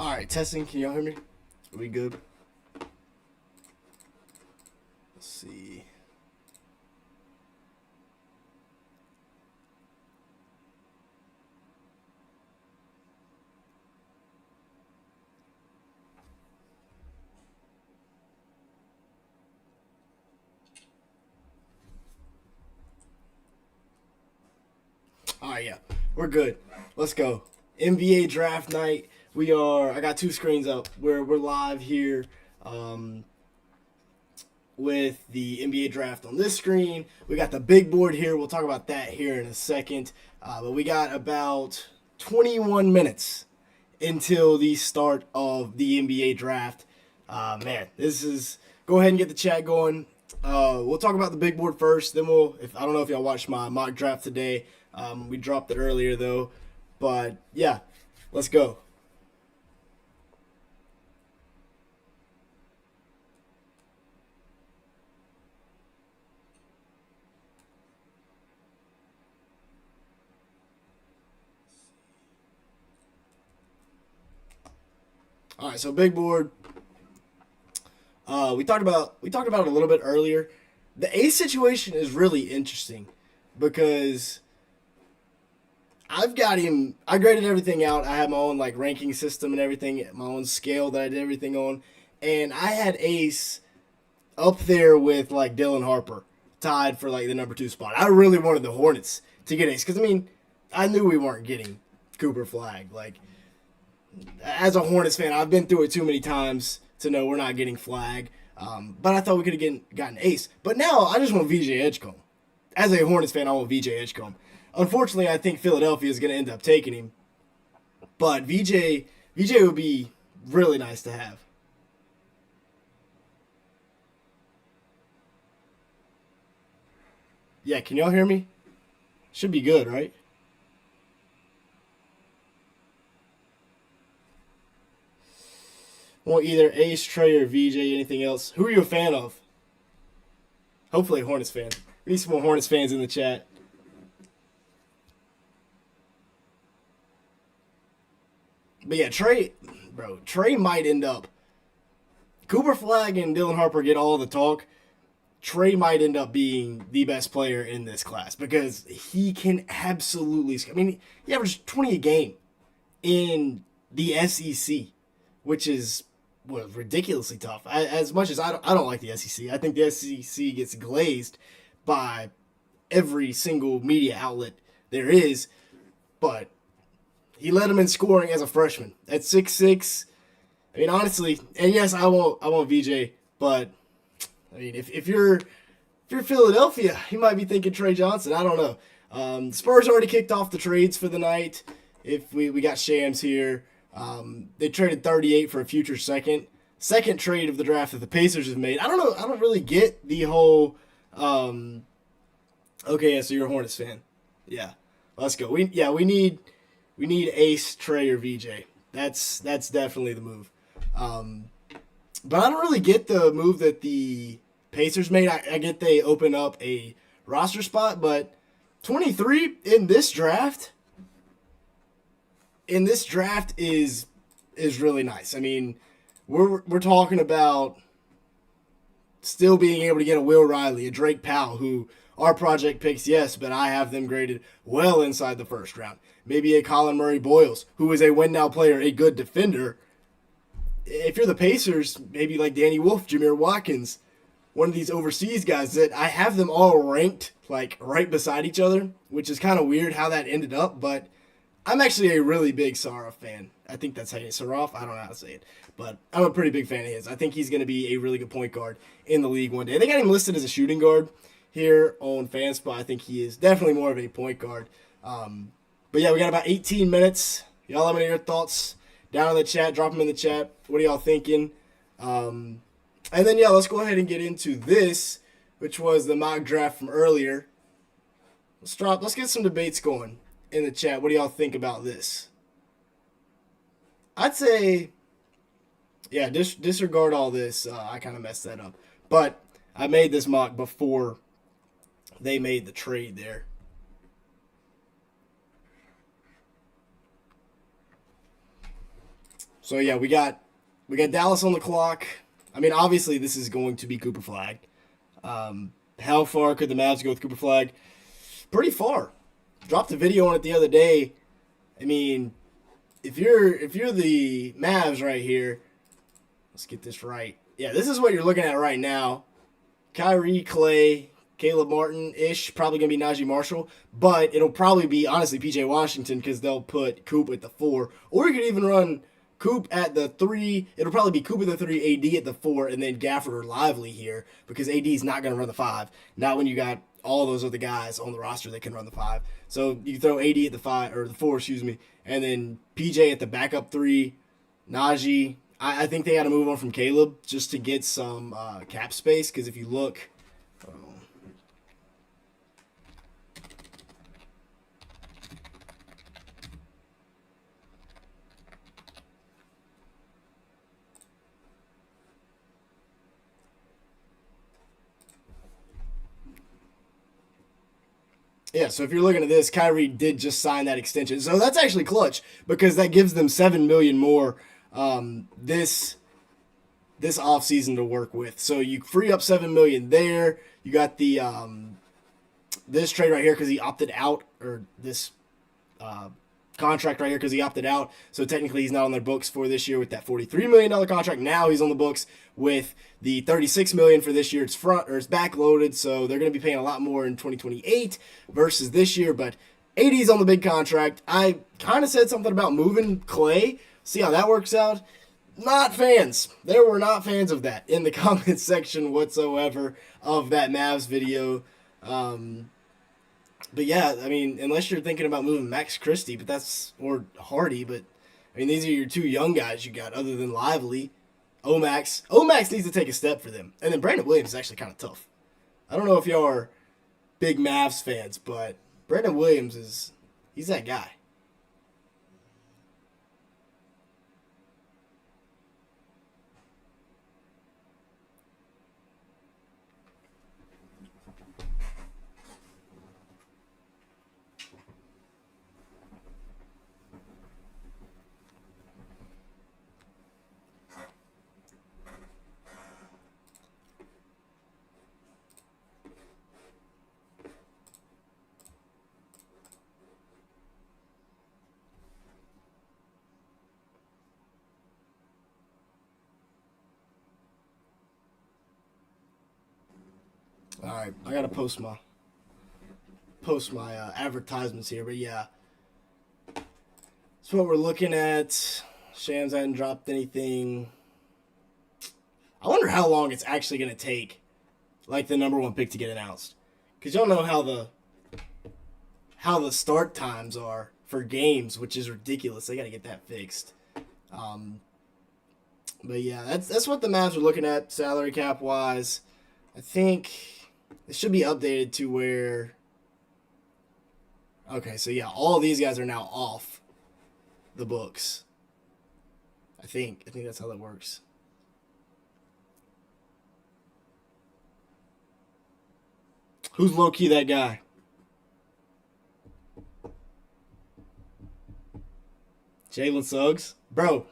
All right, testing. Can y'all hear me? Are we good? Let's see. All right, yeah, we're good. Let's go. NBA draft night. We are. I got two screens up. We're live here. Um, with the NBA draft on this screen. We got the big board here. We'll talk about that here in a second. But we got about 21 minutes until the start of the NBA draft. Man, this is. Go ahead and get the chat going. We'll talk about the big board first. Then we'll. If I don't know if y'all watched my mock draft today. We dropped it earlier though. But yeah, let's go. All right, so big board. We talked about it a little bit earlier. The ace situation is really interesting because I've got him. I graded everything out. I have my own like ranking system and everything, my own scale that I did everything on, and I had ace up there with like Dylan Harper, tied for like the number 2 spot. I really wanted the Hornets to get ace because I mean, I knew we weren't getting Cooper Flag. Like as a Hornets fan, I've been through it too many times to know we're not getting Flag. But I thought we could have gotten ace. But now I just want VJ Edgecombe. As a Hornets fan, I want VJ Edgecombe. Unfortunately, I think Philadelphia is going to end up taking him. But VJ would be really nice to have. Yeah, can y'all hear me? Should be good, right? Want either Ace, Trey, or VJ, anything else? Who are you a fan of? Hopefully a Hornets fan. We need some more Hornets fans in the chat. But yeah, Trey might end up. Cooper Flag and Dylan Harper get all the talk. Trey might end up being the best player in this class because he can absolutely. I mean, he averaged 20 a game in the SEC, which is ridiculously tough. As much as I don't like the SEC, I think the SEC gets glazed by every single media outlet there is. But he led him in scoring as a freshman at 6'6". I mean, honestly, and yes, I want VJ, but I mean, if you're Philadelphia, you might be thinking Trey Johnson. I don't know. Spurs already kicked off the trades for the night. If we got Shams here, they traded 38 for a future second trade of the draft that the Pacers have made. I don't know. I don't really get the whole. Okay, yeah, so you're a Hornets fan. Yeah, let's go. We need Ace, Trey, or VJ. That's definitely the move. But I don't really get the move that the Pacers made. I get they open up a roster spot, but 23 in this draft is really nice. I mean, we're talking about still being able to get a Will Riley, a Drake Powell, who our project picks, yes, but I have them graded well inside the first round. Maybe a Colin Murray Boyles, who is a win now player, a good defender. If you're the Pacers, maybe like Danny Wolf, Jameer Watkins, one of these overseas guys that I have them all ranked like right beside each other, which is kind of weird how that ended up, but I'm actually a really big Saraf fan. I think that's how you say Saraf. I don't know how to say it, but I'm a pretty big fan of his. I think he's going to be a really good point guard in the league one day. They got him listed as a shooting guard here on FanSpot. I think he is definitely more of a point guard. But yeah, we got about 18 minutes. Y'all let me know your thoughts down in the chat. Drop them in the chat. What are y'all thinking? And then, yeah, let's go ahead and get into this, which was the mock draft from earlier. Let's get some debates going in the chat. What do y'all think about this? I'd say, yeah, disregard all this. I kind of messed that up. But I made this mock before they made the trade there. So yeah, we got Dallas on the clock. I mean, obviously this is going to be Cooper Flag. How far could the Mavs go with Cooper Flag? Pretty far. Dropped a video on it the other day. I mean, if you're the Mavs right here, let's get this right. Yeah, this is what you're looking at right now. Kyrie, Clay, Caleb Martin ish, probably gonna be Najee Marshall, but it'll probably be honestly PJ Washington because they'll put Coop at the 4, or you could even run Coop at the 3. It'll probably be Coop at the 3, AD at the 4, and then Gafford or Lively here because AD's not gonna run the 5. Not when you got all those other guys on the roster that can run the 5. So you throw AD at the 5 or the 4, excuse me, and then PJ at the backup 3, Najee. I think they got to move on from Caleb just to get some cap space because if you look, yeah, so if you're looking at this, Kyrie did just sign that extension. So that's actually clutch because that gives them $7 million more this offseason to work with. So you free up $7 million there. You got the this trade right here because he opted out, or this contract right here because he opted out. So technically he's not on their books for this year with that $43 million contract. Now he's on the books with the $36 million for this year. It's backloaded, so they're going to be paying a lot more in 2028 versus this year. But 80's on the big contract. I kind of said something about moving Clay. See how that works out. Not fans. There were not fans of that in the comments section whatsoever of that Mavs video. But yeah, I mean, unless you're thinking about moving Max Christie, or Hardy, but I mean, these are your two young guys you got other than Lively. Omax needs to take a step for them. And then Brandon Williams is actually kind of tough. I don't know if y'all are big Mavs fans, but Brandon Williams he's that guy. All right, I gotta post my advertisements here, but yeah, that's what we're looking at. Shams hadn't dropped anything. I wonder how long it's actually gonna take, like the number 1 pick to get announced, because y'all know how the start times are for games, which is ridiculous. They gotta get that fixed. But yeah, that's what the Mavs are looking at salary cap wise. I think it should be updated to where. Okay, so yeah, all these guys are now off the books. I think that's how that works. Who's low key that guy? Jalen Suggs, bro.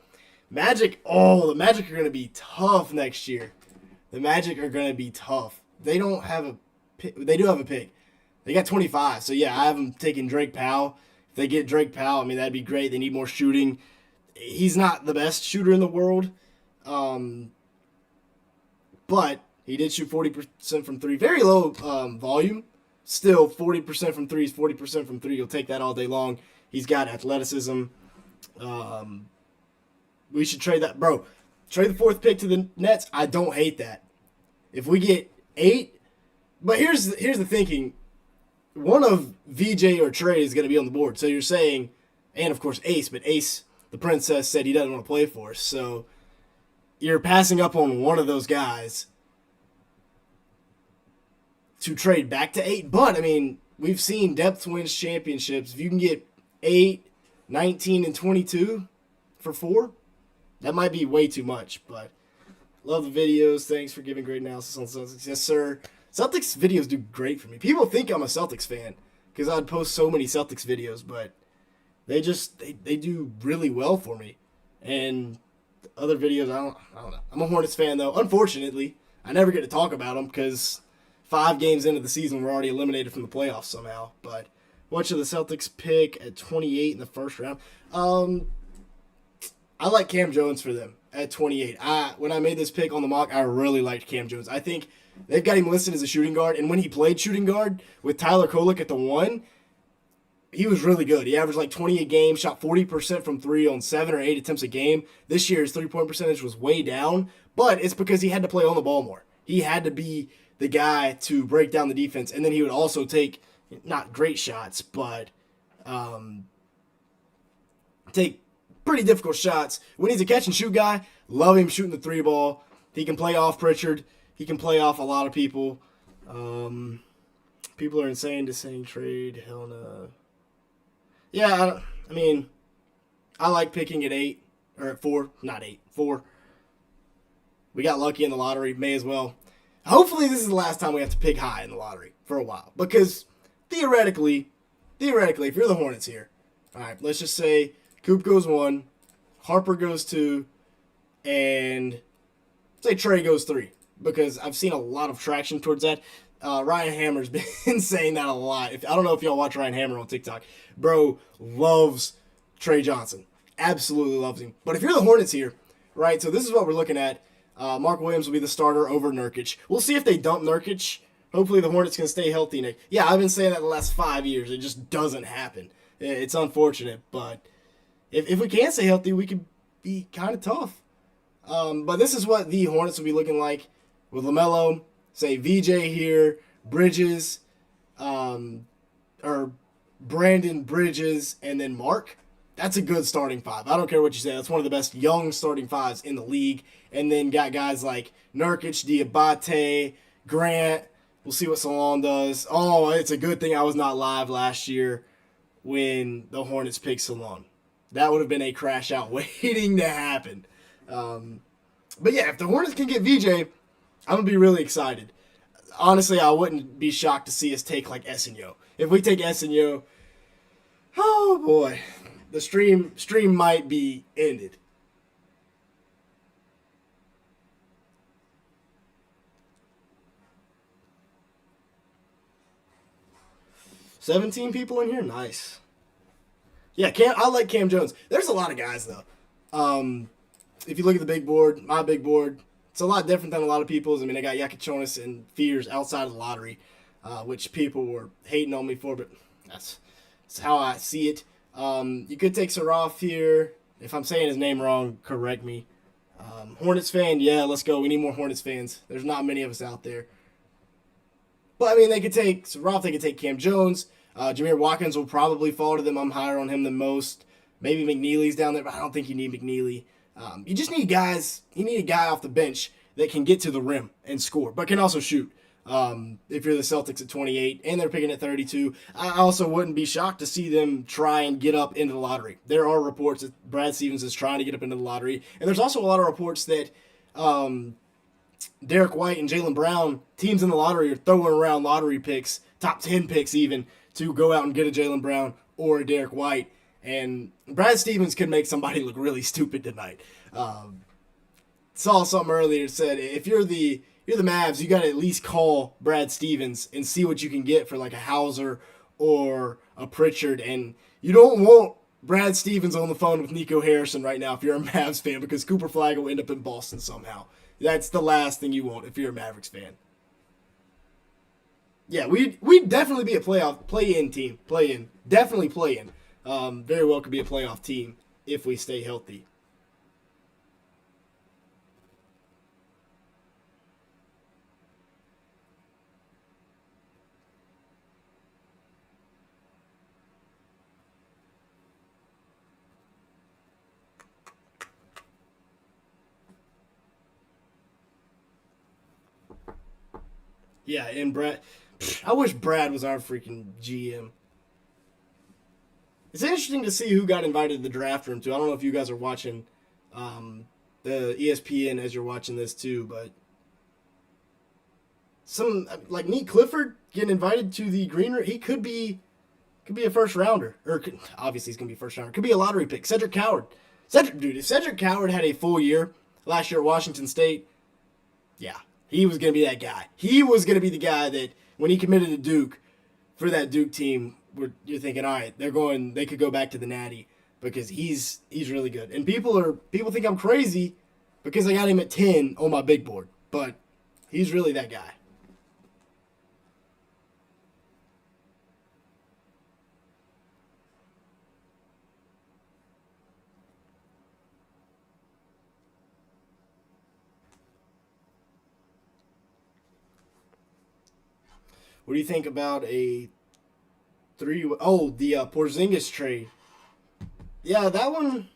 Magic. Oh, the Magic are gonna be tough next year. The Magic are gonna be tough. They don't have a pick. They do have a pick. They got 25. So yeah, I have them taking Drake Powell. If they get Drake Powell, I mean that'd be great. They need more shooting. He's not the best shooter in the world, but he did shoot 40% from 3. Very low volume. Still 40% from 3 is 40% from 3. You'll take that all day long. He's got athleticism. We should trade that, bro. Trade the 4th pick to the Nets. I don't hate that. If we get 8, but here's the thinking. One of VJ or Trey is going to be on the board. So you're saying, and of course Ace, but Ace, the princess, said he doesn't want to play for us. So you're passing up on one of those guys to trade back to 8. But, I mean, we've seen depth wins championships. If you can get 8, 19, and 22 for 4, that might be way too much. But love the videos. Thanks for giving great analysis on Celtics. Yes, sir. Celtics videos do great for me. People think I'm a Celtics fan because I'd post so many Celtics videos, but they do really well for me. And other videos, I don't know. I'm a Hornets fan though. Unfortunately, I never get to talk about them because 5 games into the season we're already eliminated from the playoffs somehow. But what should the Celtics pick at 28 in the first round? I like Cam Jones for them at 28. When I made this pick on the mock, I really liked Cam Jones. I think they've got him listed as a shooting guard, and when he played shooting guard with Tyler Kolek at the 1, he was really good. He averaged like 20 a game, shot 40% from 3 on 7 or 8 attempts a game. This year his 3-point percentage was way down, but it's because he had to play on the ball more. He had to be the guy to break down the defense, and then he would also take not great shots, but take pretty difficult shots. When he's a catch and shoot guy, love him shooting the 3 ball. He can play off Pritchard. He can play off a lot of people. People are insane to saying trade. Hell no. Yeah, I mean, I like picking at 8 or at 4, not 8, 4. We got lucky in the lottery. May as well. Hopefully, this is the last time we have to pick high in the lottery for a while, because theoretically, if you're the Hornets here, all right, let's just say Coop goes 1, Harper goes 2, and say Trey goes 3, because I've seen a lot of traction towards that. Ryan Hammer's been saying that a lot. I don't know if y'all watch Ryan Hammer on TikTok. Bro loves Trey Johnson. Absolutely loves him. But if you're the Hornets here, right, so this is what we're looking at. Mark Williams will be the starter over Nurkic. We'll see if they dump Nurkic. Hopefully the Hornets can stay healthy, Nick. Yeah, I've been saying that the last 5 years. It just doesn't happen. It's unfortunate, but if we can stay healthy, we could be kind of tough. But this is what the Hornets will be looking like with LaMelo, say VJ here, Bridges, or Brandon Bridges, and then Mark. That's a good starting 5. I don't care what you say. That's one of the best young starting 5s in the league. And then got guys like Nurkic, Diabate, Grant. We'll see what Salon does. Oh, it's a good thing I was not live last year when the Hornets picked Salon. That would have been a crash out waiting to happen. But yeah, if the Hornets can get VJ, I'm going to be really excited. Honestly, I wouldn't be shocked to see us take like Essenyo. If we take Essenyo, oh boy, the stream might be ended. $17 people in here? Nice. Yeah, I like Cam Jones. There's a lot of guys, though. If you look at the big board, my big board, it's a lot different than a lot of people's. I mean, I got Yakichonis and Fears outside of the lottery, which people were hating on me for, but that's how I see it. You could take Saraf here. If I'm saying his name wrong, correct me. Hornets fan, yeah, let's go. We need more Hornets fans. There's not many of us out there. But, I mean, they could take Saraf, they could take Cam Jones. Jameer Watkins will probably fall to them. I'm higher on him than most. Maybe McNeely's down there, but I don't think you need McNeely. You just need guys. You need a guy off the bench that can get to the rim and score, but can also shoot. If you're the Celtics at 28 and they're picking at 32, I also wouldn't be shocked to see them try and get up into the lottery. There are reports that Brad Stevens is trying to get up into the lottery, and there's also a lot of reports that Derek White and Jaylen Brown, teams in the lottery, are throwing around lottery picks, top 10 picks even, to go out and get a Jaylen Brown or a Derek White. And Brad Stevens could make somebody look really stupid tonight. Saw something earlier that said if you're the Mavs, you got to at least call Brad Stevens and see what you can get for like a Hauser or a Pritchard. And you don't want Brad Stevens on the phone with Nico Harrison right now if you're a Mavs fan, because Cooper Flagg will end up in Boston somehow. That's the last thing you want if you're a Mavericks fan. Yeah, we'd definitely be a play-in team. Play-in. Definitely play-in. Very well could be a playoff team if we stay healthy. Yeah, and Brad, I wish Brad was our freaking GM. It's interesting to see who got invited to the draft room too. I don't know if you guys are watching the ESPN as you're watching this too, but some like Nate Clifford getting invited to the green room. He could be a first rounder, or obviously he's gonna be a first rounder. Could be a lottery pick. Cedric Coward, If Cedric Coward had a full year last year at Washington State, yeah, he was going to be that guy. He was going to be the guy that when he committed to Duke for that Duke team, you're thinking, all right, they could go back to the Natty because he's really good. And people think I'm crazy because I got him at 10 on my big board, but he's really that guy. What do you think about the Porzingis trade? Yeah, that one.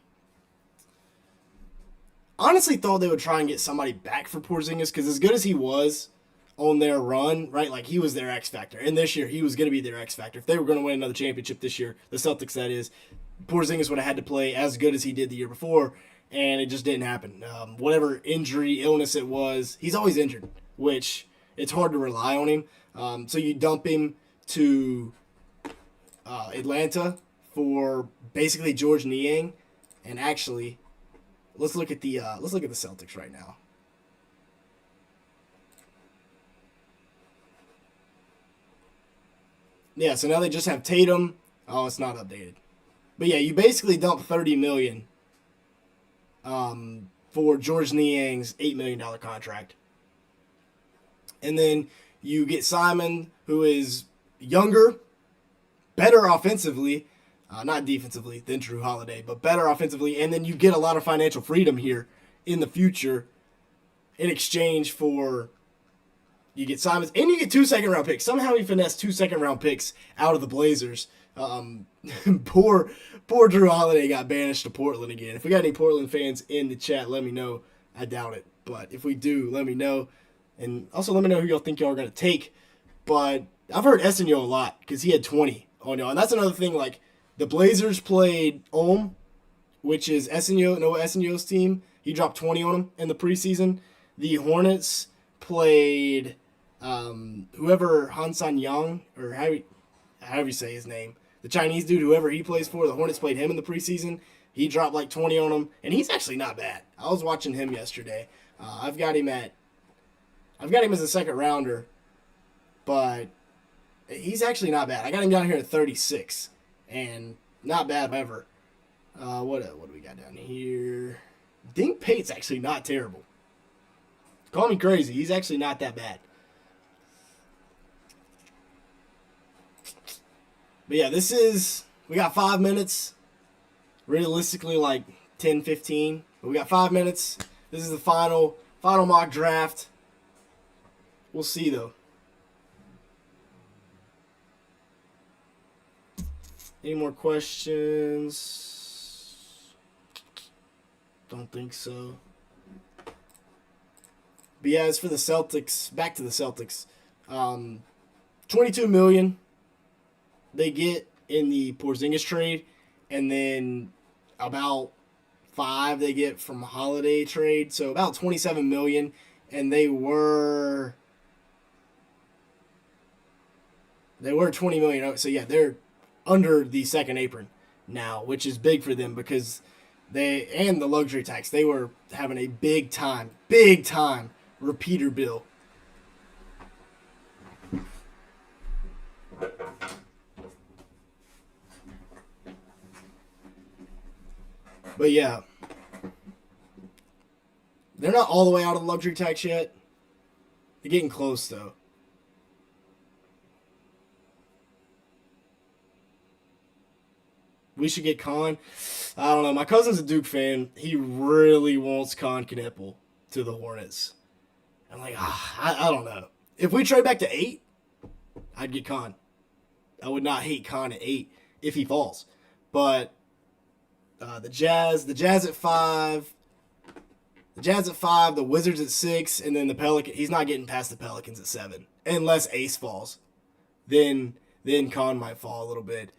Honestly, thought they would try and get somebody back for Porzingis because as good as he was on their run, right? Like he was their X factor, and this year he was going to be their X factor. If they were going to win another championship this year, the Celtics, that is, Porzingis would have had to play as good as he did the year before, and it just didn't happen. Whatever injury, illness it was, he's always injured, which it's hard to rely on him. So you dump him to Atlanta for basically George Niang, and actually, let's look at the Celtics right now. Yeah, so now they just have Tatum. Oh, it's not updated, but yeah, you basically dump $30 million for George Niang's $8 million contract, and then you get Simon, who is younger, better offensively, not defensively than Drew Holiday, but better offensively, and then you get a lot of financial freedom here in the future in exchange for you get Simons, and you get 2 second-round picks. Somehow he finessed 2 second-round picks out of the Blazers. Poor Drew Holiday got banished to Portland again. If we got any Portland fans in the chat, let me know. I doubt it, but if we do, let me know. And also let me know who y'all think y'all are going to take. But I've heard Essenio a lot because he had 20 on y'all. And that's another thing, like, the Blazers played Ohm, which is Noah Essenio's team. He dropped 20 on him in the preseason. The Hornets played whoever Hansan Yang, or however you say his name, the Chinese dude, whoever he plays for. The Hornets played him in the preseason. He dropped like 20 on him, and he's actually not bad. I was watching him yesterday. I've got him as a second rounder, but he's actually not bad. I got him down here at 36, and not bad ever. What do we got down here? Dink Pate's actually not terrible. Call me crazy. He's actually not that bad. But yeah, we got 5 minutes. Realistically, like 10, 15. But we got 5 minutes. This is the final mock draft. We'll see, though. Any more questions? Don't think so. But yeah, as for the Celtics, back to the Celtics. $22 million they get in the Porzingis trade, and then about $5 they get from Holiday trade, so about $27 million, and they were $20 million. So yeah, they're under the second apron now, which is big for them because and the luxury tax, they were having a big time repeater bill. But yeah, they're not all the way out of the luxury tax yet. They're getting close, though. We should get Khan. I don't know. My cousin's a Duke fan. He really wants Khan Kneppel to the Hornets. I'm like, I don't know. If we trade back to 8, I'd get Khan. I would not hate Khan at 8 if he falls. But the Jazz at 5. The Wizards at 6, and then the Pelicans. He's not getting past the Pelicans at 7. Unless Ace falls. Then Khan might fall a little bit.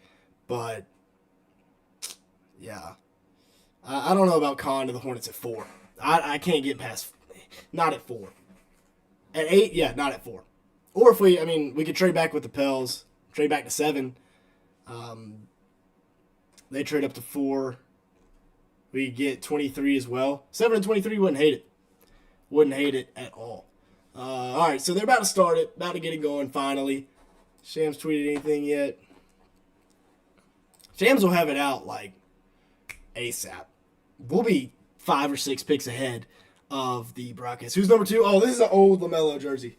But yeah. I don't know about Khan to the Hornets at 4. I can't get past. Not at 4. At 8, yeah, not at 4. Or if we could trade back with the Pels. Trade back to 7. They trade up to 4. We get 23 as well. 7 and 23 wouldn't hate it. Wouldn't hate it at all. All right, so they're about to start it. About to get it going finally. Shams tweeted anything yet? Shams will have it out like ASAP. We'll be 5 or 6 picks ahead of the broadcast. Who's number 2? Oh, this is an old LaMelo jersey.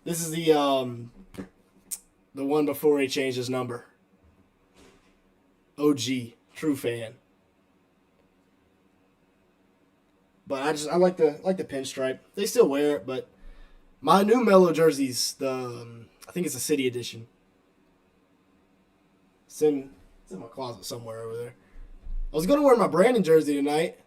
This is the one before he changed his number. OG, true fan. But I like the pinstripe. They still wear it, but my new Melo jersey's I think it's a City Edition. It's in my closet somewhere over there. I was gonna wear my Brandon jersey tonight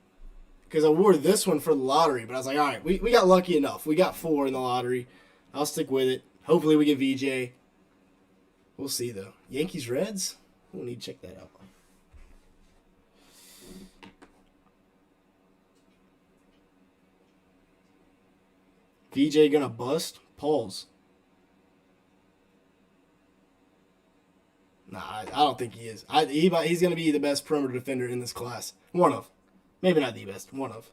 because I wore this one for the lottery, but I was like, all right, we got lucky enough. We got 4 in the lottery. I'll stick with it. Hopefully we get VJ. We'll see though. Yankees Reds. We'll need to check that out. VJ gonna bust? Pause. Nah, I don't think he is. He's gonna be the best perimeter defender in this class. One of. Maybe not the best. One of.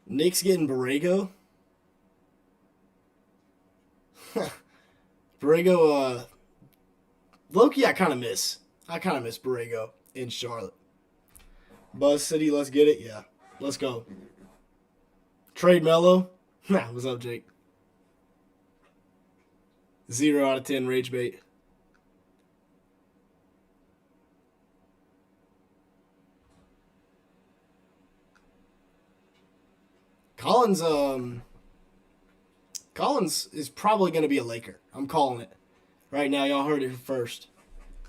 Knicks getting Borrego. Borrego, Loki, I kind of miss. Borrego in Charlotte. Buzz City, let's get it. Yeah, let's go. Trade Melo. What's up, Jake? 0 out of 10 rage bait. Collins is probably going to be a Laker. I'm calling it right now. Y'all heard it first.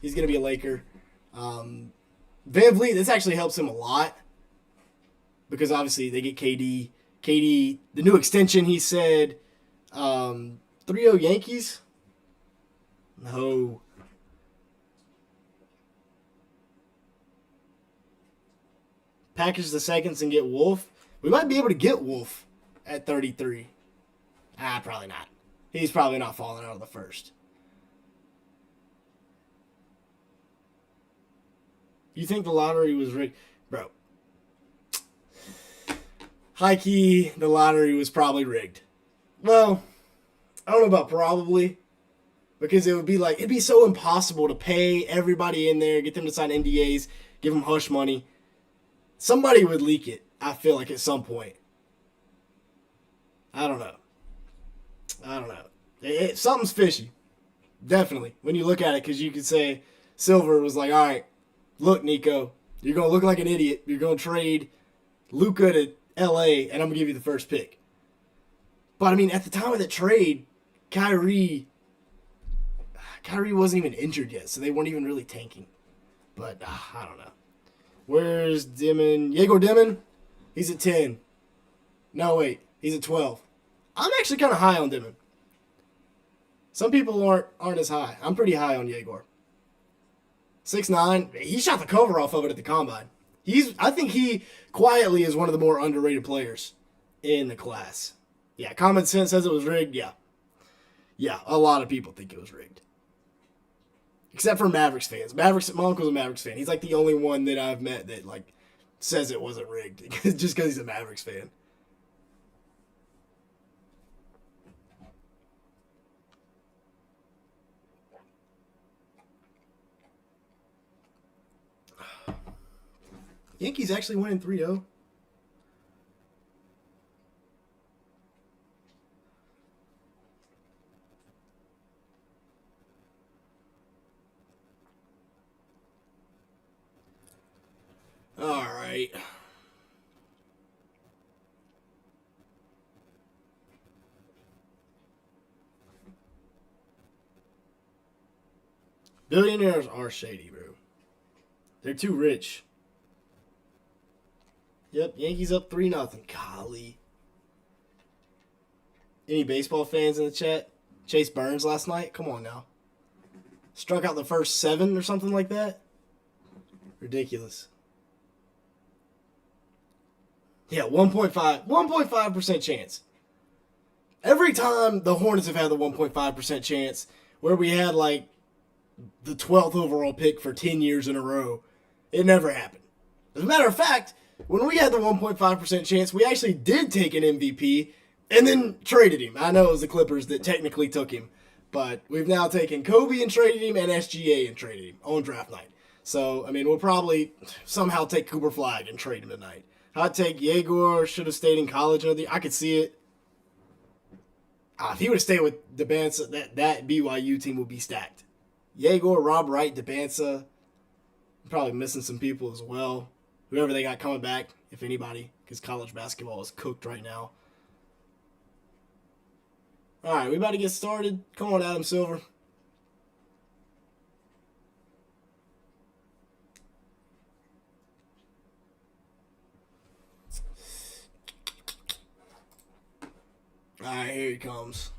He's going to be a Laker. Van Vliet, this actually helps him a lot because obviously they get KD. KD, the new extension, he said 3-0 Yankees. No. Package the seconds and get Wolf. We might be able to get Wolf at 33. Probably not. He's probably not falling out of the first. You think the lottery was rigged? Bro. High key, the lottery was probably rigged. Well, I don't know about probably. Because it'd be so impossible to pay everybody in there, get them to sign NDAs, give them hush money. Somebody would leak it, I feel like, at some point. I don't know. Something's fishy. Definitely. When you look at it, because you could say Silver was like, all right, look, Nico, you're going to look like an idiot. You're going to trade Luka to LA, and I'm going to give you the first pick. But, I mean, at the time of the trade, Kyrie wasn't even injured yet, so they weren't even really tanking. But, I don't know. Where's Dimon? Yegor Dimon? He's at 10. No, wait. He's at 12. I'm actually kind of high on Dimon. Some people aren't as high. I'm pretty high on Yegor. 6'9". He shot the cover off of it at the combine. I think he quietly is one of the more underrated players in the class. Yeah, common sense says it was rigged. Yeah, a lot of people think it was rigged. Except for Mavericks fans. My uncle's a Mavericks fan. He's like the only one that I've met that says it wasn't rigged just because he's a Mavericks fan. Yankees actually winning 3-0. All right. Billionaires are shady, bro. They're too rich. Yep, Yankees up 3-0. Golly. Any baseball fans in the chat? Chase Burns last night? Come on now. Struck out the first 7 or something like that? Ridiculous. Yeah, 1.5% chance. Every time the Hornets have had the 1.5% chance, where we had like the 12th overall pick for 10 years in a row, it never happened. As a matter of fact, when we had the 1.5% chance, we actually did take an MVP and then traded him. I know it was the Clippers that technically took him, but we've now taken Kobe and traded him and SGA and traded him on draft night. So, I mean, we'll probably somehow take Cooper Flag and trade him tonight. I'd take Yegor, should have stayed in college. I could see it. If he would have stayed with Debansa, that BYU team would be stacked. Yegor, Rob Wright, Debansa. Probably missing some people as well. Whoever they got coming back, if anybody, because college basketball is cooked right now. All right, we about to get started. Come on, Adam Silver. Alright, here he comes.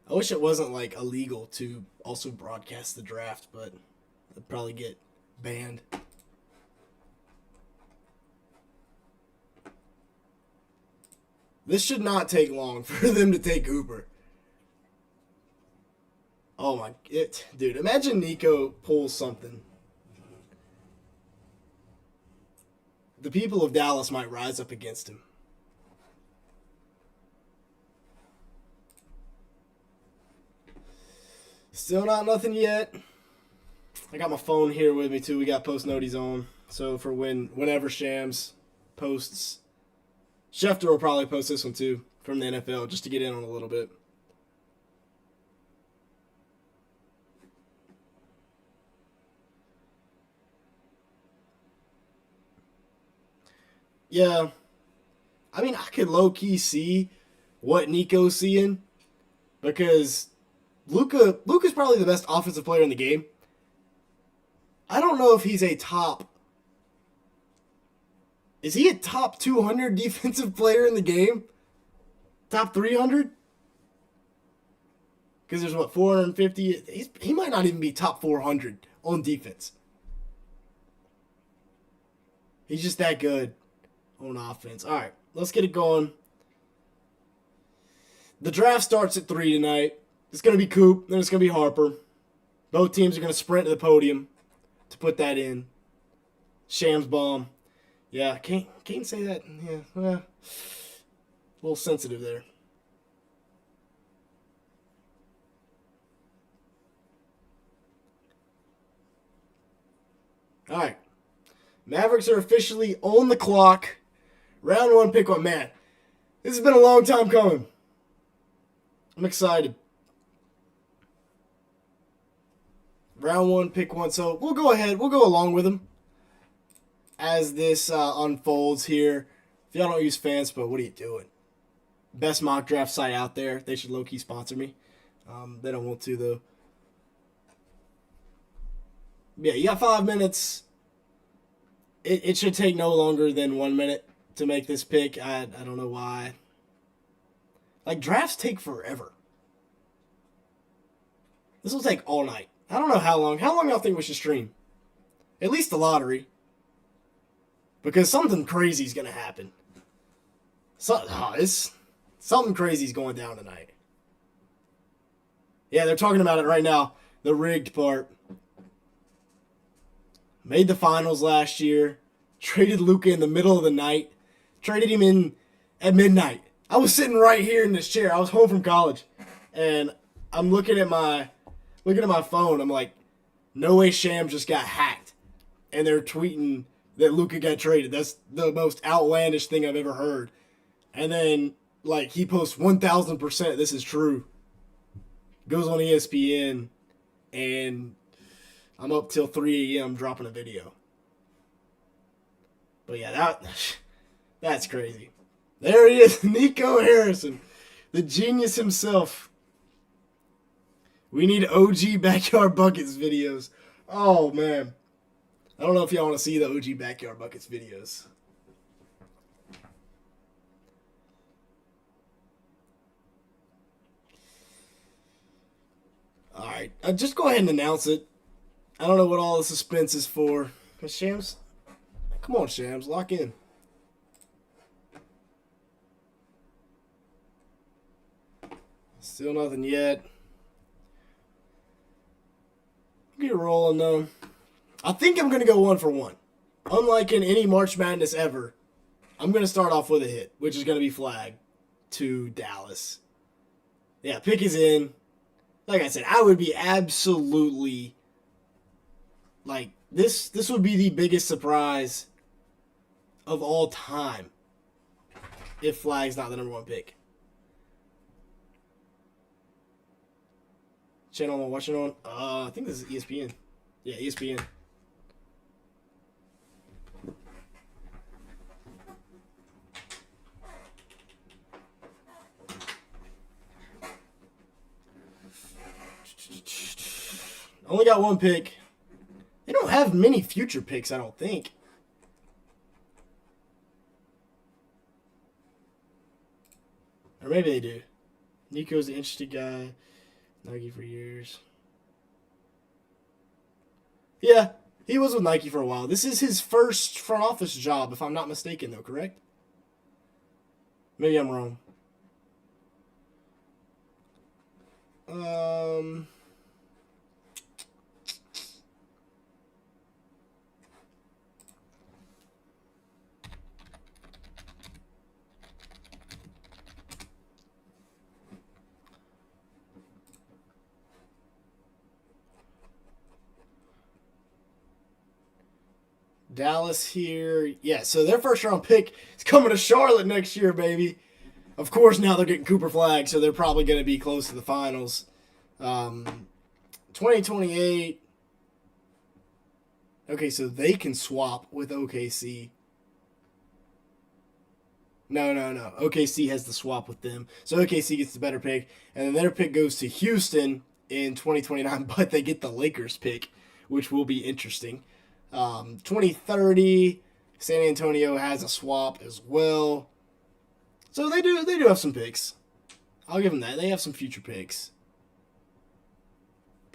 I wish it wasn't like illegal to also broadcast the draft, but I'd probably get banned. This should not take long for them to take Cooper. Oh my, dude, imagine Nico pulls something. The people of Dallas might rise up against him. Still not nothing yet. I got my phone here with me too. We got post noties on. So for whenever Shams posts, Schefter will probably post this one too from the NFL just to get in on a little bit. Yeah. I mean, I could low-key see what Nico's seeing because Luka's probably the best offensive player in the game. I don't know if he's a top... Is he a top 200 defensive player in the game? Top 300? Because there's, 450? He might not even be top 400 on defense. He's just that good on offense. All right, let's get it going. The draft starts at 3 tonight. It's going to be Coop, then it's going to be Harper. Both teams are going to sprint to the podium to put that in. Shams bomb. Yeah, can't say that. Yeah, a little sensitive there. All right. Mavericks are officially on the clock. Round 1, pick 1. Man, this has been a long time coming. I'm excited. Round 1, pick 1. So we'll go ahead. We'll go along with them as this unfolds here. If y'all don't use Fanspo, what are you doing? Best mock draft site out there. They should low-key sponsor me. They don't want to, though. Yeah, you got 5 minutes. It should take no longer than 1 minute to make this pick. I don't know why. Like, drafts take forever. This will take all night. I don't know how long. How long y'all think we should stream? At least the lottery. Because something crazy is going to happen. Something crazy is going down tonight. Yeah, they're talking about it right now. The rigged part. Made the finals last year. Traded Luka in the middle of the night. Traded him in at midnight. I was sitting right here in this chair. I was home from college. And I'm looking at my phone. I'm like, no way Shams just got hacked. And they're tweeting that Luka got traded. That's the most outlandish thing I've ever heard. And then, like, he posts 1,000% this is true. Goes on ESPN. And I'm up till 3 a.m. dropping a video. But yeah, that's crazy. There he is, Nico Harrison, the genius himself. We need OG Backyard Buckets videos. Oh, man. I don't know if y'all want to see the OG Backyard Buckets videos. All right. Just go ahead and announce it. I don't know what all the suspense is for. But Shams, come on, Shams, lock in. Still nothing yet. Get rolling though. I think I'm gonna go 1-for-1. Unlike in any March Madness ever, I'm gonna start off with a hit, which is gonna be flag to Dallas. Yeah, pick is in. Like I said, I would be absolutely like this. This would be the biggest surprise of all time if flag's not the number one pick. Channel I'm watching on. I think this is ESPN. Yeah, ESPN. Only got one pick. They don't have many future picks, I don't think. Or maybe they do. Nico's an interesting guy. Nike for years. Yeah, he was with Nike for a while. This is his first front office job, if I'm not mistaken, though, correct? Maybe I'm wrong. Dallas here. Yeah, so their first round pick is coming to Charlotte next year, baby. Of course, now they're getting Cooper Flag, so they're probably going to be close to the finals. 2028. Okay, so they can swap with OKC. No. OKC has the swap with them. So OKC gets the better pick. And then their pick goes to Houston in 2029, but they get the Lakers pick, which will be interesting. 2030, San Antonio has a swap as well. So they do have some picks. I'll give them that. They have some future picks.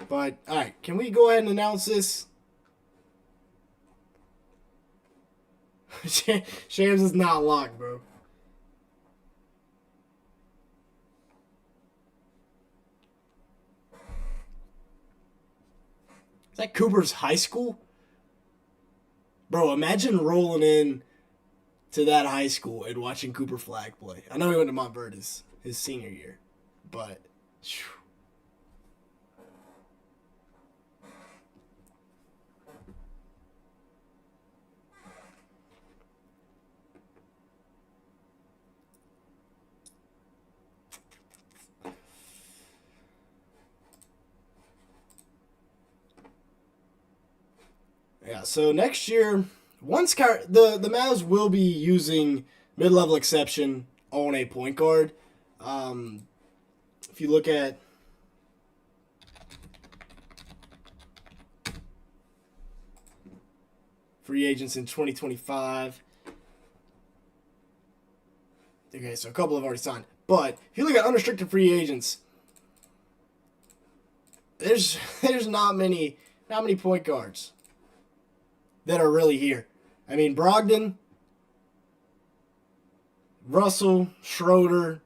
But, alright, can we go ahead and announce this? Shams is not locked, bro. Is that Cooper's high school? Bro, imagine rolling in to that high school and watching Cooper Flag play. I know he went to Montverde his senior year, but whew. Yeah, so next year, the Mavs will be using mid-level exception on a point guard. If you look at free agents in 2025, okay, so a couple have already signed. But if you look at unrestricted free agents, there's not many point guards that are really here. I mean, Brogdon, Russell, Schroeder,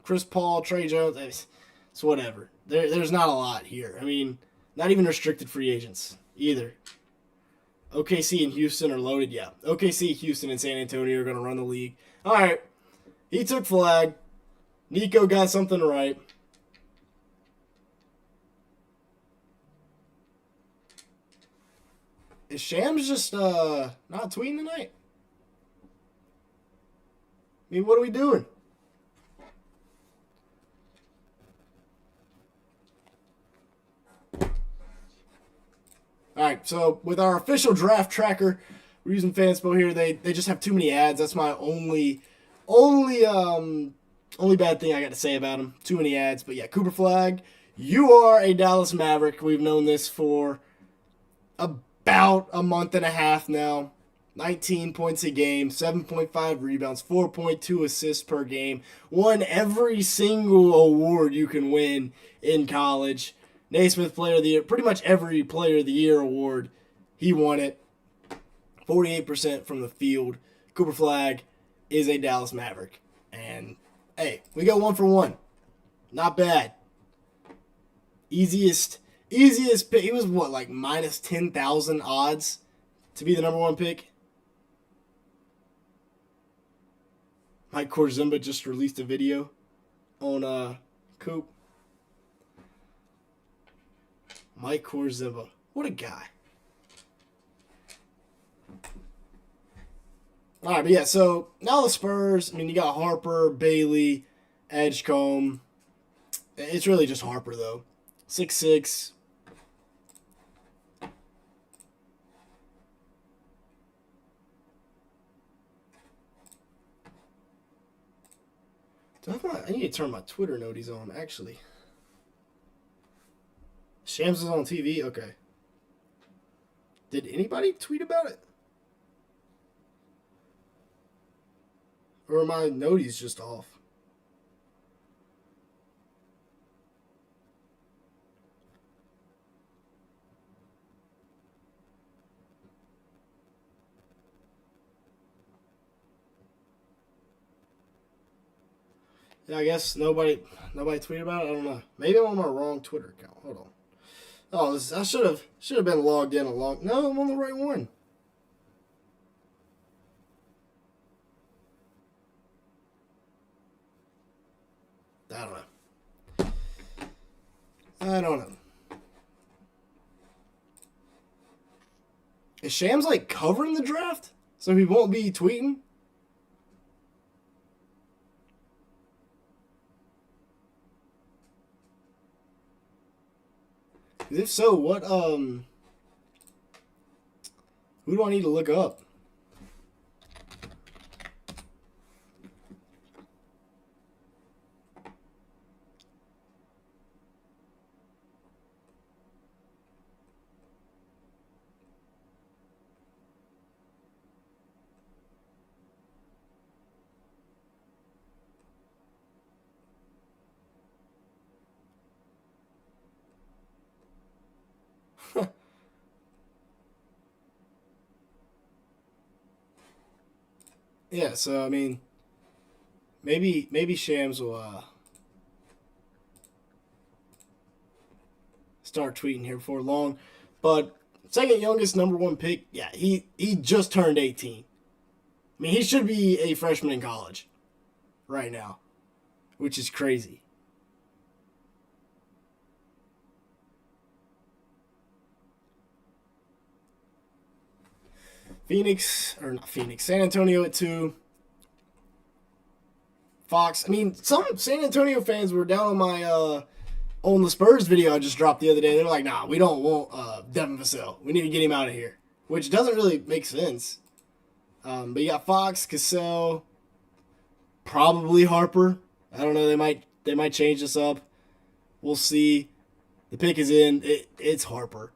Chris Paul, Trey Jones, it's whatever. There's not a lot here. I mean, not even restricted free agents either. OKC and Houston are loaded, yeah. OKC, Houston, and San Antonio are going to run the league. All right, he took Flag. Nico got something right. Is Shams just not tweeting tonight? I mean, what are we doing? Alright, so with our official draft tracker, we're using Fanspo here. They just have too many ads. That's my only bad thing I got to say about them. Too many ads. But yeah, Cooper Flag, you are a Dallas Maverick. We've known this for about a month and a half now. 19 points a game, 7.5 rebounds, 4.2 assists per game. Won every single award you can win in college. Naismith Player of the Year, pretty much every Player of the Year award, he won it. 48% from the field. Cooper Flag is a Dallas Maverick. And, hey, we go 1-for-1. Not bad. Easiest pick. He was what, like minus 10,000 odds to be the number one pick. Mike Korzimba just released a video on Coop. Mike Korzimba. What a guy. All right, but yeah, so now the Spurs, I mean, you got Harper, Bailey, Edgecombe. It's really just Harper, though. 6'6". I need to turn my Twitter noties on, actually. Shams is on TV? Okay. Did anybody tweet about it? Or are my noties just off? Yeah, I guess nobody tweeted about it. I don't know. Maybe I'm on my wrong Twitter account. Hold on. Oh, I should have been logged in a long. No, I'm on the right one. I don't know. I don't know. Is Shams like covering the draft so he won't be tweeting? If so, what who do I need to look up? Yeah, so I mean, maybe Shams will start tweeting here before long. But second youngest number one pick, yeah, he just turned 18. I mean, he should be a freshman in college right now, which is crazy. San Antonio at 2. Fox. I mean, some San Antonio fans were down on my on the Spurs video I just dropped the other day. They're like, nah, we don't want Devin Vassell. We need to get him out of here. Which doesn't really make sense. But you got Fox, Cassell, probably Harper. I don't know. They might change this up. We'll see. The pick is in. It's Harper.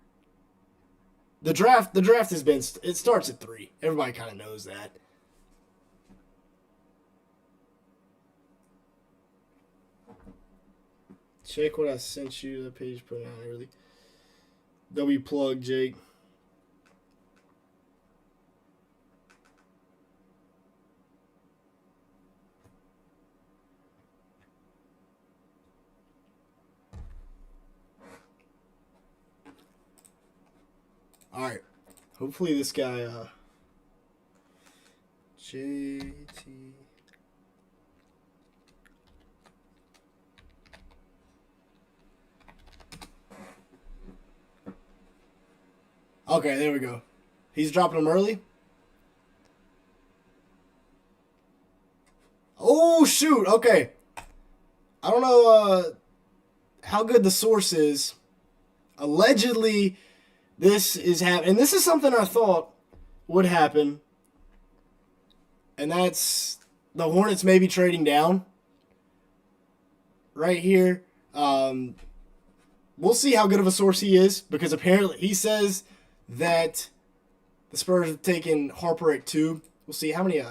The draft has been. It starts at 3. Everybody kind of knows that. Check what I sent you. The page put out early. W plug, Jake. All right. Hopefully this guy, JT. Okay, there we go. He's dropping him early. Oh, shoot. Okay. I don't know how good the source is. Allegedly, this is happening. And this is something I thought would happen. And that's the Hornets maybe trading down right here. We'll see how good of a source he is, because apparently he says that the Spurs have taken Harper at 2. We'll see how many.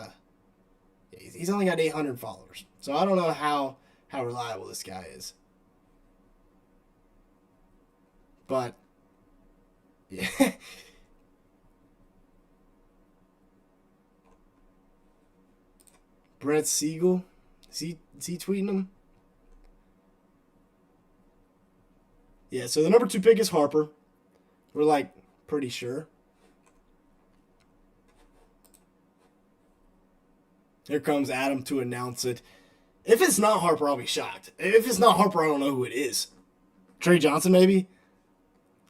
He's only got 800 followers, so I don't know how reliable this guy is. But yeah. Brett Siegel, is he tweeting him? Yeah, so the number 2 pick is Harper. We're like pretty sure. Here comes Adam to announce it. If it's not Harper, I'll be shocked. If it's not Harper, I don't know who it is. Trey Johnson, maybe?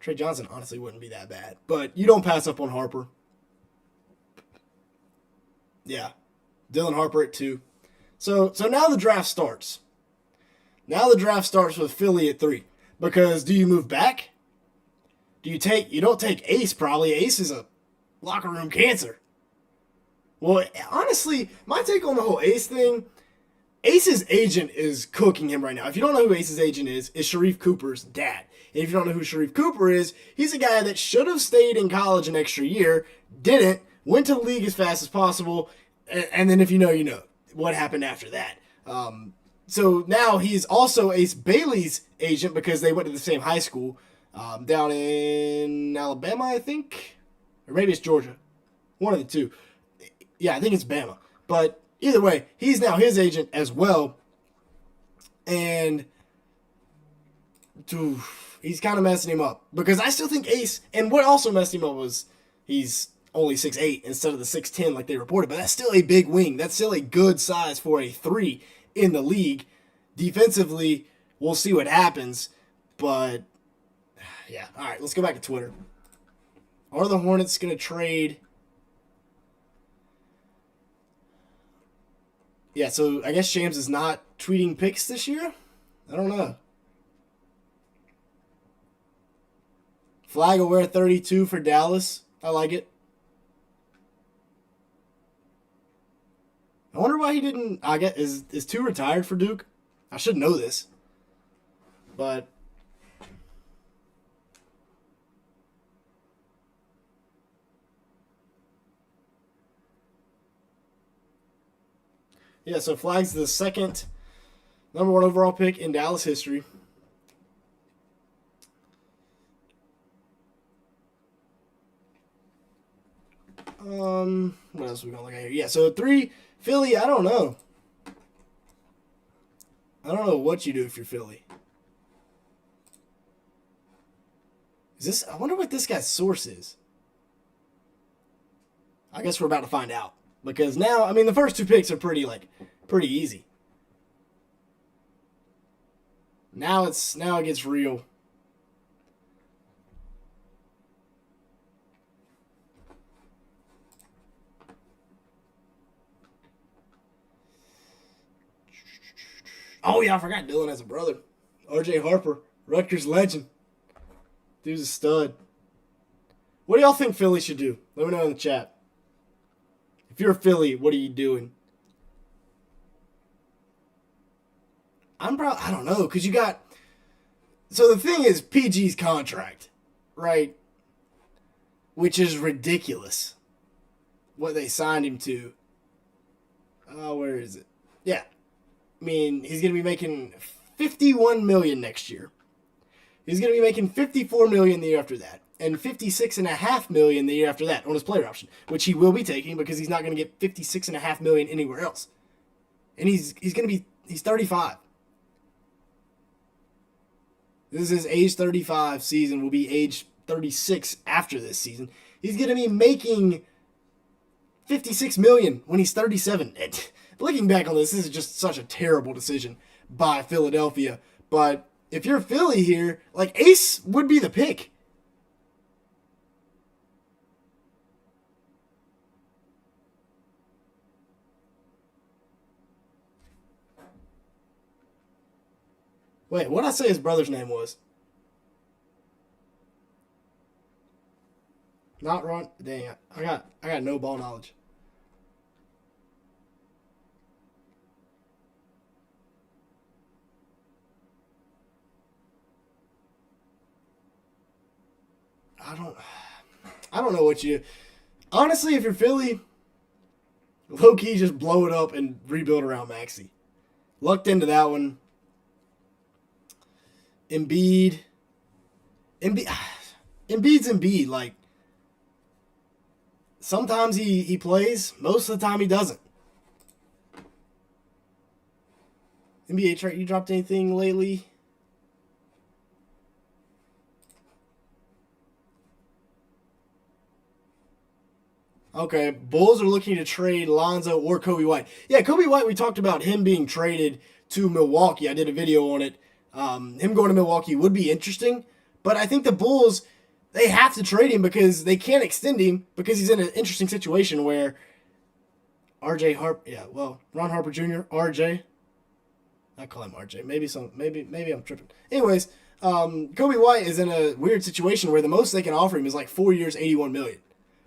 Trey Johnson honestly wouldn't be that bad. But you don't pass up on Harper. Yeah. Dylan Harper at 2. So now the draft starts. Now the draft starts with Philly at 3. Because do you move back? You don't take Ace probably. Ace is a locker room cancer. Well, honestly, my take on the whole Ace thing, Ace's agent is cooking him right now. If you don't know who Ace's agent is Sharif Cooper's dad. And if you don't know who Sharif Cooper is, he's a guy that should have stayed in college an extra year, didn't, went to the league as fast as possible, and then if you know, you know what happened after that. So now he's also Ace Bailey's agent because they went to the same high school down in Alabama, I think. Or maybe it's Georgia. One of the two. Yeah, I think it's Bama. But either way, he's now his agent as well. And he's kind of messing him up. Because I still think Ace, and what also messed him up was he's only 6'8" instead of the 6'10" like they reported. But that's still a big wing. That's still a good size for a 3 in the league. Defensively, we'll see what happens. But, yeah. All right, let's go back to Twitter. Are the Hornets going to trade? Yeah, so I guess Shams is not tweeting picks this year? I don't know. Flag will wear 32 for Dallas. I like it. I wonder why he didn't. I guess is 2 retired for Duke? I should know this. But yeah, so Flag's the second number 1 overall pick in Dallas history. What else are we gonna look at here? Yeah, so 3, Philly, I don't know. I don't know what you do if you're Philly. I wonder what this guy's source is. I guess we're about to find out. Because now, I mean, the first 2 picks are pretty easy. Now it gets real. Oh yeah, I forgot Dylan has a brother. RJ Harper, Rutgers legend. Dude's a stud. What do y'all think Philly should do? Let me know in the chat. If you're Philly, what are you doing? I don't know, because you got... So the thing is, PG's contract, right? Which is ridiculous. What they signed him to. Oh, where is it? Yeah. I mean, he's going to be making $51 million next year. He's going to be making $54 million the year after that. And $56.5 million the year after that on his player option, which he will be taking because he's not going to get $56.5 million anywhere else. And he's 35. This is his age 35 season. Will be age 36 after this season. He's going to be making $56 million when he's 37. Looking back on this is just such a terrible decision by Philadelphia. But if you're Philly here, like Ace would be the pick. Wait, what did I say his brother's name was? Not Ron. Dang, I got no ball knowledge. I don't know what you... Honestly, if you're Philly, low-key just blow it up and rebuild around Maxey. Lucked into that one. Embiid's Embiid. Like, sometimes he plays. Most of the time he doesn't. NBA, you dropped anything lately? Okay, Bulls are looking to trade Lonzo or Kobe White. Yeah, Kobe White, we talked about him being traded to Milwaukee. I did a video on it. Him going to Milwaukee would be interesting, but I think the Bulls, they have to trade him because they can't extend him because he's in an interesting situation where Ron Harper Jr., RJ, I call him RJ. Maybe I'm tripping. Anyways, Kobe White is in a weird situation where the most they can offer him is like 4 years, $81 million.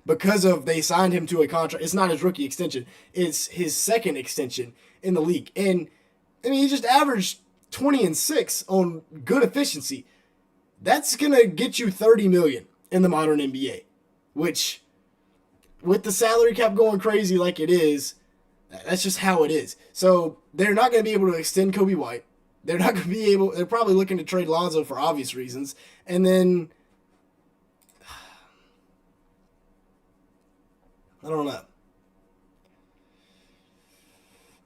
Because of they signed him to a contract. It's not his rookie extension. It's his second extension in the league. And I mean, he just averaged 20 and 6 on good efficiency. That's gonna get you 30 million in the modern NBA, which with the salary cap going crazy like it is, that's just how it is. So they're not gonna be able to extend Kobe White. They're not gonna be able. They're probably looking to trade Lonzo for obvious reasons, and then I don't know.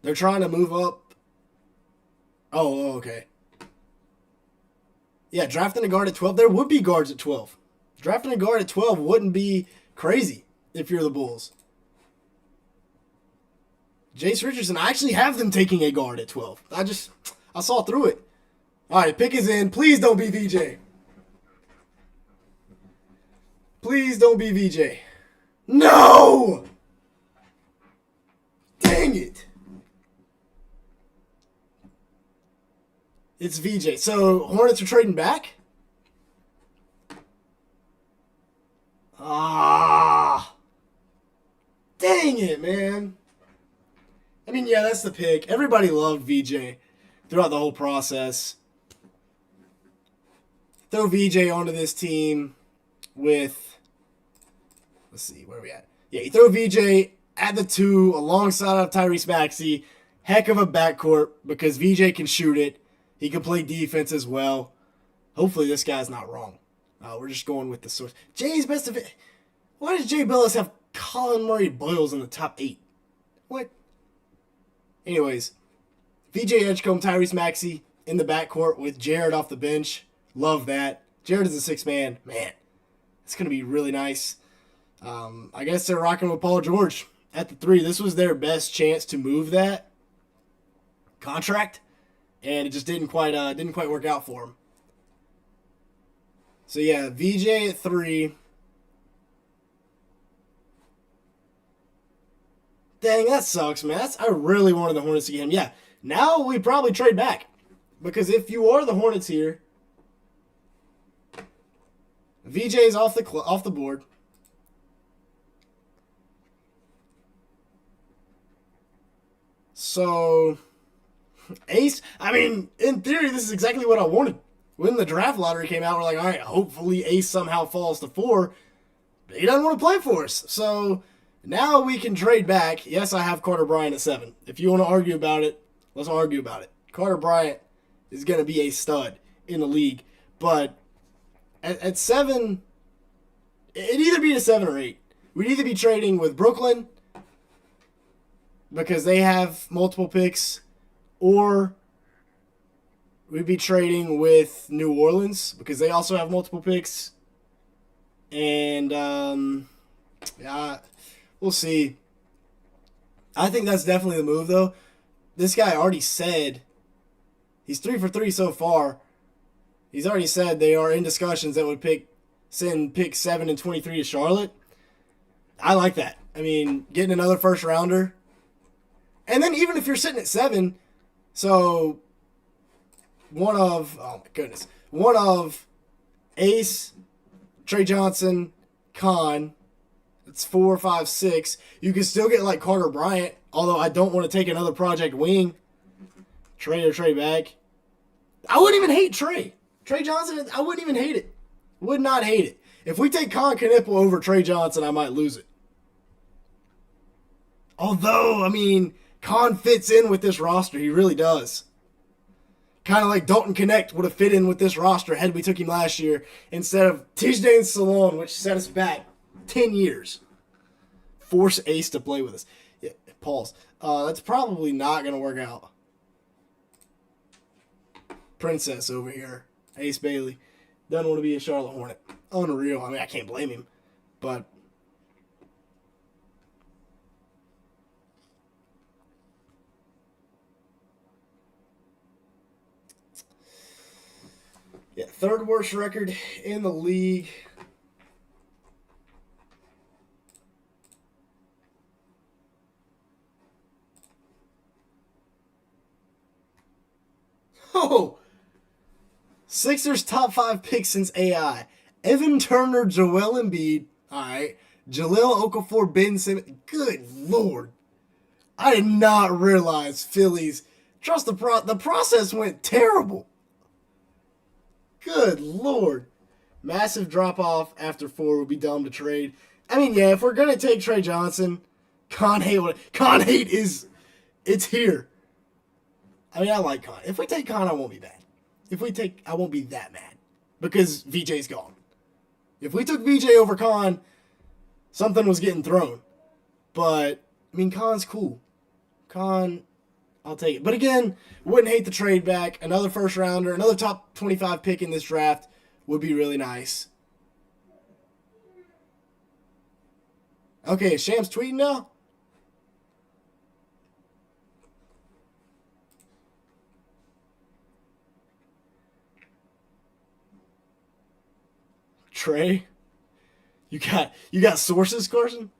They're trying to move up. Okay. Yeah, drafting a guard at 12. There would be guards at 12. Drafting a guard at 12 wouldn't be crazy if you're the Bulls. Jace Richardson, I actually have them taking a guard at 12. I saw through it. All right, pick is in. Please don't be VJ. Please don't be VJ. No! Dang it. It's VJ. So, Hornets are trading back? Ah. Dang it, man. I mean, yeah, that's the pick. Everybody loved VJ throughout the whole process. Throw VJ onto this team with... Let's see, where are we at? Yeah, you throw VJ at the 2 alongside of Tyrese Maxey. Heck of a backcourt because VJ can shoot it. He can play defense as well. Hopefully this guy's not wrong. We're just going with the source. Jay's best of it. Why does Jay Billis have Colin Murray Boyles in the top 8? What? Anyways, VJ Edgecombe, Tyrese Maxey in the backcourt with Jared off the bench. Love that. Jared is a 6-man. Man, it's going to be really nice. I guess they're rocking with Paul George at the 3. This was their best chance to move that contract, and it just didn't quite work out for him. So yeah, VJ at 3. Dang, that sucks, man. I really wanted the Hornets to get him. Yeah, now we probably trade back because if you are the Hornets here, VJ's off the board. So, Ace, I mean, in theory, this is exactly what I wanted. When the draft lottery came out, we're like, all right, hopefully Ace somehow falls to 4. But he doesn't want to play for us. So, now we can trade back. Yes, I have Carter Bryant at 7. If you want to argue about it, let's argue about it. Carter Bryant is going to be a stud in the league. But at 7, it'd either be a 7 or 8. We'd either be trading with Brooklyn because they have multiple picks, or we'd be trading with New Orleans because they also have multiple picks. And, yeah, we'll see. I think that's definitely the move, though. This guy already said he's 3 for 3 so far. He's already said they are in discussions that would send pick 7 and 23 to Charlotte. I like that. I mean, getting another first rounder. And then even if you're sitting at 7, so one of Ace, Trey Johnson, Khan, it's 4, 5, 6. You can still get like Carter Bryant, although I don't want to take another project wing. Trey back. I wouldn't even hate Trey. Trey Johnson, I wouldn't even hate it. Would not hate it. If we take Con Knipple over Trey Johnson, I might lose it. Although, I mean, Con fits in with this roster. He really does. Kind of like Dalton Connect would have fit in with this roster had we took him last year instead of Tijday Salon, which set us back 10 years. Force Ace to play with us. Yeah, pause. That's probably not going to work out. Princess over here. Ace Bailey. Doesn't want to be a Charlotte Hornet. Unreal. I mean, I can't blame him. But Yeah, third worst record in the league. Oh, Sixers top 5 picks since AI. Evan Turner, Joel Embiid. All right. Jahlil Okafor, Ben Simmons. Good Lord. I did not realize Phillies. Trust the process went terrible. Good Lord. Massive drop off after 4 would be dumb to trade. I mean, yeah, if we're going to take Trey Johnson, Con hate is, it's here. I mean, I like Con. If we take Con, I won't be bad. I won't be that mad because VJ's gone. If we took VJ over Con, something was getting thrown. But, I mean, Con's cool. Con, I'll take it. But again, wouldn't hate the trade back. Another first rounder, another top 25 pick in this draft would be really nice. Okay, is Shams tweeting now? Trey, you got sources, Carson?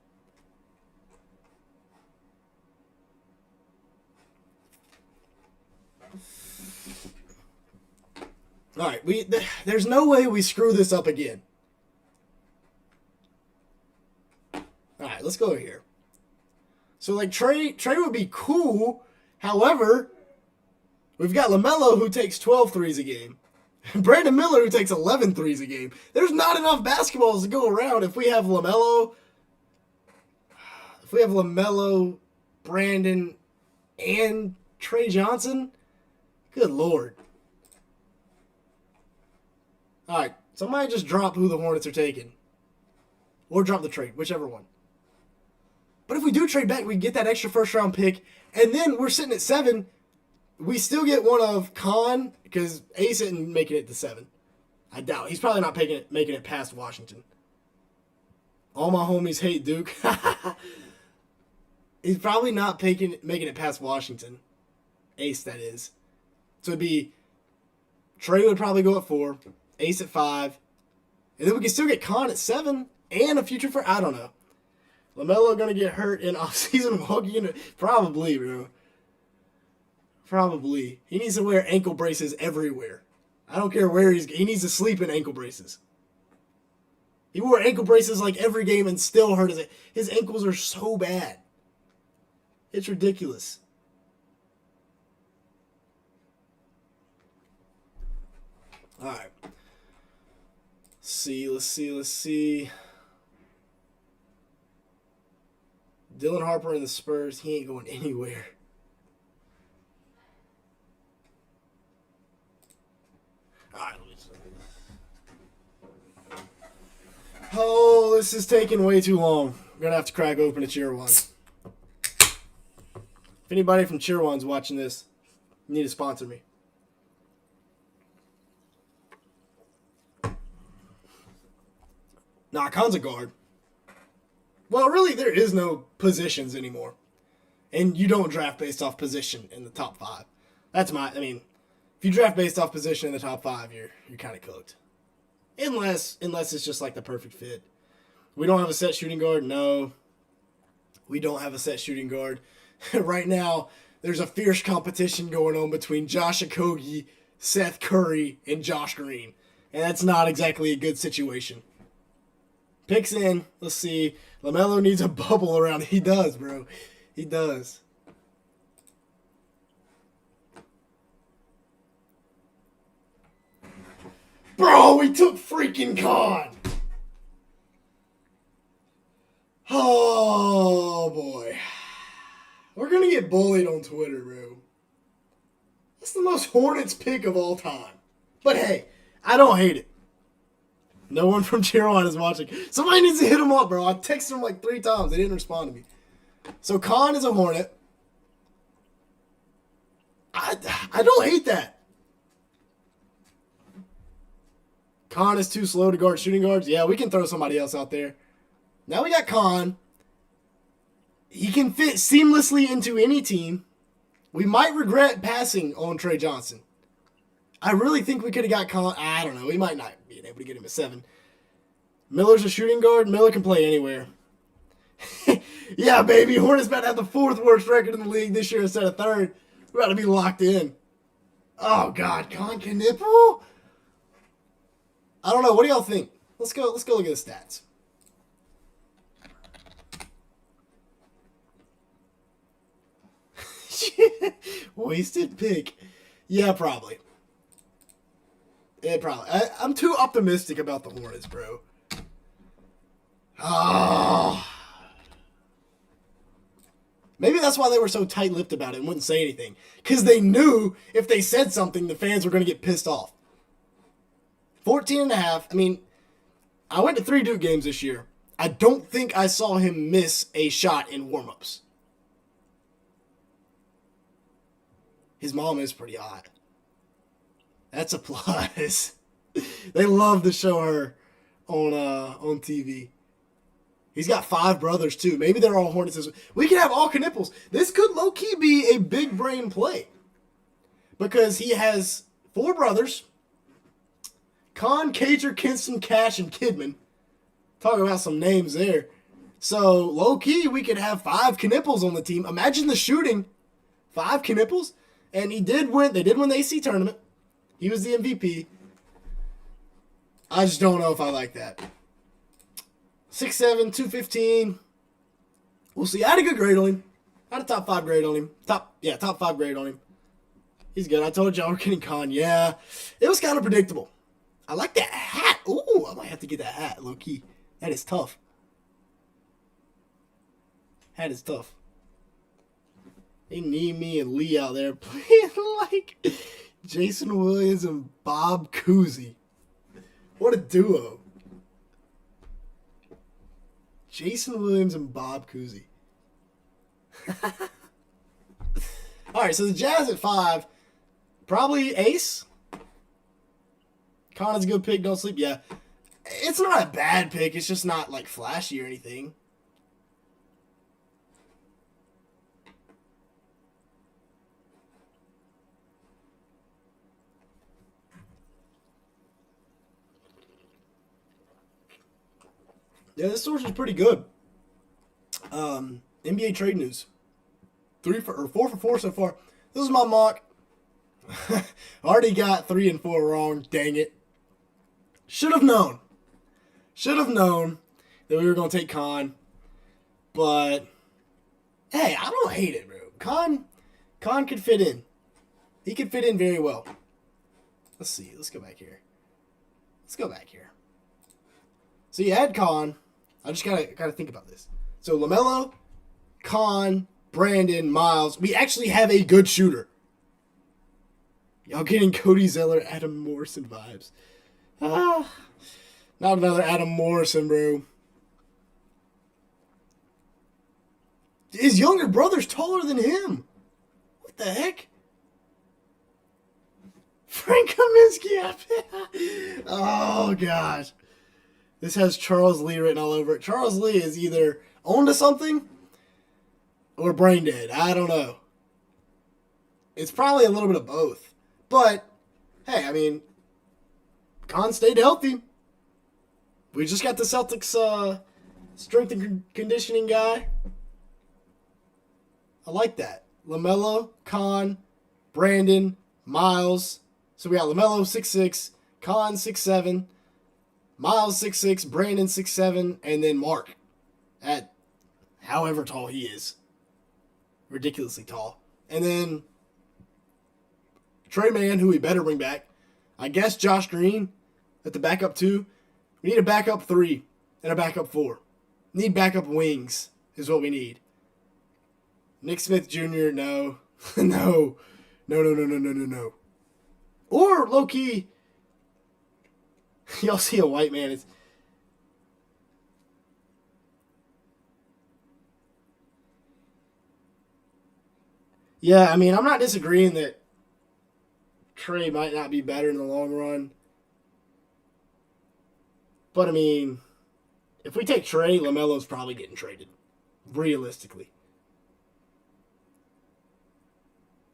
All right, there's no way we screw this up again. All right, let's go over here. So like Trey would be cool. However, we've got LaMelo who takes 12 threes a game. Brandon Miller who takes 11 threes a game. There's not enough basketballs to go around if we have LaMelo. If we have LaMelo, Brandon, and Trey Johnson, good Lord. All right, somebody just drop who the Hornets are taking. Or drop the trade, whichever one. But if we do trade back, we get that extra first-round pick, and then we're sitting at 7. We still get one of Con, because Ace isn't making it to 7. I doubt. He's probably not making it past Washington. All my homies hate Duke. He's probably not making it past Washington. Ace, that is. So it'd be Trey would probably go at 4. Ace at 5. And then we can still get Con at 7. And a future for, I don't know. LaMelo going to get hurt in offseason walking? Probably, bro. Probably. He needs to wear ankle braces everywhere. I don't care where he needs to sleep in ankle braces. He wore ankle braces like every game and still hurt his ankles are so bad. It's ridiculous. All right. Let's see. Dylan Harper and the Spurs, he ain't going anywhere. All right. Oh, this is taking way too long. I'm going to have to crack open a Cheer One. If anybody from Cheer One's watching this, you need to sponsor me. Nah, Con's a guard. Well, really, there is no positions anymore. And you don't draft based off position in the top 5. If you draft based off position in the top 5, you're kind of cooked. Unless it's just like the perfect fit. We don't have a set shooting guard? No. We don't have a set shooting guard. Right now, there's a fierce competition going on between Josh Okogie, Seth Curry, and Josh Green. And that's not exactly a good situation. Picks in. Let's see. LaMelo needs a bubble around. He does, bro. He does. Bro, we took freaking Con. Oh, boy. We're going to get bullied on Twitter, bro. That's the most Hornets pick of all time. But hey, I don't hate it. No one from Cheer On is watching. Somebody needs to hit him up, bro. I texted him like 3 times. They didn't respond to me. So Con is a Hornet. I don't hate that. Con is too slow to guard shooting guards. Yeah, we can throw somebody else out there. Now we got Con. He can fit seamlessly into any team. We might regret passing on Trey Johnson. I really think we could have got Con. I don't know. We might not be able to get him a 7. Miller's a shooting guard. Miller can play anywhere. Yeah, baby. Hornets about to have the 4th worst record in the league this year instead of 3rd. We're about to be locked in. Oh, God. Con Knipple? I don't know. What do y'all think? Let's go look at the stats. Wasted pick. Yeah, probably. I'm too optimistic about the Hornets, bro. Oh. Maybe that's why they were so tight-lipped about it and wouldn't say anything. Because they knew if they said something, the fans were going to get pissed off. 14.5. I mean, I went to 3 Duke games this year. I don't think I saw him miss a shot in warm-ups. His mom is pretty hot. That's a plus. They love to show her on TV. He's got 5 brothers, too. Maybe they're all Hornets. We could have all Knipples. This could low-key be a big brain play. Because he has 4 brothers. Con, Cager, Kinston, Cash, and Kidman. Talking about some names there. So, low-key, we could have 5 Knipples on the team. Imagine the shooting. 5 Knipples. And they did win the AC tournament. He was the MVP. I just don't know if I like that. 6'7", 215. We'll see. I had a good grade on him. I had a top 5 grade on him. Top 5 grade on him. He's good. I told y'all we're getting Con. Yeah. It was kind of predictable. I like that hat. Ooh, I might have to get that hat, low key. That is tough. Hat is tough. They need me and Lee out there playing like Jason Williams and Bob Cousy. What a duo. Jason Williams and Bob Cousy. All right, so the Jazz at 5. Probably Ace. Connor's a good pick. Don't sleep. Yeah. It's not a bad pick. It's just not like flashy or anything. Yeah, this source is pretty good. NBA trade news. 4 for 4 so far. This is my mock. Already got 3 and 4 wrong. Dang it. Should have known. Should have known that we were going to take Con. But, hey, I don't hate it, bro. Con could fit in. He could fit in very well. Let's see. Let's go back here. So you had Con. I just gotta think about this. So LaMelo, Con, Brandon, Miles. We actually have a good shooter. Y'all getting Cody Zeller, Adam Morrison vibes. Not another Adam Morrison, bro. His younger brother's taller than him. What the heck? Frank Kaminsky. Oh, gosh. This has Charles Lee written all over it. Charles Lee is either on to something or brain dead. I don't know. It's probably a little bit of both. But, hey, I mean, Con stayed healthy. We just got the Celtics strength and conditioning guy. I like that. LaMelo, Con, Brandon, Miles. So we got LaMelo 6'6", Con 6'7", Miles 6'6", Brandon 6'7", and then Mark at however tall he is. Ridiculously tall. And then Trey Mann, who we better bring back. I guess Josh Green at the backup 2. We need a backup 3 and a backup 4. Need backup wings is what we need. Nick Smith Jr., no. No. Or, low-key, y'all see a white man. Yeah, I mean, I'm not disagreeing that Trey might not be better in the long run. But, I mean, if we take Trey, LaMelo's probably getting traded. Realistically.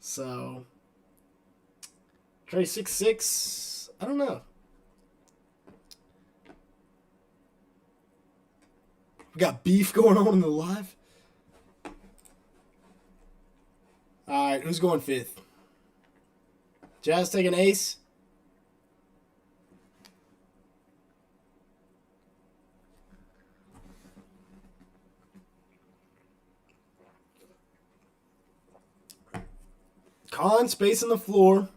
So, Trey 6'6". I don't know. We got beef going on in the live. All right, who's going 5th? Jazz taking ace. Con spacing the floor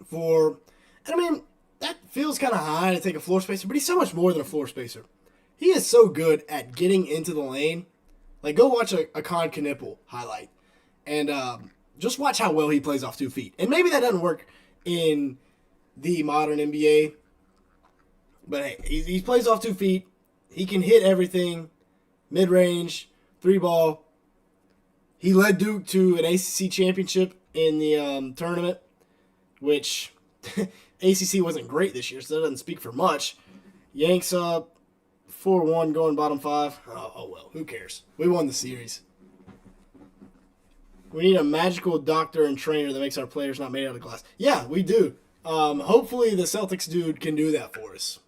for, and I mean, that feels kind of high to take a floor spacer, but he's so much more than a floor spacer. He is so good at getting into the lane. Like, go watch a Con Knipple highlight and just watch how well he plays off 2 feet. And maybe that doesn't work in the modern NBA, but hey, he plays off 2 feet. He can hit everything, mid-range, 3-ball. He led Duke to an ACC championship in the tournament, which ACC wasn't great this year, so that doesn't speak for much. Yanks up 4-1 going bottom 5. Oh well, who cares? We won the series. We need a magical doctor and trainer that makes our players not made out of glass. Yeah, we do. Hopefully the Celtics dude can do that for us.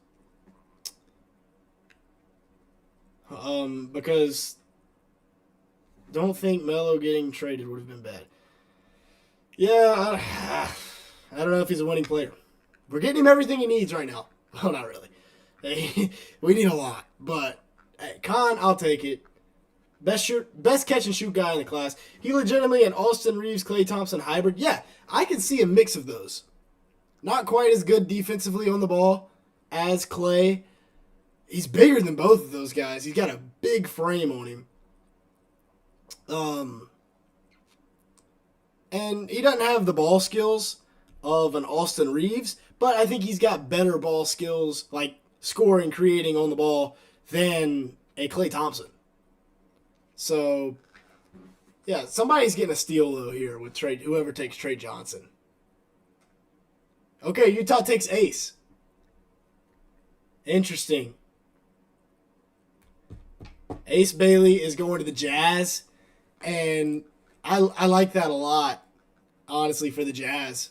Because don't think Melo getting traded would have been bad. Yeah, I don't know if he's a winning player. We're getting him everything he needs right now. Well, not really. We need a lot. But, hey, Con, I'll take it. Best catch and shoot guy in the class. He legitimately an Austin Reeves, Klay Thompson hybrid. Yeah, I can see a mix of those. Not quite as good defensively on the ball as Klay. He's bigger than both of those guys. He's got a big frame on him. And he doesn't have the ball skills of an Austin Reeves, but I think he's got better ball skills, like scoring, creating on the ball, than a Klay Thompson. So, yeah, somebody's getting a steal, though, here with whoever takes Trey Johnson. Okay, Utah takes Ace. Interesting. Ace Bailey is going to the Jazz, and I like that a lot, honestly, for the Jazz.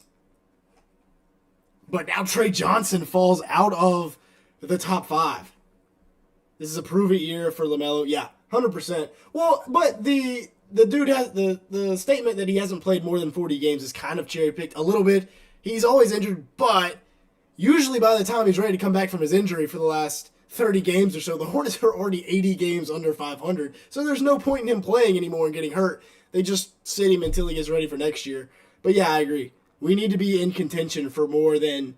But now Trey Johnson falls out of the top 5. This is a prove-it year for LaMelo. Yeah, 100%. Well, but the dude has the statement that he hasn't played more than 40 games is kind of cherry-picked a little bit. He's always injured, but usually by the time he's ready to come back from his injury for the last 30 games or so, the Hornets are already 80 games under 500. So there's no point in him playing anymore and getting hurt. They just sit him until he gets ready for next year. But yeah, I agree. We need to be in contention for more than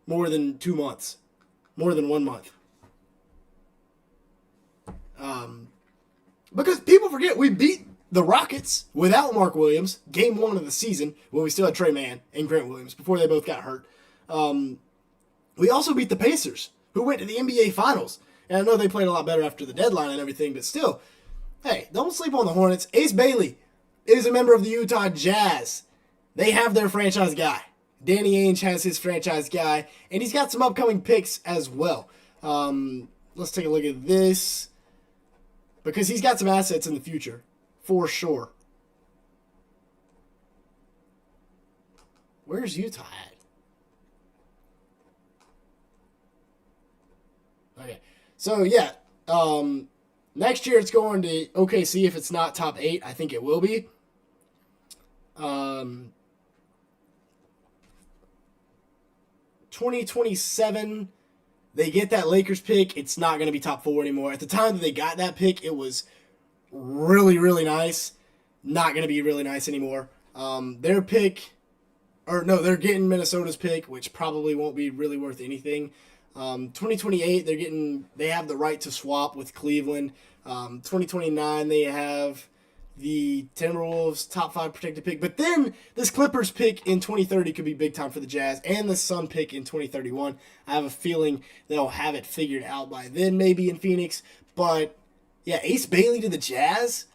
2 months. More than 1 month. Because people forget we beat the Rockets without Mark Williams, game 1 of the season, when we still had Trey Mann and Grant Williams before they both got hurt. We also beat the Pacers, who went to the NBA Finals. And I know they played a lot better after the deadline and everything, but still, hey, don't sleep on the Hornets. Ace Bailey is a member of the Utah Jazz. They have their franchise guy. Danny Ainge has his franchise guy, and he's got some upcoming picks as well. Let's take a look at this, because he's got some assets in the future, for sure. Where's Utah at? Okay, so yeah, next year it's going to OKC if it's not top 8. I think it will be. 2027, they get that Lakers pick. It's not going to be top 4 anymore. At the time that they got that pick, it was really, really nice. Not going to be really nice anymore. Their pick, they're getting Minnesota's pick, which probably won't be really worth anything. 2028, they have the right to swap with Cleveland. 2029, they have the Timberwolves top 5 protected pick. But then this Clippers pick in 2030 could be big time for the Jazz, and the Sun pick in 2031. I have a feeling they'll have it figured out by then, maybe in Phoenix. But yeah, Ace Bailey to the Jazz,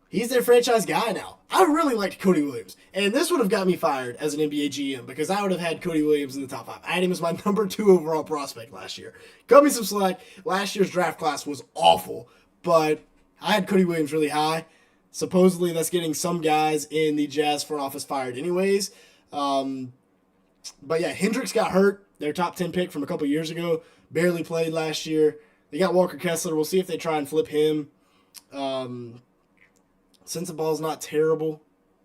he's their franchise guy now. I really liked Cody Williams, and this would have got me fired as an NBA GM because I would have had Cody Williams in the top 5. I had him as my number 2 overall prospect last year. Cut me some slack. Last year's draft class was awful, but I had Cody Williams really high. Supposedly that's getting some guys in the Jazz front office fired anyways. Um, but yeah, Hendricks got hurt. Their top 10 pick from a couple years ago. Barely played last year. They got Walker Kessler. We'll see if they try and flip him. Um, since the ball's not terrible,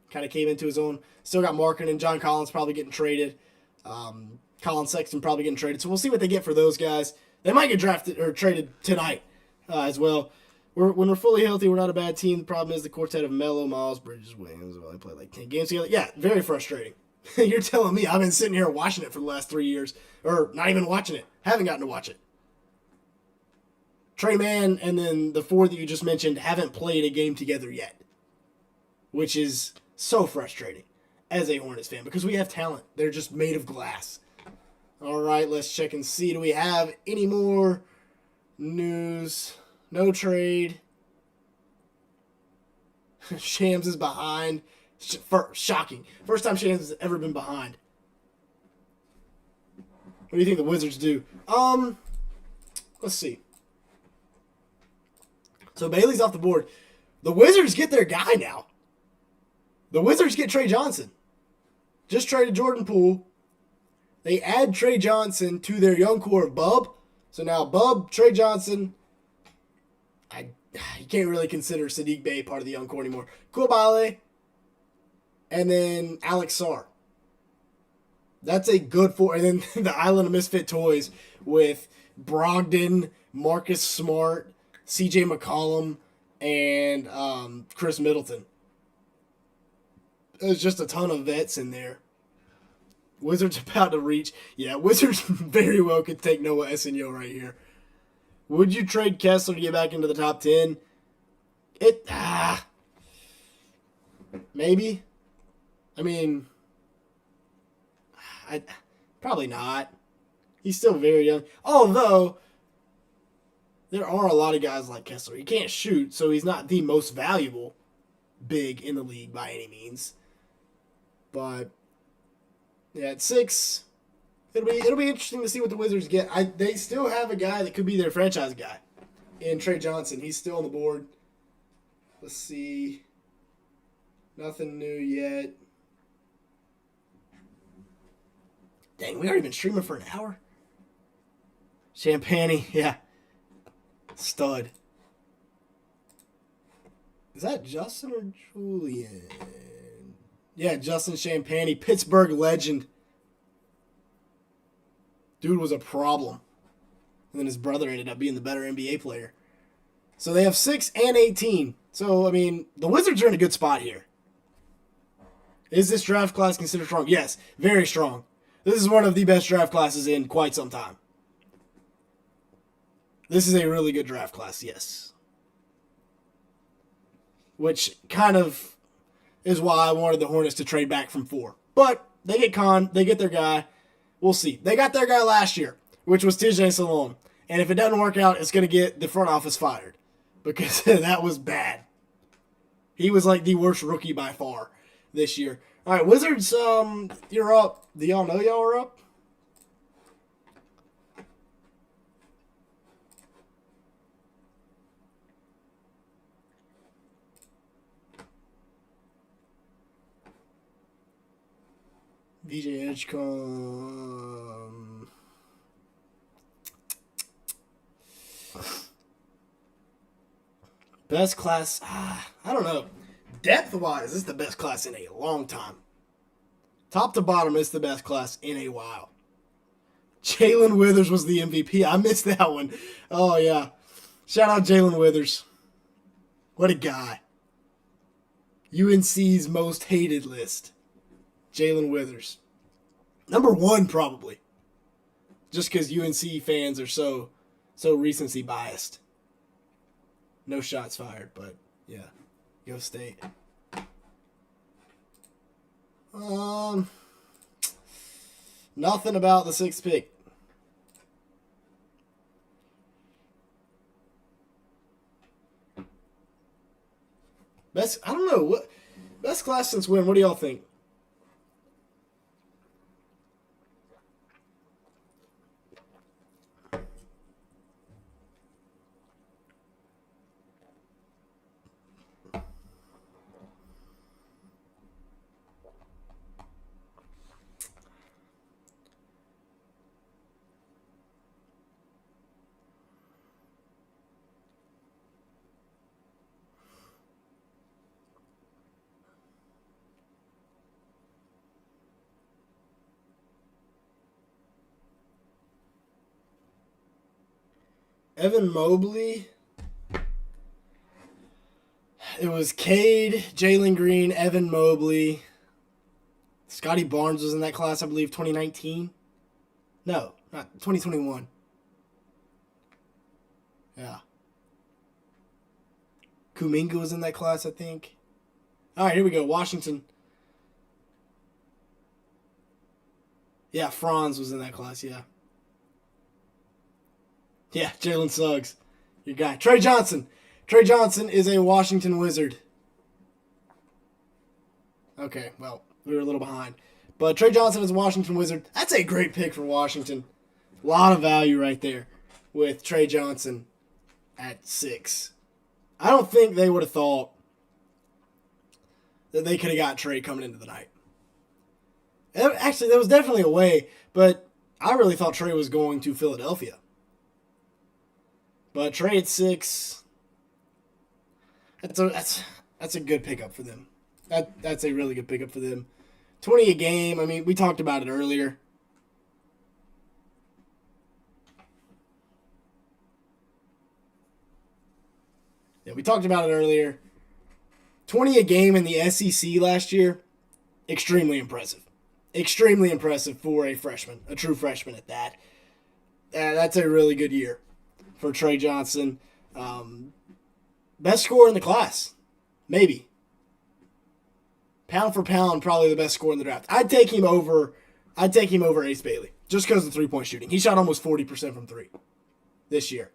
kind of came into his own. Still got Markin and John Collins probably getting traded. Colin Sexton probably getting traded. So we'll see what they get for those guys. They might get drafted or traded tonight as well. When we're fully healthy, we're not a bad team. The problem is the quartet of Melo, Miles, Bridges, Williams. Well, they played like 10 games together. Yeah, very frustrating. You're telling me I've been sitting here watching it for the last 3 years. Or not even watching it. Haven't gotten to watch it. Trey Mann and then the four that you just mentioned haven't played a game together yet. Which is so frustrating as a Hornets fan because we have talent. They're just made of glass. All right, let's check and see. Do we have any more news? No trade. Shams is behind. Shocking. First time Shams has ever been behind. What do you think the Wizards do? Let's see. So Bailey's off the board. The Wizards get their guy now. The Wizards get Trey Johnson. Just traded Jordan Poole. They add Trey Johnson to their young core of Bub. So now Bub, Trey Johnson. You can't really consider Sadiq Bey part of the young core anymore. Kubale. And then Alex Sarr. That's a good four. And then the Island of Misfit Toys with Brogdon, Marcus Smart, CJ McCollum, and Chris Middleton. There's just a ton of vets in there. Wizards about to reach. Yeah, Wizards very well could take Noah Essenio right here. Would you trade Kessler to get back into the top 10? Maybe. I mean, probably not. He's still very young. Although, there are a lot of guys like Kessler. He can't shoot, so he's not the most valuable big in the league by any means. But yeah, at 6, it'll be interesting to see what the Wizards get. They still have a guy that could be their franchise guy in Trey Johnson. He's still on the board. Let's see. Nothing new yet. Dang, we already been streaming for an hour. Champagne, yeah. Stud. Is that Justin or Julian? Yeah, Justin Champagne, Pittsburgh legend. Dude was a problem. And then his brother ended up being the better NBA player. So they have 6 and 18. So, I mean, the Wizards are in a good spot here. Is this draft class considered strong? Yes, very strong. This is one of the best draft classes in quite some time. This is a really good draft class, yes. Which kind of is why I wanted the Hornets to trade back from 4. But they get their guy. We'll see. They got their guy last year, which was TJ Salone. And if it doesn't work out, it's going to get the front office fired. Because that was bad. He was like the worst rookie by far this year. All right, Wizards, you're up. Do y'all know y'all are up? VJ Edgecombe. Best class, I don't know. Depth-wise, this is the best class in a long time. Top to bottom, it's the best class in a while. Jalen Withers was the MVP. I missed that one. Oh, yeah. Shout out Jalen Withers. What a guy. UNC's most hated list. Jalen Withers. Number 1, probably. Just because UNC fans are so recency biased. No shots fired, but yeah. Go State. Nothing about the 6th pick. I don't know. Best class since when? What do y'all think? Evan Mobley. It was Cade, Jalen Green, Evan Mobley. Scotty Barnes was in that class, I believe, 2019. No, not 2021. Yeah. Kuminga was in that class, I think. All right, here we go. Washington. Yeah, Franz was in that class, yeah. Yeah, Jalen Suggs. Your guy. Trey Johnson. Trey Johnson is a Washington Wizard. Okay, well, we were a little behind. But Trey Johnson is a Washington Wizard. That's a great pick for Washington. A lot of value right there with Trey Johnson at 6. I don't think they would have thought that they could have got Trey coming into the night. Actually, there was definitely a way, but I really thought Trey was going to Philadelphia. But Trey at 6, that's a good pickup for them. That's a really good pickup for them. 20 a game. I mean, we talked about it earlier. Yeah, we talked about it earlier. 20 a game in the SEC last year, extremely impressive. Extremely impressive for a freshman, a true freshman at that. That's a really good year for Trey Johnson. Best scorer in the class, maybe. Pound for pound, probably the best scorer in the draft. I'd take him over Ace Bailey just because of 3-point shooting. He shot almost 40% from 3 this year.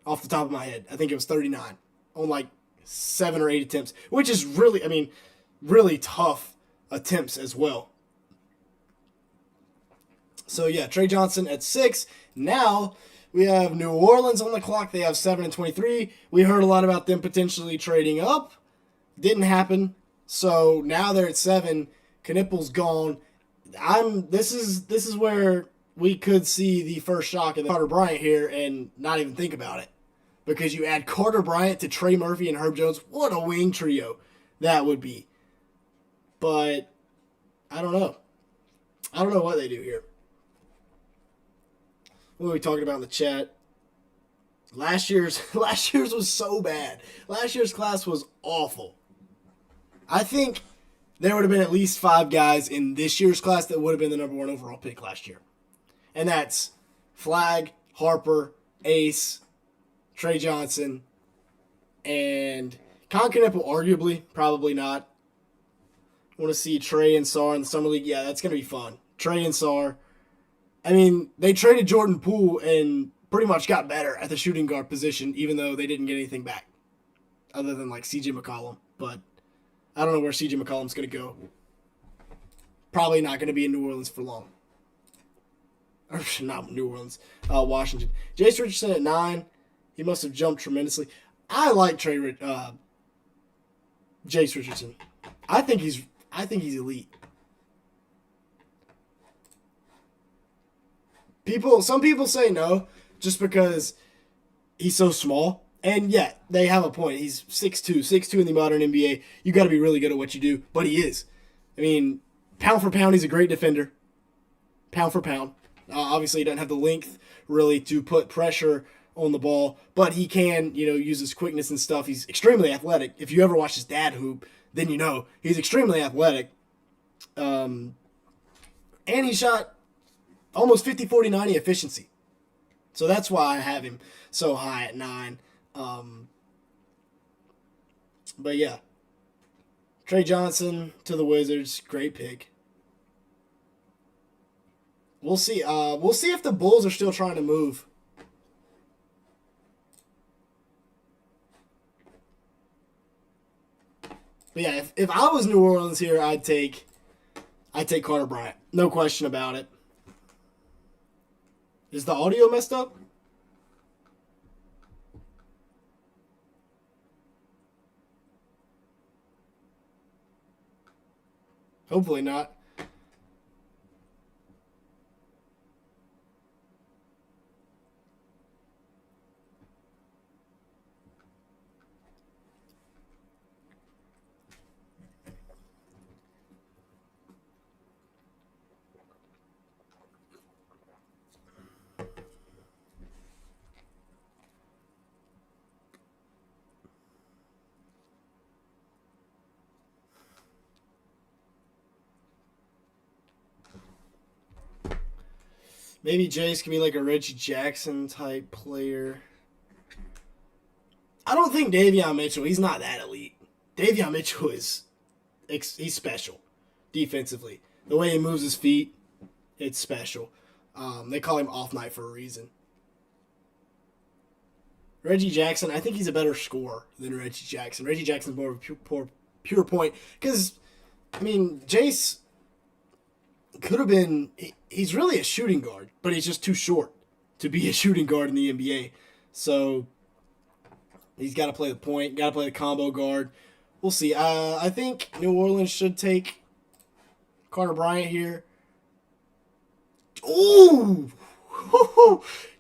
Off the top of my head, I think it was 39 on like 7 or 8 attempts, which is really tough attempts as well. So yeah, Trey Johnson at 6. Now we have New Orleans on the clock. They have 7 and 23. We heard a lot about them potentially trading up. Didn't happen. So now they're at 7. Knippel's gone. This is where we could see the first shock of Carter Bryant here and not even think about it. Because you add Carter Bryant to Trey Murphy and Herb Jones. What a wing trio that would be. But I don't know. I don't know what they do here. What are we talking about in the chat? Last year's was so bad. Last year's class was awful. I think there would have been at least 5 guys in this year's class that would have been the number 1 overall pick last year. And that's Flag, Harper, Ace, Trey Johnson, and Knippel, arguably, probably not. Want to see Trey and Sarr in the Summer League? Yeah, that's going to be fun. Trey and Sarr. I mean, they traded Jordan Poole and pretty much got better at the shooting guard position, even though they didn't get anything back other than like CJ McCollum. But I don't know where CJ McCollum's going to go. Probably not going to be in New Orleans for long. Or not New Orleans, Washington. Jace Richardson at 9. He must have jumped tremendously. I like Jace Richardson. I think he's elite. Some people say no, just because he's so small. And yeah, they have a point. He's 6'2" in the modern NBA. You got to be really good at what you do, but he is. I mean, pound for pound, he's a great defender. Pound for pound. Obviously, he doesn't have the length really to put pressure on the ball, but he can, use his quickness and stuff. He's extremely athletic. If you ever watch his dad hoop, then you know he's extremely athletic. And he shot almost 50-40-90 efficiency. So that's why I have him so high at 9. But yeah, Trey Johnson to the Wizards, great pick. We'll see. We'll see if the Bulls are still trying to move. But yeah, if I was New Orleans here, I'd take Carter Bryant. No question about it. Is the audio messed up? Hopefully not. Maybe Jace can be like a Reggie Jackson type player. I don't think Davion Mitchell, he's not that elite. Davion Mitchell he's special defensively. The way he moves his feet, it's special. They call him Off Night for a reason. Reggie Jackson, I think he's a better scorer than Reggie Jackson. Reggie Jackson's more of a pure point. Because, I mean, Jace could have been... He's really a shooting guard, but he's just too short to be a shooting guard in the NBA. So, he's got to play the point, got to play the combo guard. We'll see. I think New Orleans should take Carter Bryant here. Ooh!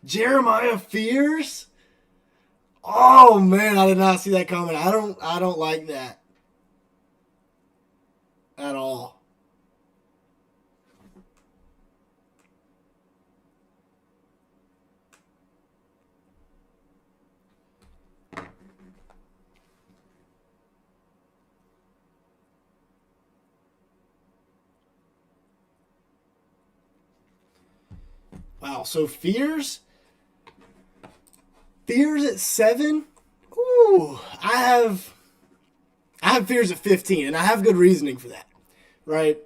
Jeremiah Fears? Oh man, I did not see that coming. I don't like that at all. Wow, so Fears at 7? Ooh, I have Fears at 15, and I have good reasoning for that, right?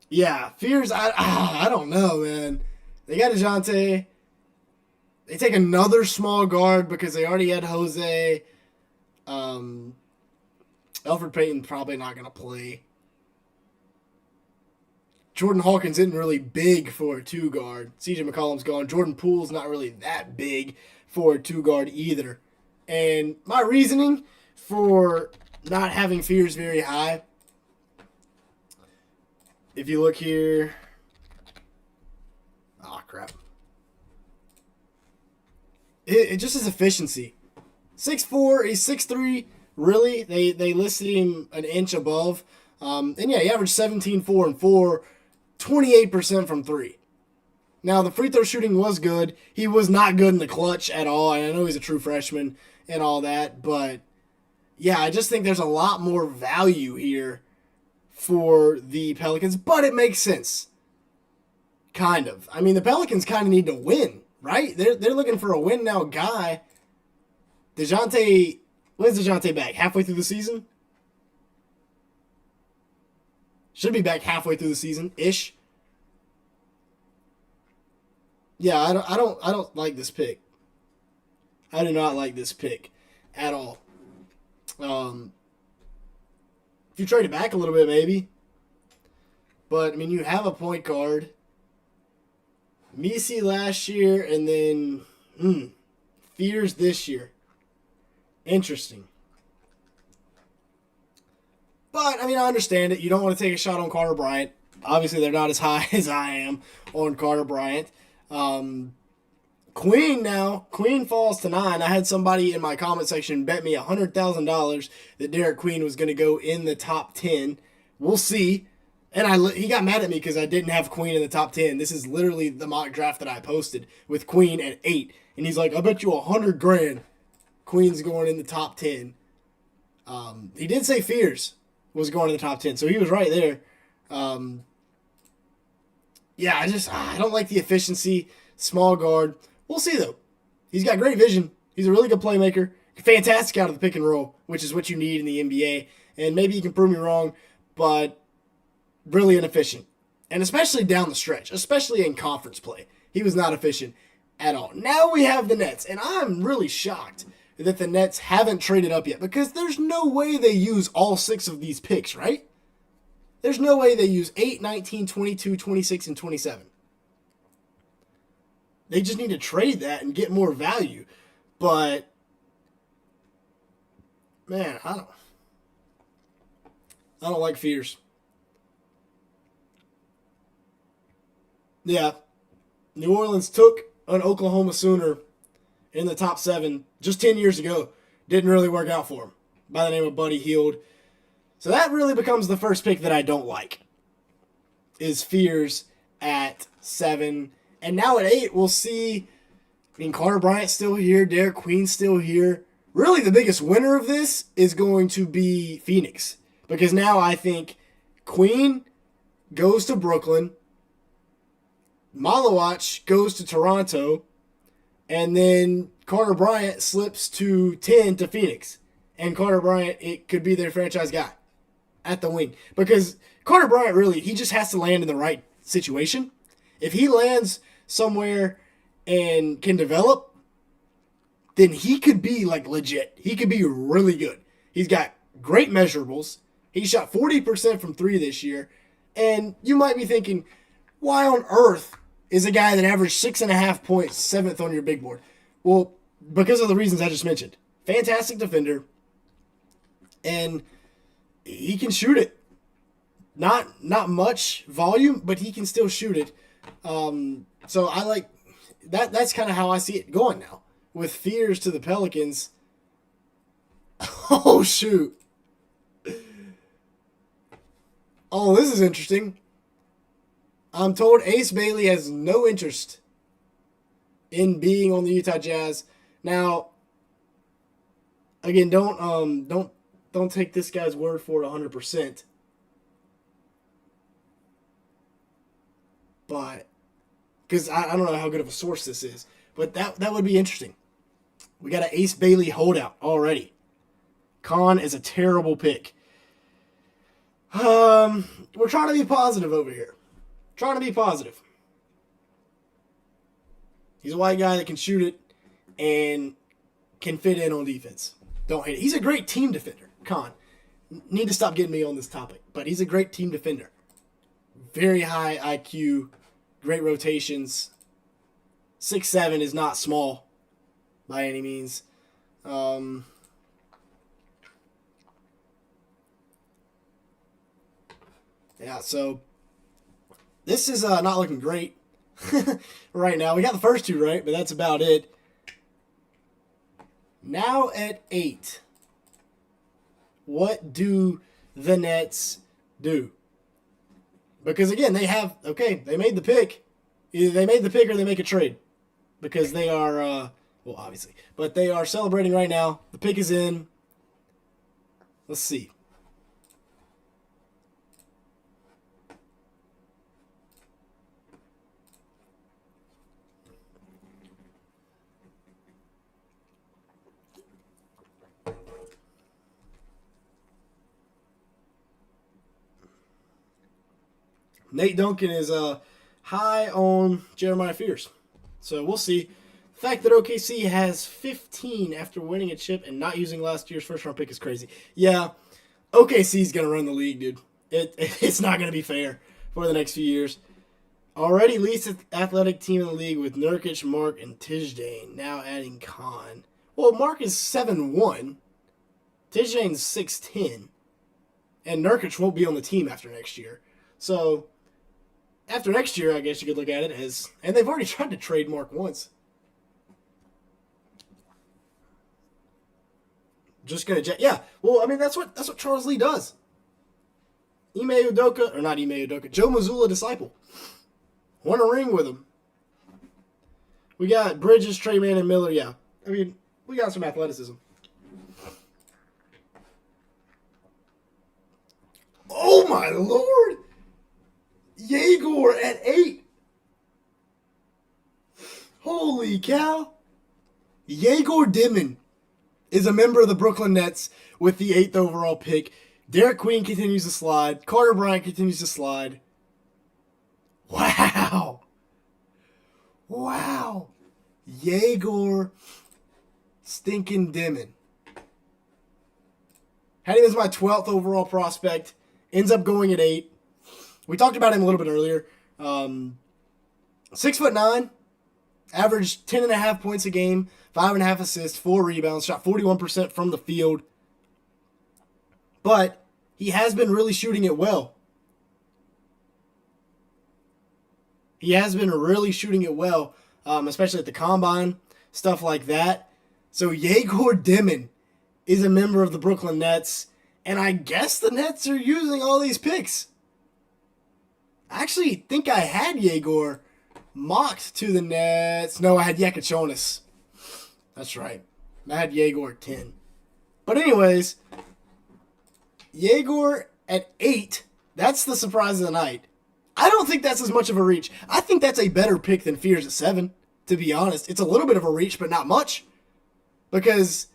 Yeah, Fears, I don't know, man. They got DeJounte. They take another small guard because they already had Jose. Elfrid Payton probably not going to play. Jordan Hawkins isn't really big for a 2-guard. CJ McCollum's gone. Jordan Poole's not really that big for a 2-guard either. And my reasoning for not having Fears very high, if you look here, crap. It just is efficiency. 6'4", he's 6'3", really. They listed him an inch above. And yeah, he averaged 17, 4, and 4, 28% from 3. Now, the free throw shooting was good. He was not good in the clutch at all. And I know he's a true freshman and all that. But, yeah, I just think there's a lot more value here for the Pelicans. But it makes sense. Kind of. I mean, the Pelicans kind of need to win, right? They're looking for a win now guy. DeJounte, when's DeJounte back? Halfway through the season? Should be back halfway through the season-ish. Yeah, I don't like this pick. I do not like this pick at all. If you trade it back a little bit, maybe. But, I mean, you have a point guard. Misi last year, and then Fears this year. Interesting. But, I mean, I understand it. You don't want to take a shot on Carter Bryant. Obviously, they're not as high as I am on Carter Bryant. Queen now. Queen falls to 9. I had somebody in my comment section bet me $100,000 that Derek Queen was going to go in the top 10. We'll see. And he got mad at me because I didn't have Queen in the top 10. This is literally the mock draft that I posted with Queen at 8. And he's like, I bet you $100,000 Queen's going in the top 10. He did say Fears was going in the top 10, so he was right there. Yeah, I don't like the efficiency. Small guard. We'll see, though. He's got great vision. He's a really good playmaker. Fantastic out of the pick and roll, which is what you need in the NBA. And maybe you can prove me wrong, but really inefficient. And especially down the stretch, especially in conference play. He was not efficient at all. Now we have the Nets, and I'm really shocked that the Nets haven't traded up yet because there's no way they use all 6 of these picks, right? There's no way they use 8, 19, 22, 26, and 27. They just need to trade that and get more value. But, man, I don't like Fears. Yeah. New Orleans took an Oklahoma Sooner in the top 7 just 10 years ago. Didn't really work out for him. By the name of Buddy Hield. So that really becomes the first pick that I don't like. Is Fears at 7. And now at 8, we'll see. I mean, Carter Bryant's still here. Derek Queen's still here. Really, the biggest winner of this is going to be Phoenix. Because now I think Queen goes to Brooklyn. Malawach goes to Toronto, and then Carter Bryant slips to 10 to Phoenix. And Carter Bryant, it could be their franchise guy at the wing. Because Carter Bryant, really, he just has to land in the right situation. If he lands somewhere and can develop, then he could be like legit. He could be really good. He's got great measurables. He shot 40% from 3 this year. And you might be thinking, why on earth is a guy that averaged 6.5 points 7th on your big board? Well, because of the reasons I just mentioned. Fantastic defender. And he can shoot it. Not much volume, but he can still shoot it. So I like that. That's kind of how I see it going now. With fears to the Pelicans. Oh, shoot. Oh, this is interesting. I'm told Ace Bailey has no interest in being on the Utah Jazz. Now, again, don't take this guy's word for it 100%. But because I don't know how good of a source this is, but that would be interesting. We got an Ace Bailey holdout already. Khan is a terrible pick. We're trying to be positive over here. Trying to be positive. He's a white guy that can shoot it and can fit in on defense. Don't hate it. He's a great team defender. Khan. Need to stop getting me on this topic, but he's a great team defender. Very high IQ, great rotations. 6'7" is not small by any means. Yeah, so this is not looking great right now. We got the first two right, but that's about it. Now at 8, what do the Nets do? Because again, they made the pick. Either they made the pick or they make a trade. Because they are, well, obviously. But they are celebrating right now. The pick is in. Let's see. Nate Duncan is high on Jeremiah Fears. So we'll see. The fact that OKC has 15 after winning a chip and not using last year's first-round pick is crazy. Yeah, OKC's going to run the league, dude. It's not going to be fair for the next few years. Already least athletic team in the league with Nurkic, Mark, and Tisdale. Now adding Khan. Well, Mark is 7'1". Tisdane's 6'10". And Nurkic won't be on the team after next year. So after next year, I guess you could look at it as, and they've already tried to trade Mark once. Just gonna, yeah. Well, I mean that's what Charles Lee does. Ime Udoka, or not Ime Udoka, Joe Mazzulla disciple. Won a ring with him. We got Bridges, Trey Man, and Miller. Yeah, I mean we got some athleticism. Oh my Lord! Yegor at 8. Holy cow. Yegor Dimon is a member of the Brooklyn Nets with the 8th overall pick. Derek Queen continues to slide. Carter Bryant continues to slide. Wow. Wow. Yegor stinking Dimon. Had him as my 12th overall prospect. Ends up going at 8. We talked about him a little bit earlier. 6'9", averaged 10.5 points a game, 5.5 assists, 4 rebounds, shot 41% from the field. But he has been really shooting it well. He has been really shooting it well, especially at the combine, stuff like that. So Yegor Dimon is a member of the Brooklyn Nets, and I guess the Nets are using all these picks. I actually think I had Yegor mocked to the Nets. No, I had Yekachonis. That's right. I had Yegor at 10. But anyways, Yegor at 8, that's the surprise of the night. I don't think that's as much of a reach. I think that's a better pick than Fears at 7, to be honest. It's a little bit of a reach, but not much. Because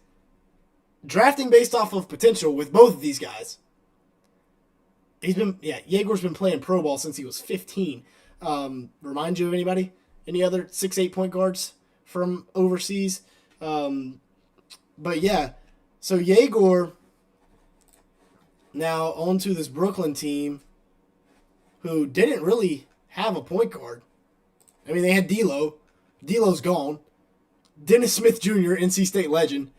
drafting based off of potential with both of these guys, Yegor's been playing pro ball since he was 15. Remind you of anybody? Any other 6'8" point guards from overseas? But yeah, so Yegor now onto this Brooklyn team who didn't really have a point guard. I mean, they had D'Lo. D'Lo's gone. Dennis Smith Jr., NC State legend.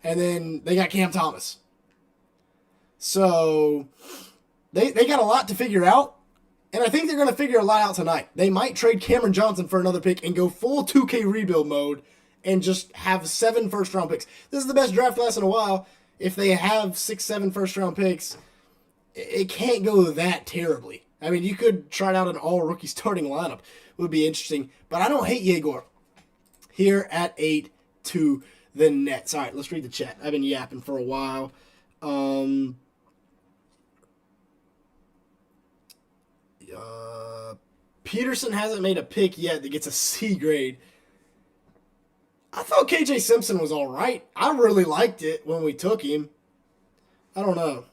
And then they got Cam Thomas. So they got a lot to figure out. And I think they're going to figure a lot out tonight. They might trade Cameron Johnson for another pick and go full 2K rebuild mode and just have 7 first-round picks. This is the best draft class in a while. If they have 6, 7 first-round picks, it can't go that terribly. I mean, you could try out an all-rookie starting lineup. It would be interesting. But I don't hate Yegor. Here at 8 to the Nets. All right, let's read the chat. I've been yapping for a while. Peterson hasn't made a pick yet that gets a C grade. I thought KJ Simpson was all right. I really liked it when we took him. I don't know.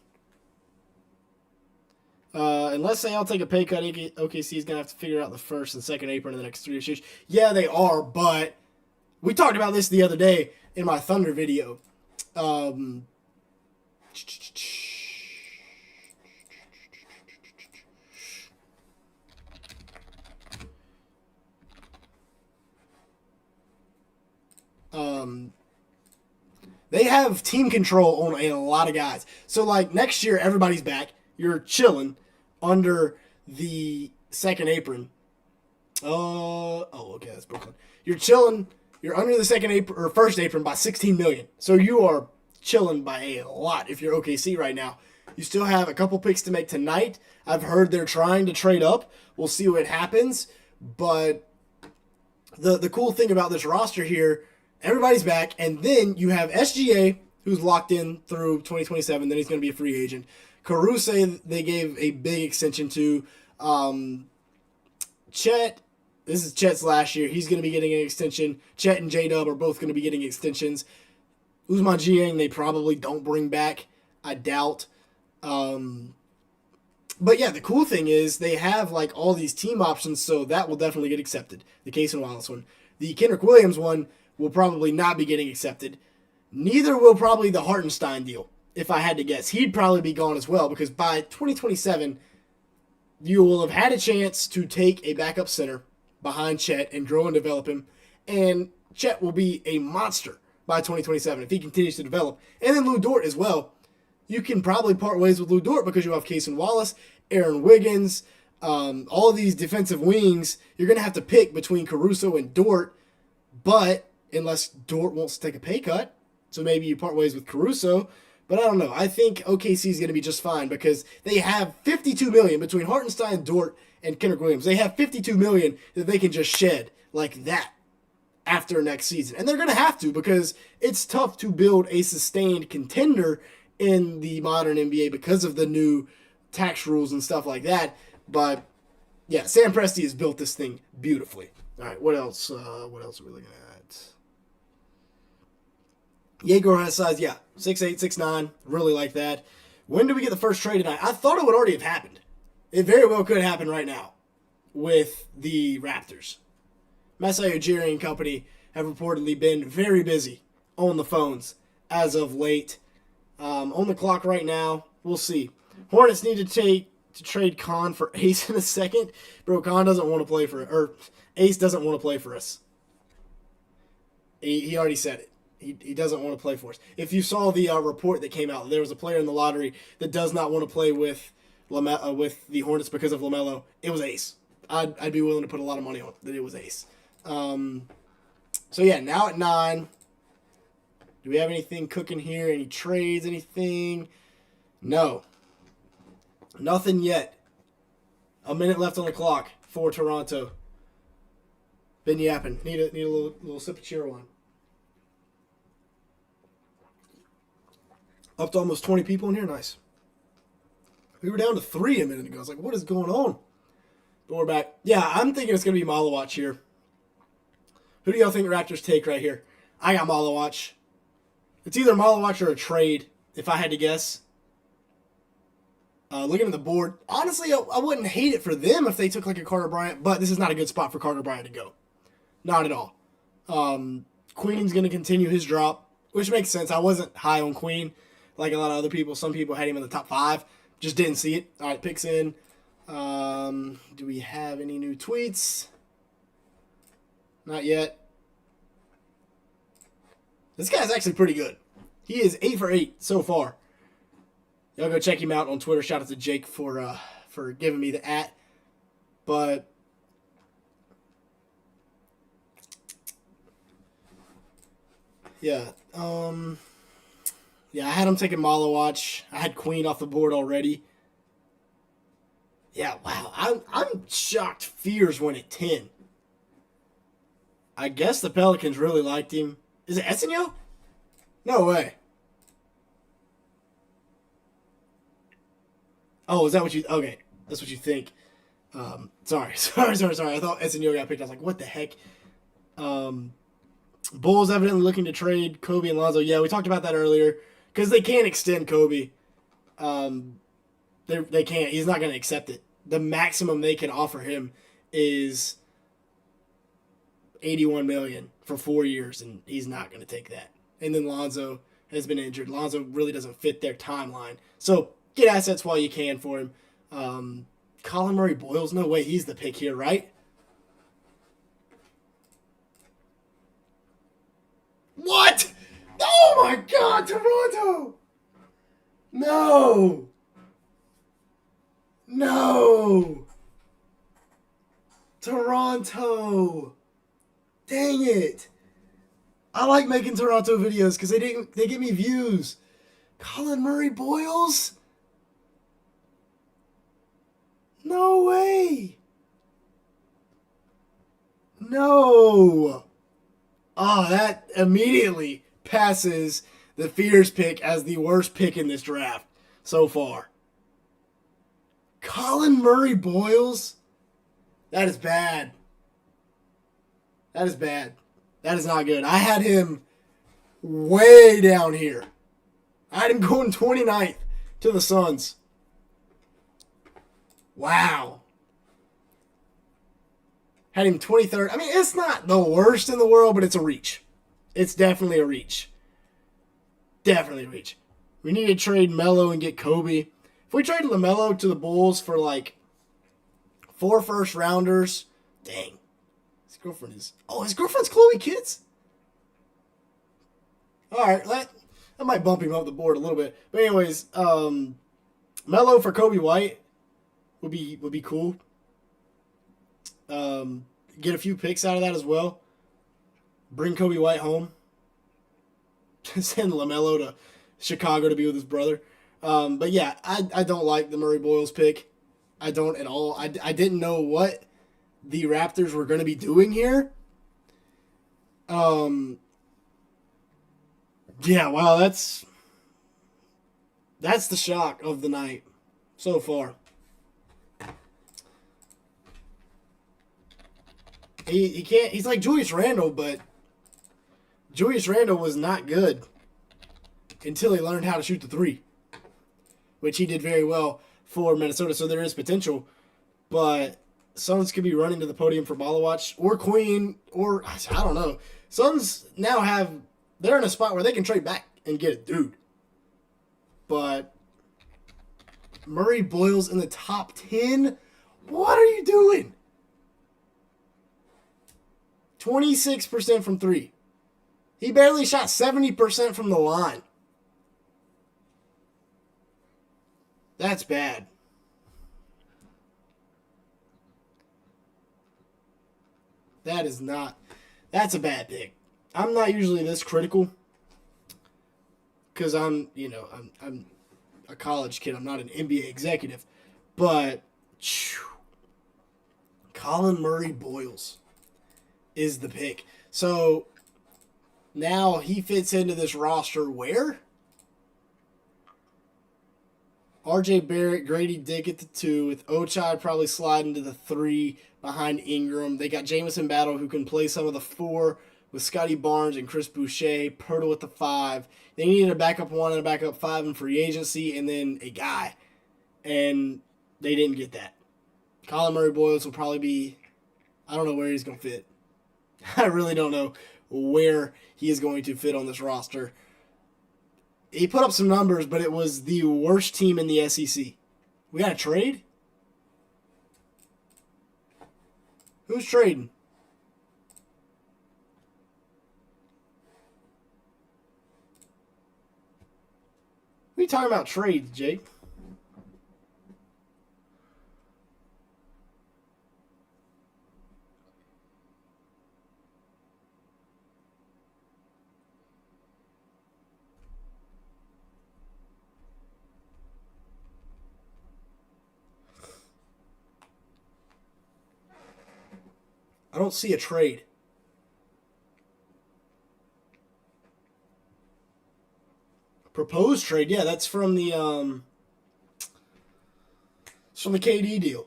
And let's say I'll take a pay cut. OKC is going to have to figure out the first and second apron in the next 3 years. Yeah, they are, but we talked about this the other day in my Thunder video. They have team control on a lot of guys. So, like, next year, everybody's back. You're chilling under the second apron. Okay, that's Brooklyn. You're chilling. You're under the second apron or first apron by $16 million. So you are chilling by a lot if you're OKC right now. You still have a couple picks to make tonight. I've heard they're trying to trade up. We'll see what happens. But the cool thing about this roster here, everybody's back, and then you have SGA, who's locked in through 2027. Then he's going to be a free agent. Caruso, they gave a big extension to. Chet, this is Chet's last year. He's going to be getting an extension. Chet and J-Dub are both going to be getting extensions. Ousmane Dieng, they probably don't bring back. I doubt. But yeah, the cool thing is they have like all these team options, so that will definitely get accepted. The Cason Wallace one. The Kendrick Williams one will probably not be getting accepted. Neither will probably the Hartenstein deal, if I had to guess. He'd probably be gone as well, because by 2027, you will have had a chance to take a backup center behind Chet and grow and develop him, and Chet will be a monster by 2027 if he continues to develop. And then Lou Dort as well. You can probably part ways with Lou Dort because you have Cason Wallace, Aaron Wiggins, all of these defensive wings. You're going to have to pick between Caruso and Dort, but unless Dort wants to take a pay cut, so maybe you part ways with Caruso. But I don't know. I think OKC is going to be just fine because they have $52 million between Hartenstein, Dort, and Kendrick Williams. They have $52 million that they can just shed like that after next season. And they're going to have to, because it's tough to build a sustained contender in the modern NBA because of the new tax rules and stuff like that. But yeah, Sam Presti has built this thing beautifully. All right, what else? What else are we looking at? Yegor has size, 6'8", 6'9", really like that. When do we get the first trade tonight? I thought it would already have happened. It very well could happen right now with the Raptors. Masai Ujiri and company have reportedly been very busy on the phones as of late. On the clock right now, we'll see. Hornets need to trade Khan for Ace in a second. Bro, Khan doesn't want to play or Ace doesn't want to play for us. He already said it. He doesn't want to play for us. If you saw the report that came out, there was a player in the lottery that does not want to play with the Hornets because of LaMelo. It was Ace. I'd be willing to put a lot of money on that it was Ace. So yeah, now at 9. Do we have anything cooking here? Any trades? Anything? No. Nothing yet. A minute left on the clock for Toronto. Been yapping. Need a little sip of cheer wine. Up to almost 20 people in here. Nice. We were down to 3 a minute ago. I was like, what is going on? But we're back. Yeah, I'm thinking it's going to be Malawach here. Who do y'all think the Raptors take right here? I got Malawach. It's either Malawach or a trade, if I had to guess. Looking at the board, honestly, I wouldn't hate it for them if they took like a Carter Bryant, but this is not a good spot for Carter Bryant to go. Not at all. Queen's going to continue his drop, which makes sense. I wasn't high on Queen like a lot of other people. Some people had him in the top 5. Just didn't see it. All right, picks in. Do we have any new tweets? Not yet. This guy's actually pretty good. He is 8 for 8 so far. Y'all go check him out on Twitter. Shout out to Jake for giving me the @ But yeah, I had him taking Malawach. I had Queen off the board already. Yeah, wow. I'm shocked Fears went at 10. I guess the Pelicans really liked him. Is it Essenio? No way. Oh, is that what you... Okay, that's what you think. Sorry. I thought Essenio got picked. I was like, what the heck? Bulls evidently looking to trade Kobe and Lonzo. Yeah, we talked about that earlier. Because they can't extend Kobe. They can't. He's not going to accept it. The maximum they can offer him is $81 million for 4 years, and he's not going to take that. And then Lonzo has been injured. Lonzo really doesn't fit their timeline. So get assets while you can for him. Colin Murray Boyles, no way he's the pick here, right? What? Oh my God, Toronto! No! Toronto! Dang it! I like making Toronto videos because they get me views. Colin Murray Boyles? No way! No! Oh, that immediately passes the Fears pick as the worst pick in this draft so far. Colin Murray Boyles? That is bad. That is bad. That is not good. I had him way down here. I had him going 29th to the Suns. Wow. Had him 23rd. I mean, it's not the worst in the world, but it's a reach. It's definitely a reach. Definitely a reach. We need to trade Melo and get Kobe. If we trade LaMelo to the Bulls for like 4 first-rounders, dang. His girlfriend is... Oh, his girlfriend's Chloe Kitts? All right, that might bump him up the board a little bit. But anyways, Melo for Kobe White would be cool. Get a few picks out of that as well. Bring Kobe White home. Send LaMelo to Chicago to be with his brother. But yeah, I don't like the Murray Boyles pick. I don't at all. I didn't know what the Raptors were going to be doing here. Yeah, wow, that's the shock of the night so far. He can't. He's like Julius Randle, but Julius Randle was not good until he learned how to shoot the 3, which he did very well for Minnesota. So there is potential, but Suns could be running to the podium for Malawach or Queen, or I don't know. Suns now they're in a spot where they can trade back and get a dude, but Murray Boyles in the top 10. What are you doing? 26% from 3. He barely shot 70% from the line. That's bad. That's a bad pick. I'm not usually this critical because I'm a college kid. I'm not an NBA executive, but Colin Murray Boyles is the pick. So now he fits into this roster where? RJ Barrett, Grady Dick at the 2, with Ochai probably sliding to the 3 behind Ingram. They got Jamison Battle, who can play some of the 4 with Scotty Barnes and Chris Boucher. Pirtle at the 5. They needed a backup 1 and a backup 5 in free agency, and then a guy. And they didn't get that. Colin Murray Boyles will probably be, I don't know where he's going to fit. I really don't know where he is going to fit on this roster. He put up some numbers, but it was the worst team in the SEC. We got a trade? Who's trading? What are you talking about trades, Jake? I don't see a trade. Proposed trade, yeah, that's from the it's from the KD deal,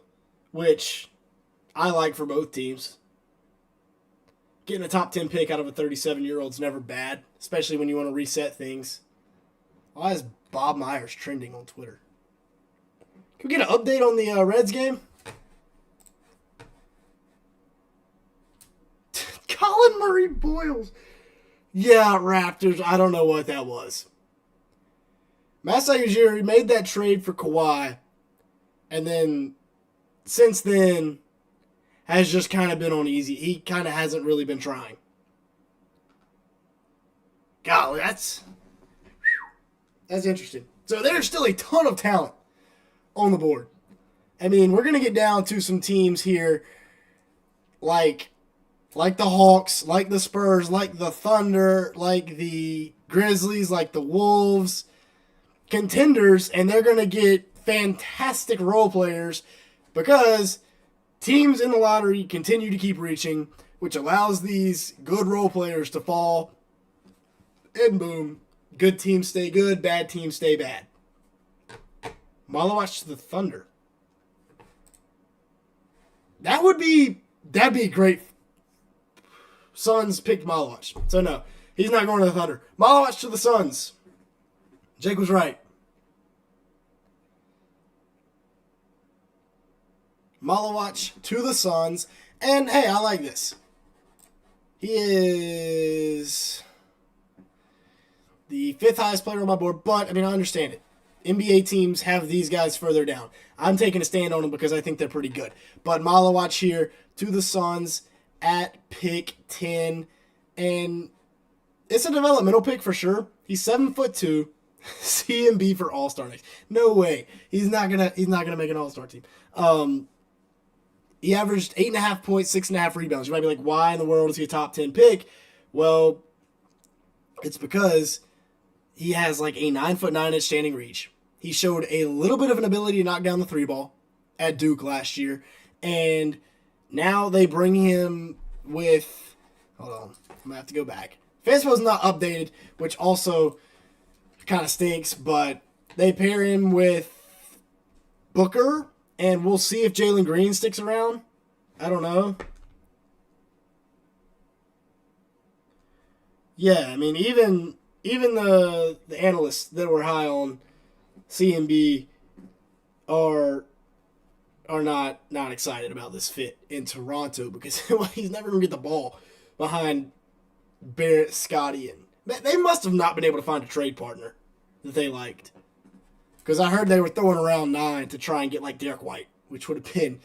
which I like for both teams. Getting a top 10 pick out of a 37-year-old is never bad, especially when you want to reset things. Why is Bob Myers trending on Twitter? Can we get an update on the Reds game? Colin Murray Boyles. Yeah, Raptors. I don't know what that was. Masai Ujiri made that trade for Kawhi, and then since then has just kind of been on easy. He kind of hasn't really been trying. Golly, that's interesting. So there's still a ton of talent on the board. I mean, we're going to get down to some teams here like the Hawks, like the Spurs, like the Thunder, like the Grizzlies, like the Wolves, contenders, and they're going to get fantastic role players because teams in the lottery continue to keep reaching, which allows these good role players to fall, and boom, good teams stay good, bad teams stay bad. Malawach to the Thunder. That'd be great. Suns picked Malawach. So no, he's not going to the Thunder. Malawach to the Suns. Jake was right. Malawach to the Suns. And hey, I like this. He is the 5th highest player on my board, but I mean, I understand it. NBA teams have these guys further down. I'm taking a stand on them because I think they're pretty good. But Malawach here to the Suns at pick 10. And it's a developmental pick for sure. He's 7'2". CMB for All-Star next. No way. He's not gonna make an All-Star team. He averaged 8.5 points, 6.5 rebounds. You might be like, why in the world is he a top 10 pick? Well, it's because he has like a 9'9" standing reach. He showed a little bit of an ability to knock down the 3 ball at Duke last year. And now they bring him with, hold on, I'm going to have to go back. Fanspo's not updated, which also kind of stinks, but they pair him with Booker, and we'll see if Jalen Green sticks around. I don't know. Yeah, I mean, even the analysts that were high on CMB are not excited about this fit in Toronto because he's never going to get the ball behind Barrett, Scotty, and they must have not been able to find a trade partner that they liked. Because I heard they were throwing around 9 to try and get like Derek White, which would have been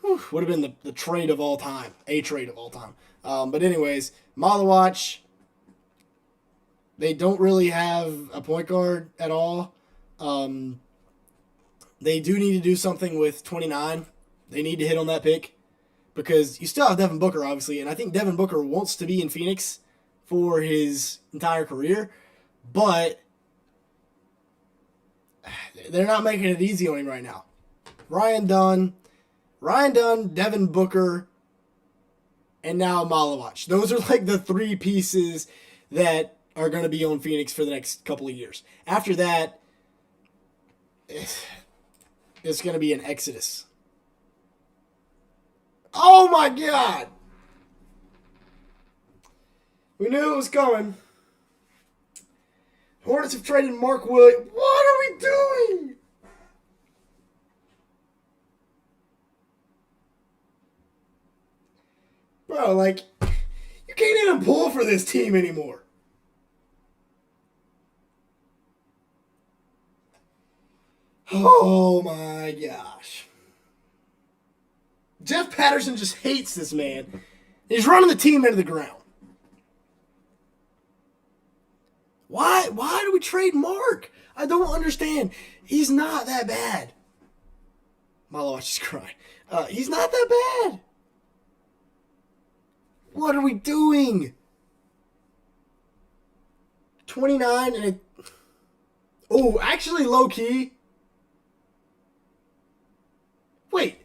the trade of all time, a trade of all time. But anyways, Malawach, they don't really have a point guard at all. They do need to do something with 29. They need to hit on that pick because you still have Devin Booker, obviously, and I think Devin Booker wants to be in Phoenix for his entire career, but they're not making it easy on him right now. Ryan Dunn, Devin Booker, and now Malawach. Those are like the 3 pieces that are going to be on Phoenix for the next couple of years. After that, It's going to be an exodus. Oh my God! We knew it was coming. Hornets have traded Mark Williams. What are we doing? Bro, like, you can't even pull for this team anymore. Oh my gosh. Jeff Patterson just hates this man. He's running the team into the ground. Why do we trade Mark? I don't understand. He's not that bad. Milo watches cry. He's not that bad. What are we doing? 29 and it. Oh, actually, low key. Wait.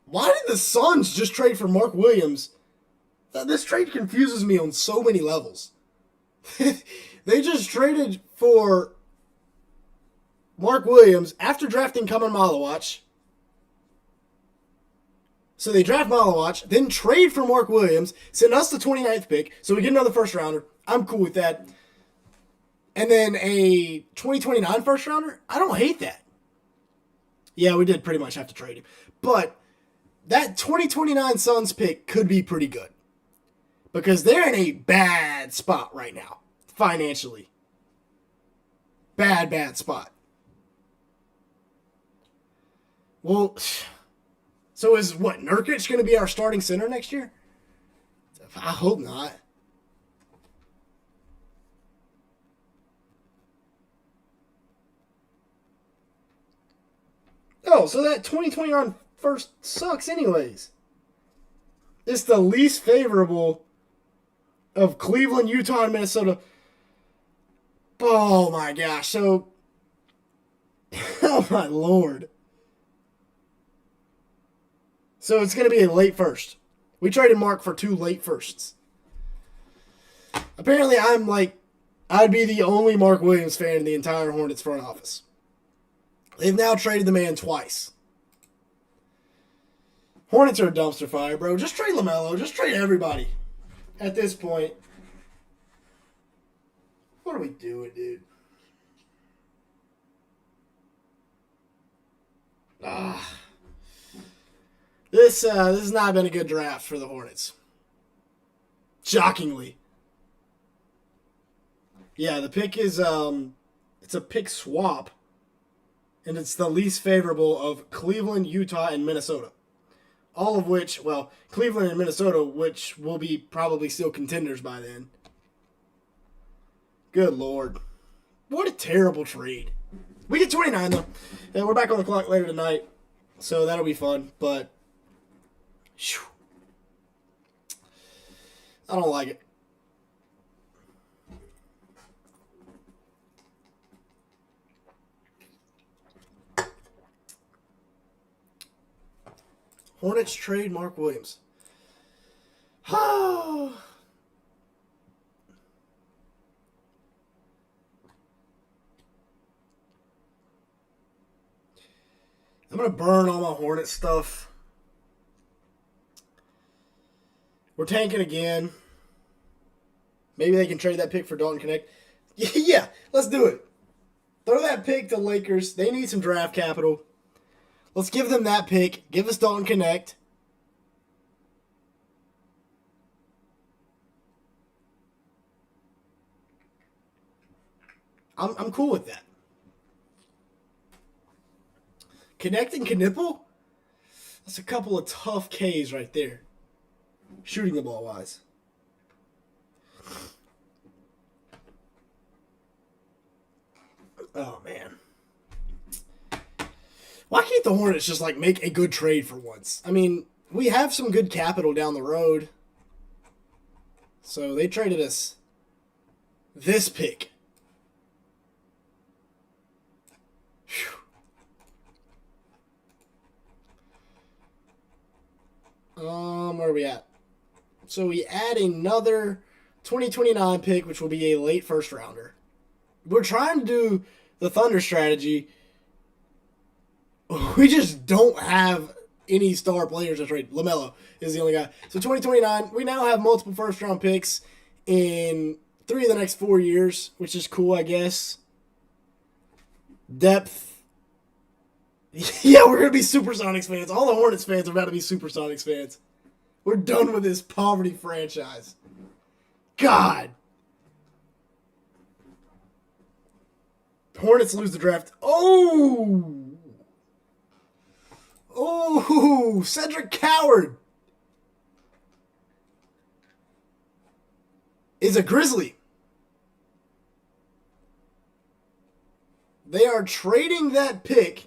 Why did the Suns just trade for Mark Williams? This trade confuses me on so many levels. They just traded for Mark Williams after drafting Kaman Malawach. So they draft Malawach, then trade for Mark Williams, send us the 29th pick, so we get another first rounder. I'm cool with that. And then a 2029 first rounder? I don't hate that. Yeah, we did pretty much have to trade him. But that 2029 Suns pick could be pretty good. Because they're in a bad spot right now, financially. Bad spot. Well, so is what, Nurkic going to be our starting center next year? I hope not. Oh, so that 2029 first sucks anyways. It's the least favorable of Cleveland, Utah, and Minnesota. Oh my gosh. So, oh my Lord. So it's going to be a late first. We traded Mark for 2 late firsts. Apparently I'd be the only Mark Williams fan in the entire Hornets front office. They've now traded the man twice. Hornets are a dumpster fire, bro. Just trade LaMelo. Just trade everybody. At this point. What are we doing, dude? This has not been a good draft for the Hornets. Shockingly. Yeah, the pick is it's a pick swap. And it's the least favorable of Cleveland, Utah, and Minnesota. All of which, well, Cleveland and Minnesota, which will be probably still contenders by then. Good Lord. What a terrible trade. We get 29, though. And we're back on the clock later tonight. So that'll be fun. But, whew, I don't like it. Hornets trade Mark Williams. I'm going to burn all my Hornets stuff. We're tanking again. Maybe they can trade that pick for Dalton Connect. Yeah, let's do it. Throw that pick to Lakers. They need some draft capital. Let's give them that pick. Give us Dalton Connect. I'm cool with that. Connect and Knipple? That's a couple of tough Ks right there. Shooting the ball wise. Oh, man. Why can't the Hornets just, make a good trade for once? I mean, we have some good capital down the road. So they traded us this pick. Where are we at? So we add another 2029 pick, which will be a late first rounder. We're trying to do the Thunder strategy, we just don't have any star players to trade. LaMelo is the only guy. So 2029, we now have multiple first-round picks in 3 of the next 4 years, which is cool, I guess. Depth. Yeah, we're going to be Supersonics fans. All the Hornets fans are about to be Supersonics fans. We're done with this poverty franchise. God. Hornets lose the draft. Oh! Oh! Cedric Coward is a Grizzly. They are trading that pick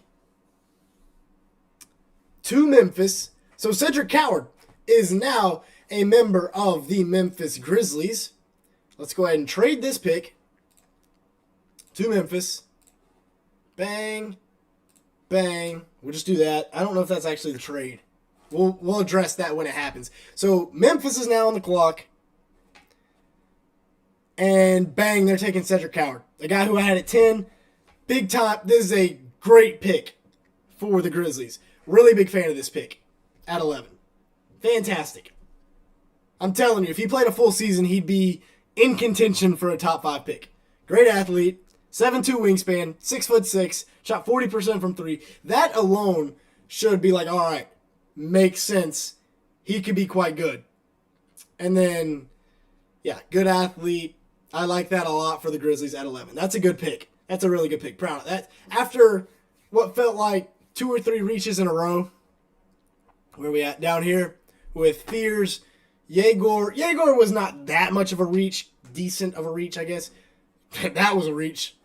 to Memphis. So Cedric Coward is now a member of the Memphis Grizzlies. Let's go ahead and trade this pick to Memphis. Bang. Bang. We'll just do that. I don't know if that's actually the trade. We'll address that when it happens. So Memphis is now on the clock. And bang, they're taking Cedric Coward. The guy who I had at 10. Big time. This is a great pick for the Grizzlies. Really big fan of this pick at 11. Fantastic. I'm telling you, if he played a full season, he'd be in contention for a top 5 pick. Great athlete. 7'2" wingspan, 6'6", shot 40% from 3. That alone should be like, all right, makes sense. He could be quite good. And then, yeah, good athlete. I like that a lot for the Grizzlies at 11. That's a good pick. That's a really good pick. Proud of that. After what felt like 2 or 3 reaches in a row, where we at down here with Fears, Yegor. Yegor was not that much of a reach. Decent of a reach, I guess. That was a reach.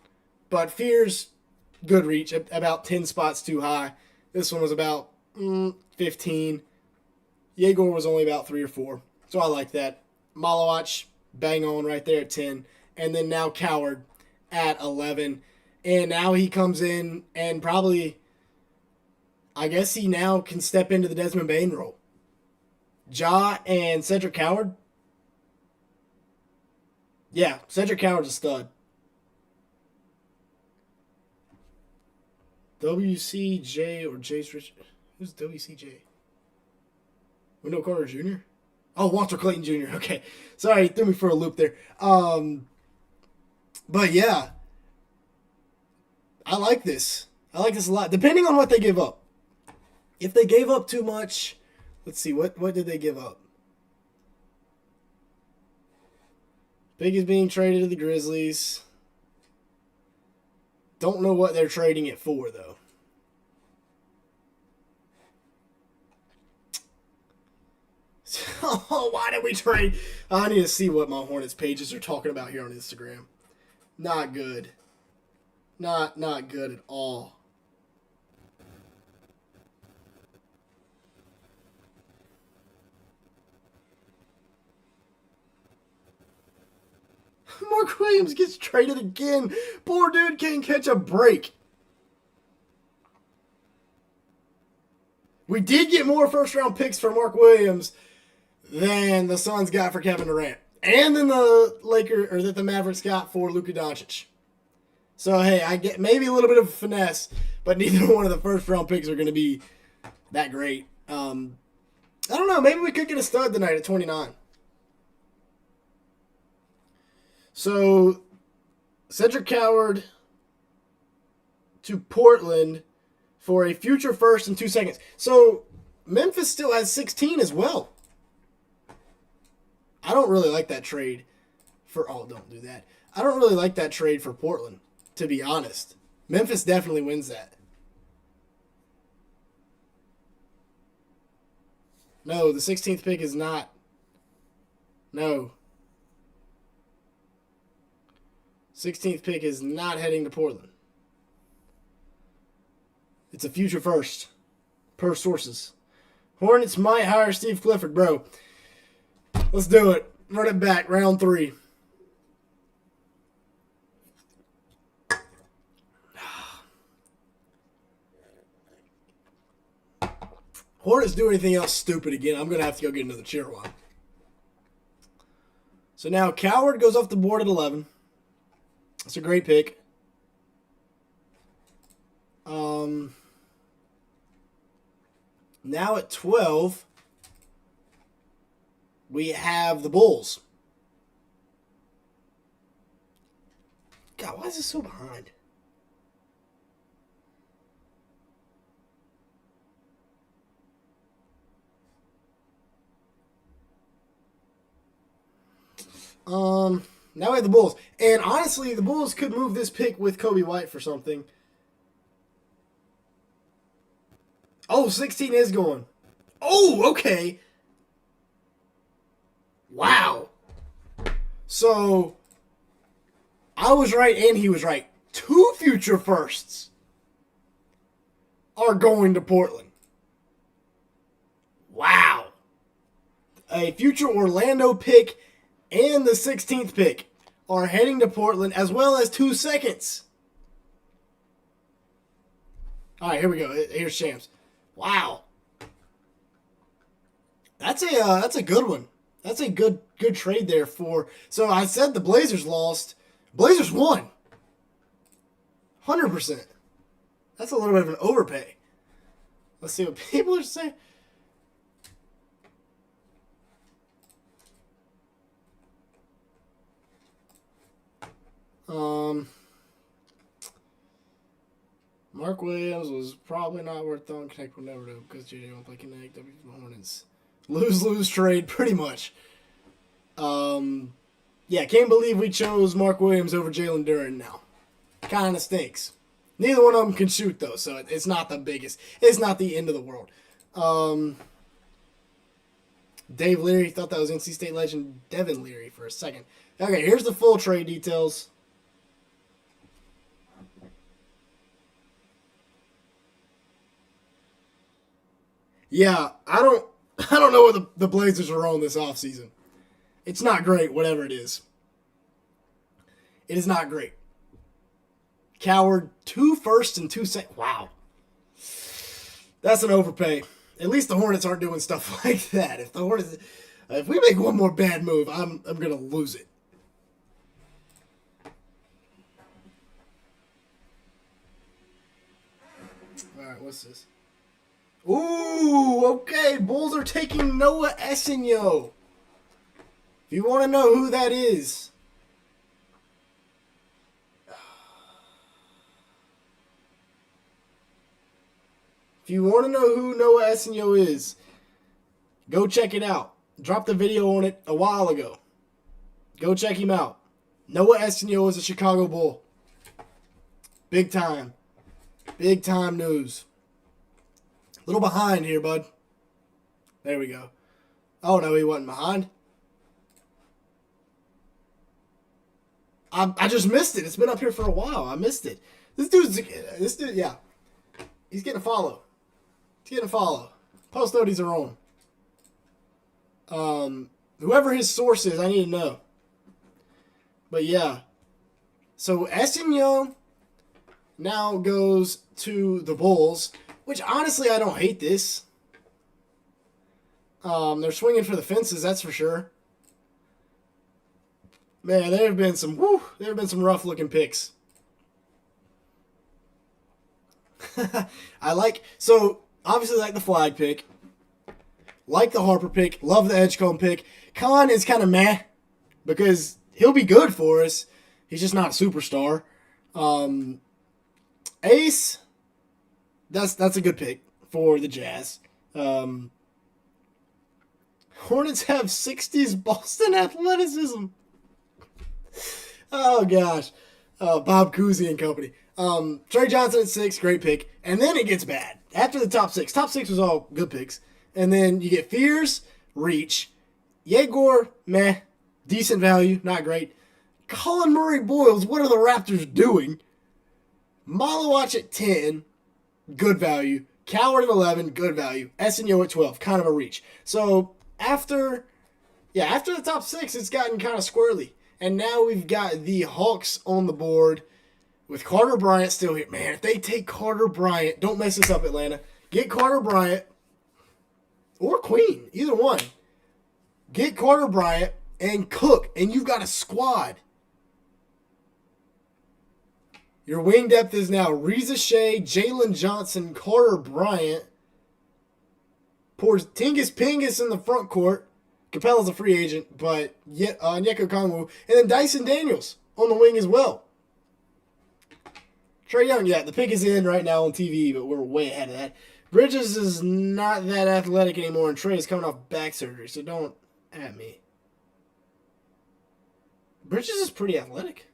But Fears, good reach, about 10 spots too high. This one was about 15. Yegor was only about 3 or 4. So I like that. Malawach, bang on right there at 10. And then now Coward at 11. And now he comes in and probably, I guess he now can step into the Desmond Bane role. Ja and Cedric Coward. Yeah, Cedric Coward's a stud. WCJ or Jace Richard. Who's WCJ? Wendell Carter Jr.? Oh, Walter Clayton Jr. Okay. Sorry, threw me for a loop there. But yeah. I like this. I like this a lot. Depending on what they give up. If they gave up too much, let's see, what did they give up? Big is being traded to the Grizzlies. Don't know what they're trading it for, though. Oh, why did we trade? I need to see what my Hornets pages are talking about here on Instagram. Not good. Not good at all. Mark Williams gets traded again. Poor dude can't catch a break. We did get more first-round picks for Mark Williams than the Suns got for Kevin Durant. And then the Mavericks got for Luka Doncic. So, hey, I get maybe a little bit of finesse, but neither one of the first-round picks are going to be that great. I don't know. Maybe we could get a stud tonight at 29. So, Cedric Coward to Portland for a future first and 2 seconds. So, Memphis still has 16 as well. I don't really like that trade for... Oh, don't do that. I don't really like that trade for Portland, to be honest. Memphis definitely wins that. No, the 16th pick is not... No. 16th pick is not heading to Portland. It's a future first, per sources. Hornets might hire Steve Clifford, bro. Let's do it. Run it back, round 3. Hornets do anything else stupid again, I'm going to have to go get another cheer one. So now Coward goes off the board at 11. That's a great pick. Now at 12, we have the Bulls. God, why is this so behind? Now we have the Bulls. And honestly, the Bulls could move this pick with Kobe White for something. Oh, 16 is going. Oh, okay. Wow. So, I was right and he was right. 2 future firsts are going to Portland. Wow. A future Orlando pick and the 16th pick are heading to Portland, as well as 2 seconds. All right, here we go. Here's Shams. Wow. That's a good one. That's a good trade there for. So I said the Blazers lost. Blazers won. 100%. That's a little bit of an overpay. Let's see what people are saying. Mark Williams was probably not worth throwing. Connect will never do because JJ won't play Connect. W Hornets. Lose trade, pretty much. Yeah, can't believe we chose Mark Williams over Jalen Duren now. Kind of stinks. Neither one of them can shoot, though, so it's not the biggest. It's not the end of the world. Dave Leary, thought that was NC State legend Devin Leary for a second. Okay, here's the full trade details. Yeah, I don't know what the Blazers are on this offseason. It's not great, whatever it is. It is not great. Coward, 2 firsts and 2 seconds. Wow. That's an overpay. At least the Hornets aren't doing stuff like that. If we make one more bad move, I'm gonna lose it. All right, what's this? Ooh, okay. Bulls are taking Noah Essenio. If you want to know who that is, Noah Essenio is, go check it out. Dropped the video on it a while ago. Go check him out. Noah Essenio is a Chicago Bull. Big time. Big time news. A little behind here, bud. There we go. Oh, no, he wasn't behind. I just missed it. It's been up here for a while. I missed it. This dude, yeah. He's getting a follow. Post noties are on. Whoever his source is, I need to know. But yeah. So Essenio now goes to the Bulls, which honestly I don't hate this. They're swinging for the fences, that's for sure. Man, there have been some rough looking picks. Obviously like the flag pick. Like the Harper pick. Love the Edgecombe pick. Khan is kind of meh because he'll be good for us. He's just not a superstar. Ace, that's a good pick for the Jazz. Hornets have 60s Boston athleticism. Oh, gosh. Bob Cousy and company. Trey Johnson at 6, great pick. And then it gets bad. After the top 6. Top 6 was all good picks. And then you get Fears, reach. Yegor, meh. Decent value, not great. Colin Murray-Boyles, what are the Raptors doing? Malawach at 10, good value. Coward at 11, good value. Essenio at 12, kind of a reach. So after the top 6, it's gotten kind of squirrely. And now we've got the Hawks on the board with Carter Bryant still here. Man, if they take Carter Bryant, don't mess this up, Atlanta. Get Carter Bryant or Queen, either one. Get Carter Bryant and Cook, and you've got a squad. Your wing depth is now Reza Shea, Jalen Johnson, Carter Bryant, Porzingis Pingus in the front court. Capella's a free agent, but Onyeka Okongwu. And then Dyson Daniels on the wing as well. Trae Young, yeah, the pick is in right now on TV, but we're way ahead of that. Bridges is not that athletic anymore, and Trae is coming off back surgery, so don't at me. Bridges is pretty athletic.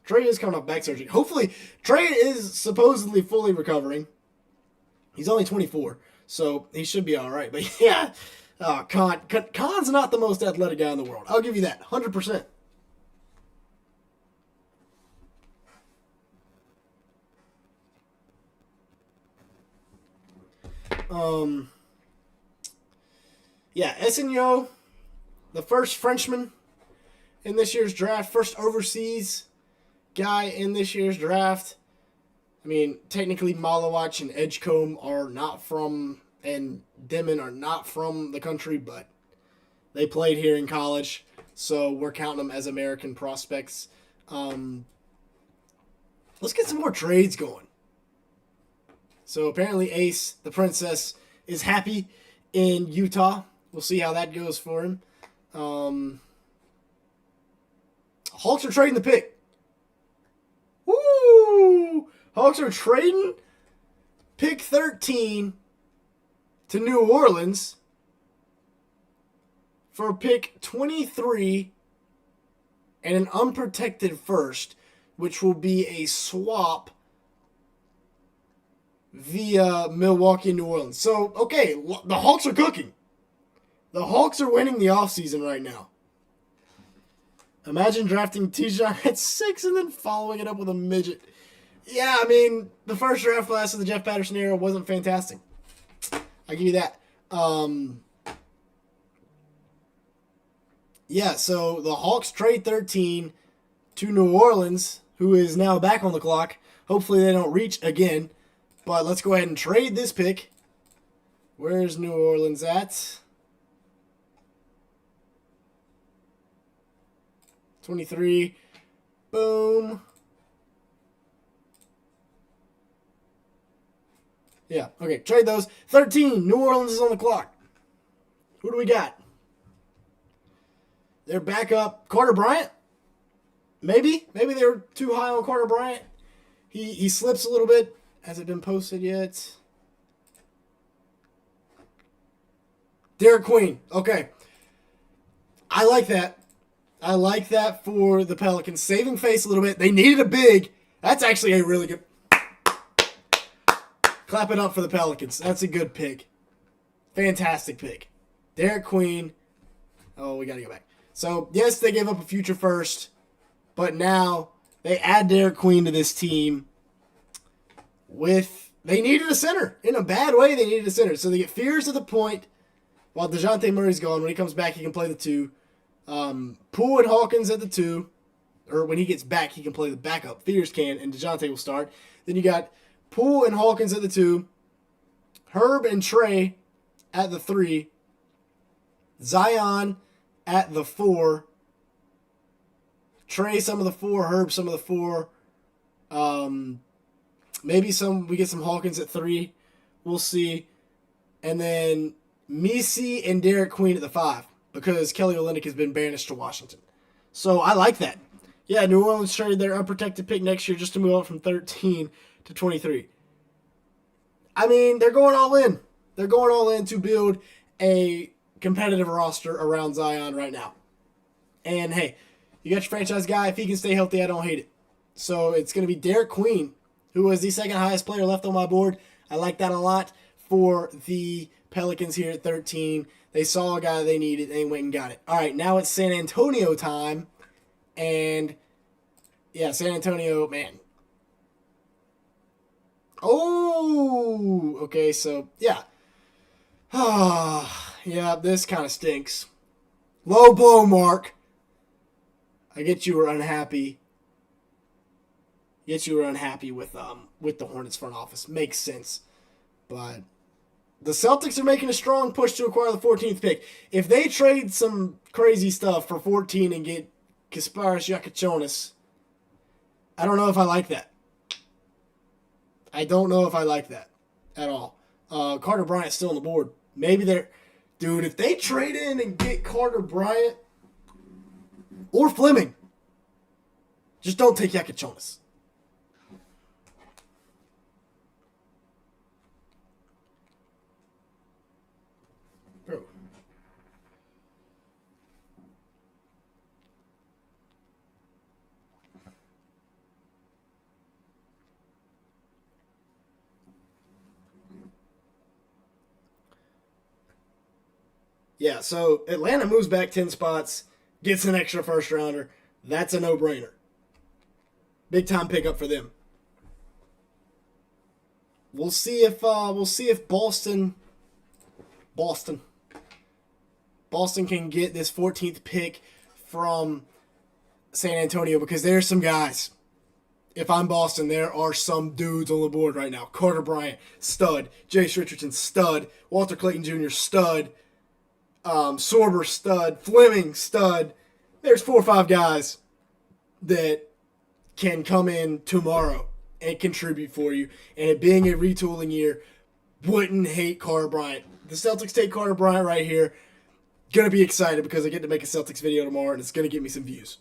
Trae is coming off back surgery. Hopefully, Trae is supposedly fully recovering. He's only 24, so he should be all right. But yeah, Khan's not the most athletic guy in the world. I'll give you that, 100%. Yeah, Essenio, the first Frenchman in this year's draft, first overseas guy in this year's draft. I mean, technically Malawach and Edgecombe are not from, and Demon are not from the country, but they played here in college, so we're counting them as American prospects. Let's get some more trades going. So apparently Ace, the princess, is happy in Utah. We'll see how that goes for him. Hawks are trading the pick. Woo! Hawks are trading pick 13 to New Orleans for pick 23 and an unprotected first, which will be a swap via Milwaukee and New Orleans. So, okay, the Hawks are cooking. The Hawks are winning the offseason right now. Imagine drafting Tijon at 6 and then following it up with a midget. Yeah, I mean, the first draft class of the Jeff Patterson era wasn't fantastic. I'll give you that. Yeah, so the Hawks trade 13 to New Orleans, who is now back on the clock. Hopefully they don't reach again. But let's go ahead and trade this pick. Where's New Orleans at? 23. Boom. Yeah, okay, trade those. 13, New Orleans is on the clock. Who do we got? They're back up. Carter Bryant? Maybe they were too high on Carter Bryant. He slips a little bit. Has it been posted yet? Derek Queen. Okay. I like that. I like that for the Pelicans. Saving face a little bit. They needed a big. That's actually a really good. Clap it up for the Pelicans. That's a good pick. Fantastic pick. Derek Queen. Oh, we got to go back. So, yes, they gave up a future first. But now they add Derek Queen to this team. They needed a center. In a bad way, they needed a center. So they get Fears at the point while DeJounte Murray's gone. When he comes back, he can play the 2. Poole and Hawkins at the 2. Or when he gets back, he can play the backup. Fears can, and DeJounte will start. Then you got Poole and Hawkins at the 2. Herb and Trae at the 3. Zion at the 4. Trae some of the 4. Herb some of the 4. Maybe we get some Hawkins at 3. We'll see. And then Misi and Derek Queen at the 5 because Kelly Olynyk has been banished to Washington. So I like that. Yeah, New Orleans traded their unprotected pick next year just to move on from 13 to 23. I mean, they're going all in. They're going all in to build a competitive roster around Zion right now. And hey, you got your franchise guy. If he can stay healthy, I don't hate it. So it's going to be Derek Queen, who was the second highest player left on my board. I like that a lot for the Pelicans here at 13. They saw a guy they needed, and they went and got it. All right, now it's San Antonio time. And, yeah, San Antonio, man. Oh, okay, so, yeah. Yeah, this kind of stinks. Low blow, Mark. I get you were unhappy. You were unhappy with the Hornets front office. Makes sense. But the Celtics are making a strong push to acquire the 14th pick. If they trade some crazy stuff for 14 and get Kasparis Yakachonis, I don't know if I like that. I don't know if I like that at all. Carter Bryant's still on the board. Maybe they're... Dude, if they trade in and get Carter Bryant or Fleming, just don't take Yakachonis. Bro. Yeah, so Atlanta moves back 10 spots, gets an extra first rounder. That's a no-brainer. Big time pickup for them. We'll see if Boston can get this 14th pick from San Antonio, because there's some guys. If I'm Boston, there are some dudes on the board right now. Carter Bryant, stud. Jace Richardson, stud. Walter Clayton Jr., stud. Sorber, stud. Fleming, stud. There's 4 or 5 guys that can come in tomorrow and contribute for you. And it being a retooling year, wouldn't hate Carter Bryant. The Celtics take Carter Bryant right here. Gonna be excited because I get to make a Celtics video tomorrow, and it's gonna get me some views.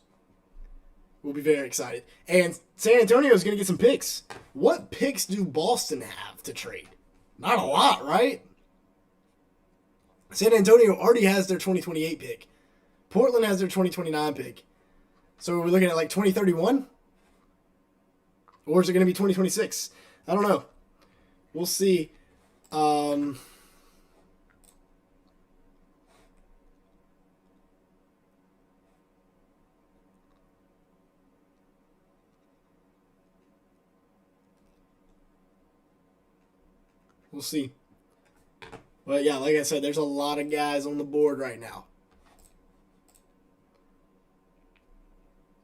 We'll be very excited. And San Antonio is gonna get some picks. What picks do Boston have to trade? Not a lot, right? San Antonio already has their 2028 pick. Portland has their 2029 pick. So we're looking at like 2031? Or is it going to be 2026? I don't know. We'll see. We'll see. But yeah, like I said, there's a lot of guys on the board right now.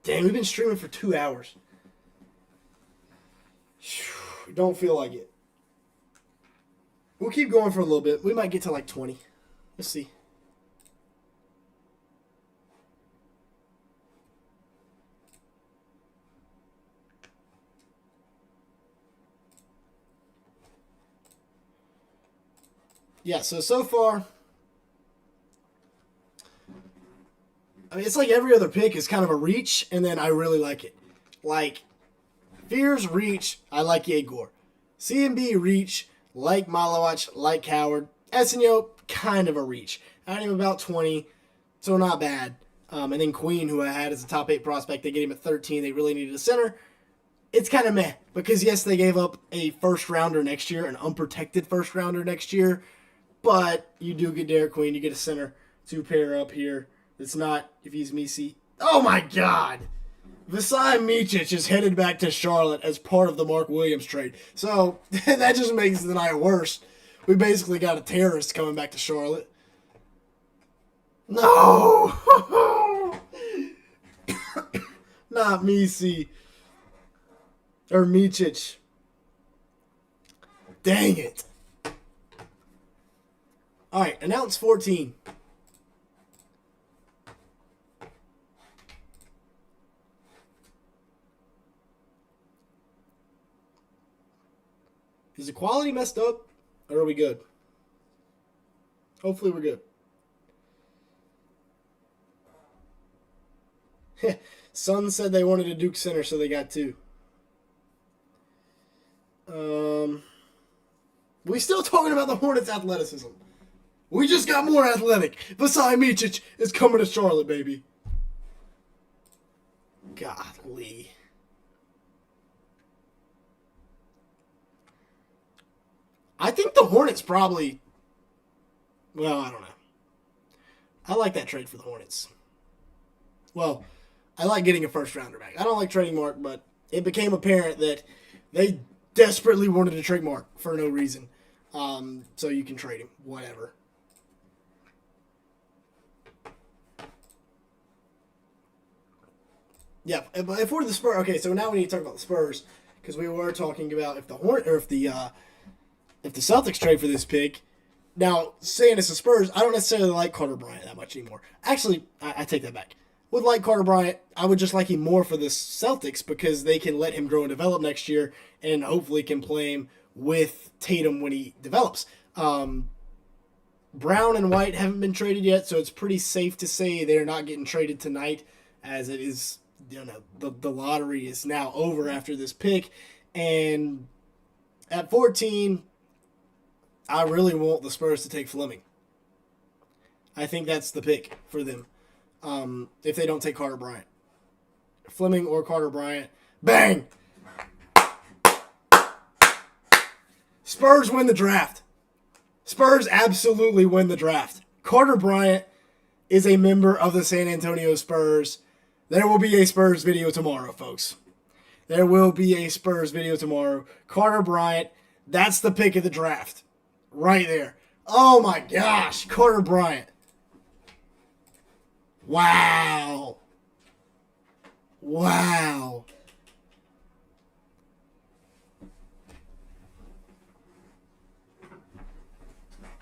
Damn, we've been streaming for 2 hours. Don't feel like it. We'll keep going for a little bit. We might get to like 20. Let's see. Yeah, so far, I mean, it's like every other pick is kind of a reach, and then I really like it. Like, Fears, reach, I like Yegor. CMB, reach, like Malowach, like Howard. Essenio, kind of a reach. I had him about 20, so not bad. And then Queen, who I had as a top 8 prospect, they get him at 13. They really needed a center. It's kind of meh, because yes, they gave up a first rounder next year, an unprotected first rounder next year, but you do get Derek Queen, you get a center to pair up here. It's not, if he's Misi. Oh my God! Vasai Micic is headed back to Charlotte as part of the Mark Williams trade. So, that just makes the night worse. We basically got a terrorist coming back to Charlotte. No! Not Misi. Or Micic. Dang it. Alright, announce 14. Is the quality messed up, or are we good? Hopefully we're good. Suns said they wanted a Duke center, so they got 2. We still talking about the Hornets' athleticism. We just got more athletic. Vasai Micic is coming to Charlotte, baby. Godly. I think the Hornets probably... Well, I don't know. I like that trade for the Hornets. Well, I like getting a first rounder back. I don't like trading Mark, but it became apparent that they desperately wanted to trade Mark for no reason. So you can trade him. Whatever. Yeah, but if we're the Spurs... Okay, so now we need to talk about the Spurs, because we were talking about if the Celtics trade for this pick. Now, saying it's the Spurs, I don't necessarily like Carter Bryant that much anymore. Actually, I take that back. would like Carter Bryant. I would just like him more for the Celtics because they can let him grow and develop next year and hopefully can play him with Tatum when he develops. Brown and White haven't been traded yet, so it's pretty safe to say they're not getting traded tonight, as it is, the lottery is now over after this pick. And at 14, I really want the Spurs to take Fleming. I think that's the pick for them. If they don't take Carter Bryant. Fleming or Carter Bryant. Bang! Spurs win the draft. Spurs absolutely win the draft. Carter Bryant is a member of the San Antonio Spurs. There will be a Spurs video tomorrow, folks. There will be a Spurs video tomorrow. Carter Bryant, that's the pick of the draft. Right there. Oh my gosh, Carter Bryant. Wow. Wow.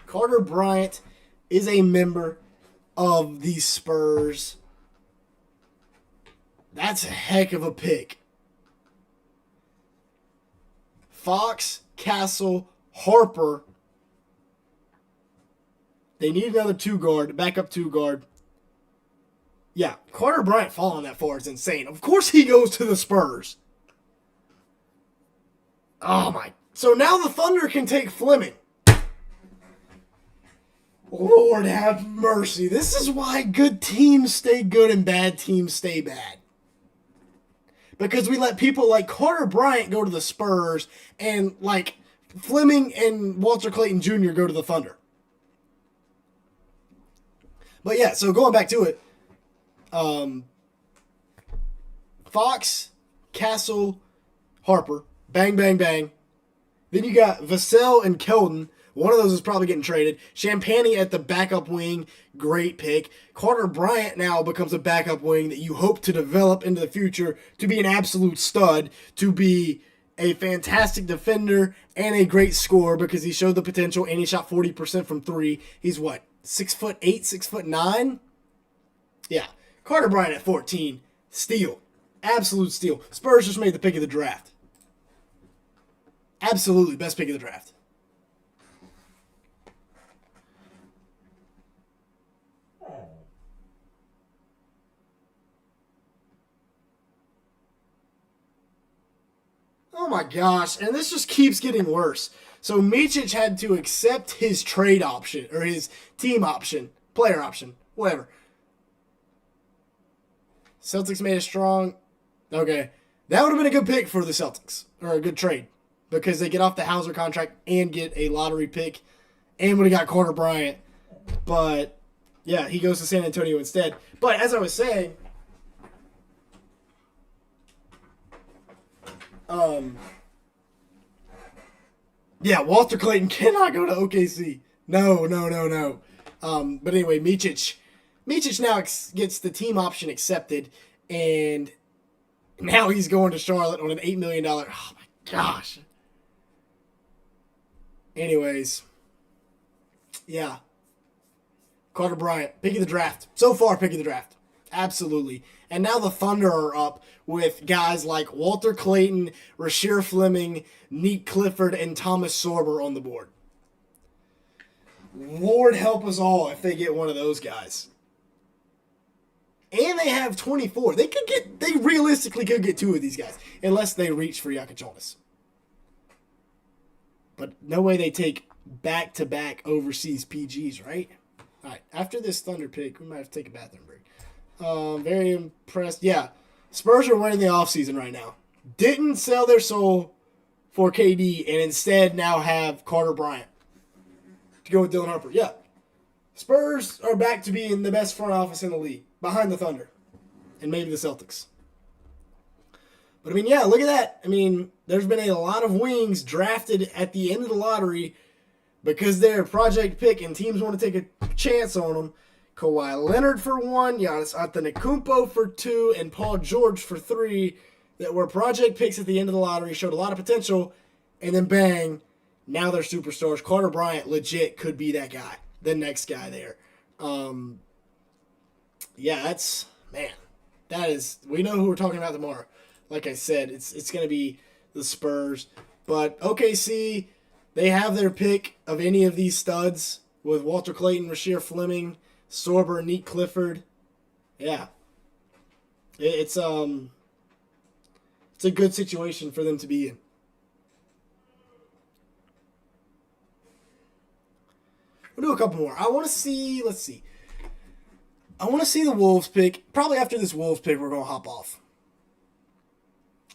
Carter Bryant is a member of the Spurs. That's a heck of a pick. Fox, Castle, Harper. They need another backup two guard. Yeah, Carter Bryant falling that far is insane. Of course he goes to the Spurs. Oh my. So now the Thunder can take Fleming. Lord have mercy. This is why good teams stay good and bad teams stay bad. Because we let people like Carter Bryant go to the Spurs and like Fleming and Walter Clayton Jr. go to the Thunder. But yeah, so going back to it, Fox, Castle, Harper, bang, bang, bang. Then you got Vassell and Keldon. One of those is probably getting traded. Champagny at the backup wing, great pick. Carter Bryant now becomes a backup wing that you hope to develop into the future to be an absolute stud, to be a fantastic defender and a great scorer because he showed the potential and he shot 40% from three. He's what, 6'8", 6'9"? Yeah. Carter Bryant at 14, steal. Absolute steal. Spurs just made the pick of the draft. Absolutely best pick of the draft. Oh my gosh, and this just keeps getting worse. So Micic had to accept his trade option, or his team option, player option, whatever. Celtics made it strong. Okay, that would have been a good pick for the Celtics, or a good trade, because they get off the Hauser contract and get a lottery pick, and would have got Carter Bryant. But, yeah, he goes to San Antonio instead. But as I was saying, yeah, Walter Clayton cannot go to OKC. No. But anyway, Micic now gets the team option accepted, and now he's going to Charlotte on an $8 million. Oh my gosh. Anyways, yeah. Carter Bryant, pick of the draft. So far, pick of the draft. Absolutely. And now the Thunder are up with guys like Walter Clayton, Rasheer Fleming, Nick Clifford, and Thomas Sorber on the board. Lord help us all if they get one of those guys. And they have 24. They realistically could get two of these guys, unless they reach for Jonas. But no way they take back-to-back overseas PGs, right? All right, after this Thunder pick, we might have to take a bathroom break. Very impressed. Yeah, Spurs are winning the offseason right now. Didn't sell their soul for KD and instead now have Carter Bryant to go with Dylan Harper. Yeah, Spurs are back to being the best front office in the league, behind the Thunder and maybe the Celtics. But, I mean, yeah, look at that. I mean, there's been a lot of wings drafted at the end of the lottery because they're a project pick and teams want to take a chance on them. Kawhi Leonard for 1, Giannis Antetokounmpo for 2, and Paul George for 3 that were project picks at the end of the lottery, showed a lot of potential, and then bang, now they're superstars. Carter Bryant legit could be that guy, the next guy there. Yeah, man, we know who we're talking about tomorrow. Like I said, it's going to be the Spurs. But OKC, they have their pick of any of these studs with Walter Clayton, Rasheer Fleming, Sorber, Neat Clifford. Yeah. It's a good situation for them to be in. We'll do a couple more. I want to see, let's see. I want to see the Wolves pick. Probably after this Wolves pick, we're going to hop off.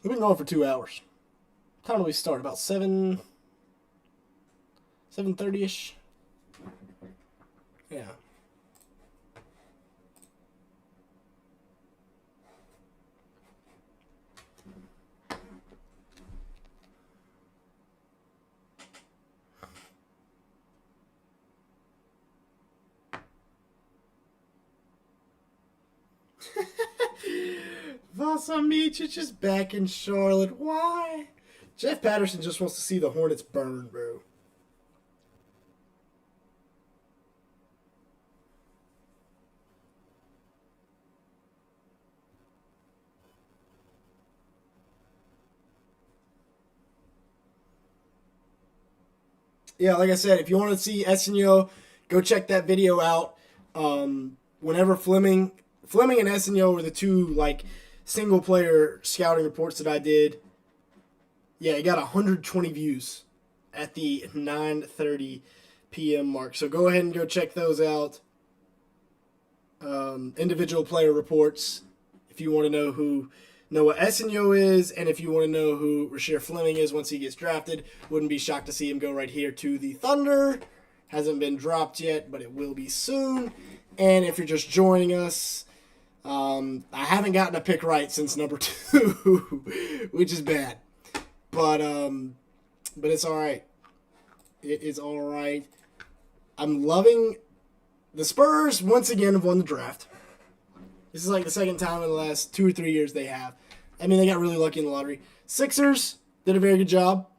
We've been going for 2 hours. What time do we start? About 7:30-ish? Yeah. Vasamic is back in Charlotte. Why? Jeff Patterson just wants to see the Hornets burn, bro. Yeah, like I said, if you want to see Essenio, go check that video out. Whenever Fleming and Essenio were the two single player scouting reports that I did. Yeah, it got 120 views at the 9:30 p.m. mark. So go ahead and go check those out. Individual player reports. If you want to know what Essenio is, and if you want to know who Rasheer Fleming is once he gets drafted, wouldn't be shocked to see him go right here to the Thunder. Hasn't been dropped yet, but it will be soon. And if you're just joining us, I haven't gotten a pick right since number 2, which is bad. But it's all right. It is all right. I'm loving the Spurs. Once again have won the draft. This is like the second time in the last 2 or 3 years they have. I mean, they got really lucky in the lottery. Sixers did a very good job.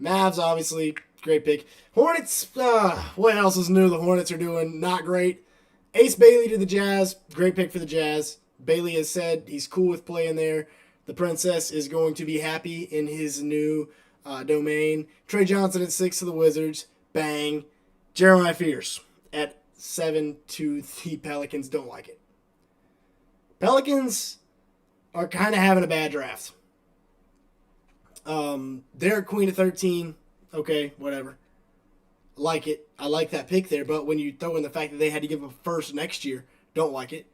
Mavs, obviously, great pick. Hornets, what else is new? The Hornets are doing not great. Ace Bailey to the Jazz, great pick for the Jazz. Bailey has said he's cool with playing there. The Princess is going to be happy in his new domain. Trey Johnson at 6 to the Wizards. Bang. Jeremiah Fears at 7 to the Pelicans. Don't like it. Pelicans are kind of having a bad draft. Derek Queen at 13. Okay, whatever. Like it. I like that pick there, but when you throw in the fact that they had to give a first next year, don't like it.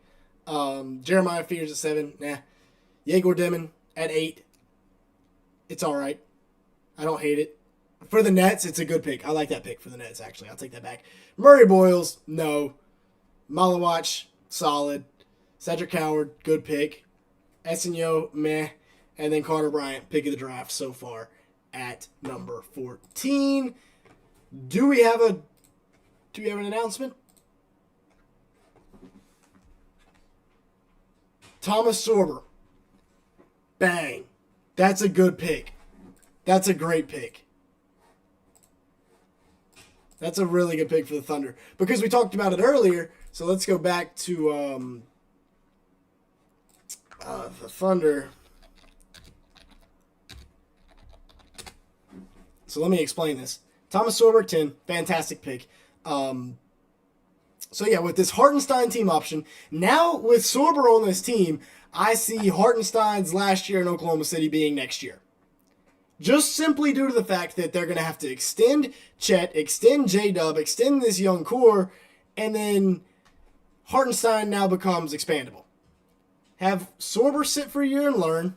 Jeremiah Fears at 7. Nah. Yegor Demon at 8. It's all right. I don't hate it. For the Nets, it's a good pick. I like that pick for the Nets, actually. I'll take that back. Murray Boyles, no. Malawach, solid. Cedric Howard, good pick. Essenio, meh. And then Carter Bryant, pick of the draft so far at number 14. Do we have an announcement? Thomas Sorber. Bang. That's a good pick. That's a great pick. That's a really good pick for the Thunder. Because we talked about it earlier, so let's go back to the Thunder. So let me explain this. Thomas Sorber, 10. Fantastic pick. So yeah, with this Hartenstein team option, now with Sorber on this team, I see Hartenstein's last year in Oklahoma City being next year. Just simply due to the fact that they're going to have to extend Chet, extend J-Dub, extend this young core, and then Hartenstein now becomes expandable. Have Sorber sit for a year and learn,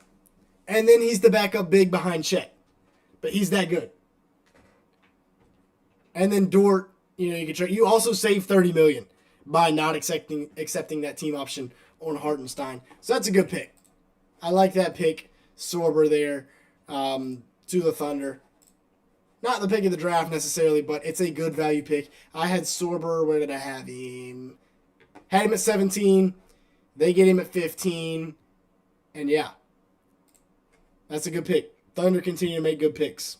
and then he's the backup big behind Chet. But he's that good. And then Dort, you also save $30 million by not accepting that team option on Hartenstein. So that's a good pick. I like that pick, Sorber there, to the Thunder. Not the pick of the draft necessarily, but it's a good value pick. I had Sorber, where did I have him? Had him at 17. They get him at 15. And yeah, that's a good pick. Thunder continue to make good picks.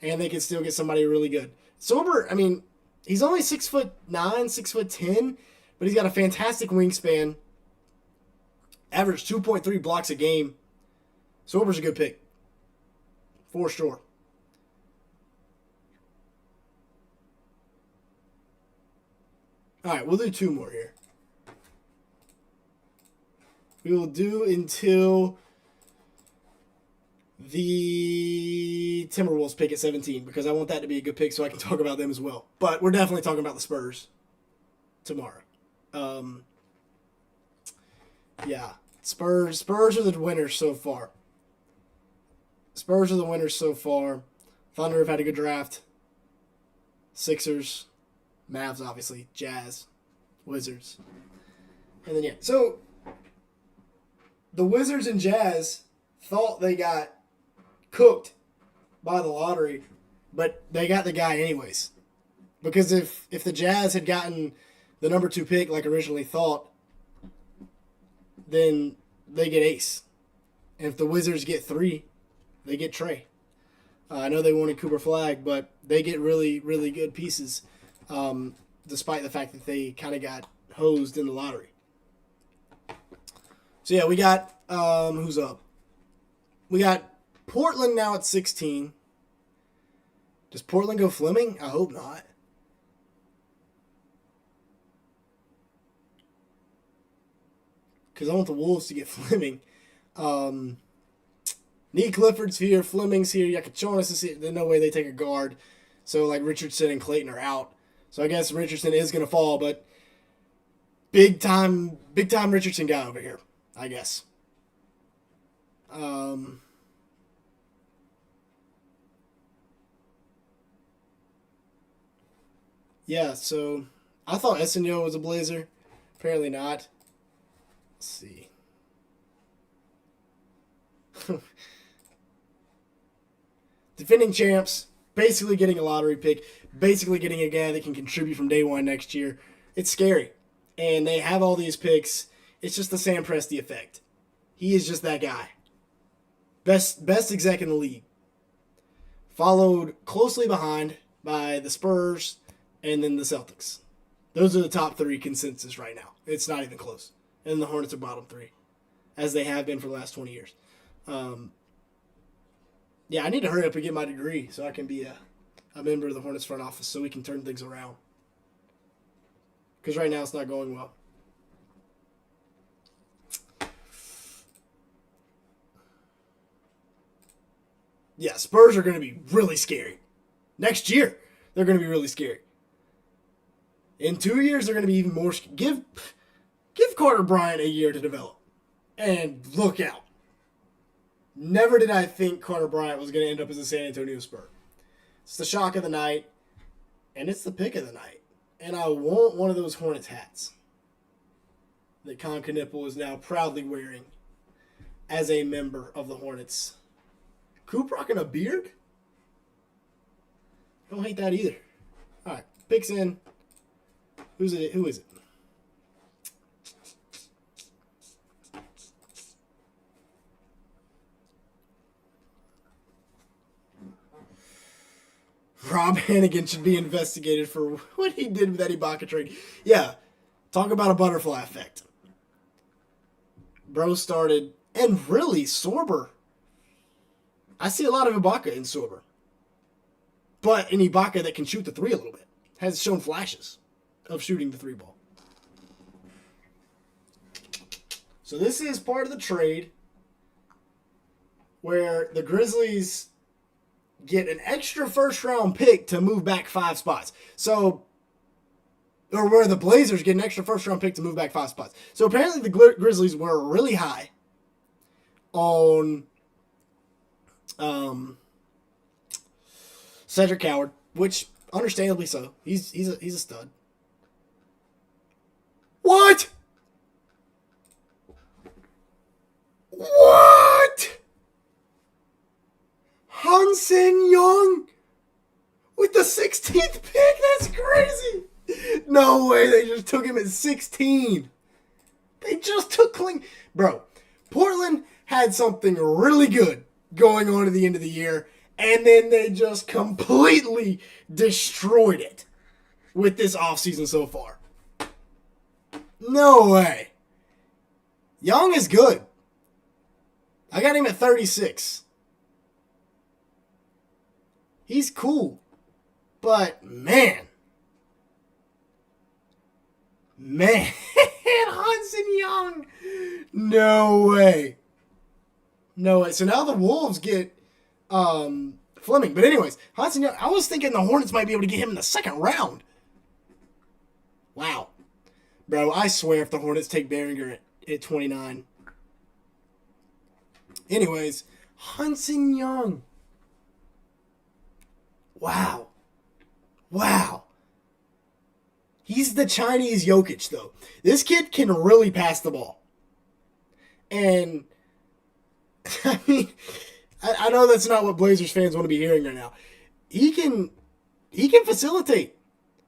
And they can still get somebody really good. Sorber, I mean, he's only 6'9", 6'10", but he's got a fantastic wingspan. Averaged 2.3 blocks a game. Sorber's a good pick. For sure. All right, we'll do 2 more here. We will do until the Timberwolves pick at 17 because I want that to be a good pick so I can talk about them as well. But we're definitely talking about the Spurs tomorrow. Yeah, Spurs are the winners so far. Thunder have had a good draft. Sixers, Mavs, obviously, Jazz, Wizards. And then, so the Wizards and Jazz thought they got cooked by the lottery, but they got the guy anyways. Because if the Jazz had gotten the number 2 pick like originally thought, then they get Ace. And if the Wizards get 3, they get Trey. I know they wanted Cooper Flag, but they get really, really good pieces, despite the fact that they kind of got hosed in the lottery. So, yeah, we got, who's up? We got Portland now at 16. Does Portland go Fleming? I hope not. Because I want the Wolves to get Fleming. Nee Clifford's here, Fleming's here, Yakachonis is here. There's no way they take a guard. So, like, Richardson and Clayton are out. So, I guess Richardson is going to fall, but big time Richardson guy over here, I guess. Yeah, so I thought Essenio was a Blazer. Apparently not. Let's see. Defending champs, basically getting a lottery pick, basically getting a guy that can contribute from day one next year. It's scary. And they have all these picks. It's just the Sam Presti effect. He is just that guy. Best exec in the league. Followed closely behind by the Spurs and then the Celtics. Those are the top 3 consensus right now. It's not even close. And the Hornets are bottom 3, as they have been for the last 20 years. Yeah, I need to hurry up and get my degree so I can be a member of the Hornets front office so we can turn things around. Because right now it's not going well. Yeah, Spurs are going to be really scary. Next year, they're going to be really scary. In 2 years, they're going to be even more scary. Give Carter Bryant a year to develop. And look out. Never did I think Carter Bryant was going to end up as a San Antonio Spur. It's the shock of the night, and it's the pick of the night. And I want one of those Hornets hats that Con Knipple is now proudly wearing as a member of the Hornets. Coop rocking a beard? Don't hate that either. All right, picks in. Who is it? Rob Hannigan should be investigated for what he did with that Ibaka trade. Yeah, talk about a butterfly effect. Bro started, and really, Sorber. I see a lot of Ibaka in Sorber. But an Ibaka that can shoot the 3 a little bit. Has shown flashes of shooting the 3 ball. So this is part of the trade where the Grizzlies get an extra first-round pick to move back 5 spots. So, or where the Blazers get an extra first-round pick to move back 5 spots. So apparently the Grizzlies were really high on Cedric Howard, which understandably so. He's a stud. What? What? Hansen Young with the 16th pick? That's crazy. No way. They just took him at 16. They just took Kling. Bro, Portland had something really good going on at the end of the year, and then they just completely destroyed it with this offseason so far. No way. Young is good. I got him at 36. He's cool. But, man. Hudson Young. No way. No way. So now the Wolves get Fleming. But anyways, Hudson Young, I was thinking the Hornets might be able to get him in the second round. Wow. Bro, I swear if the Hornets take Behringer at 29. Anyways, Hudson Young. Wow. Wow. He's the Chinese Jokic, though. This kid can really pass the ball. And, I mean, I know that's not what Blazers fans want to be hearing right now. He can facilitate.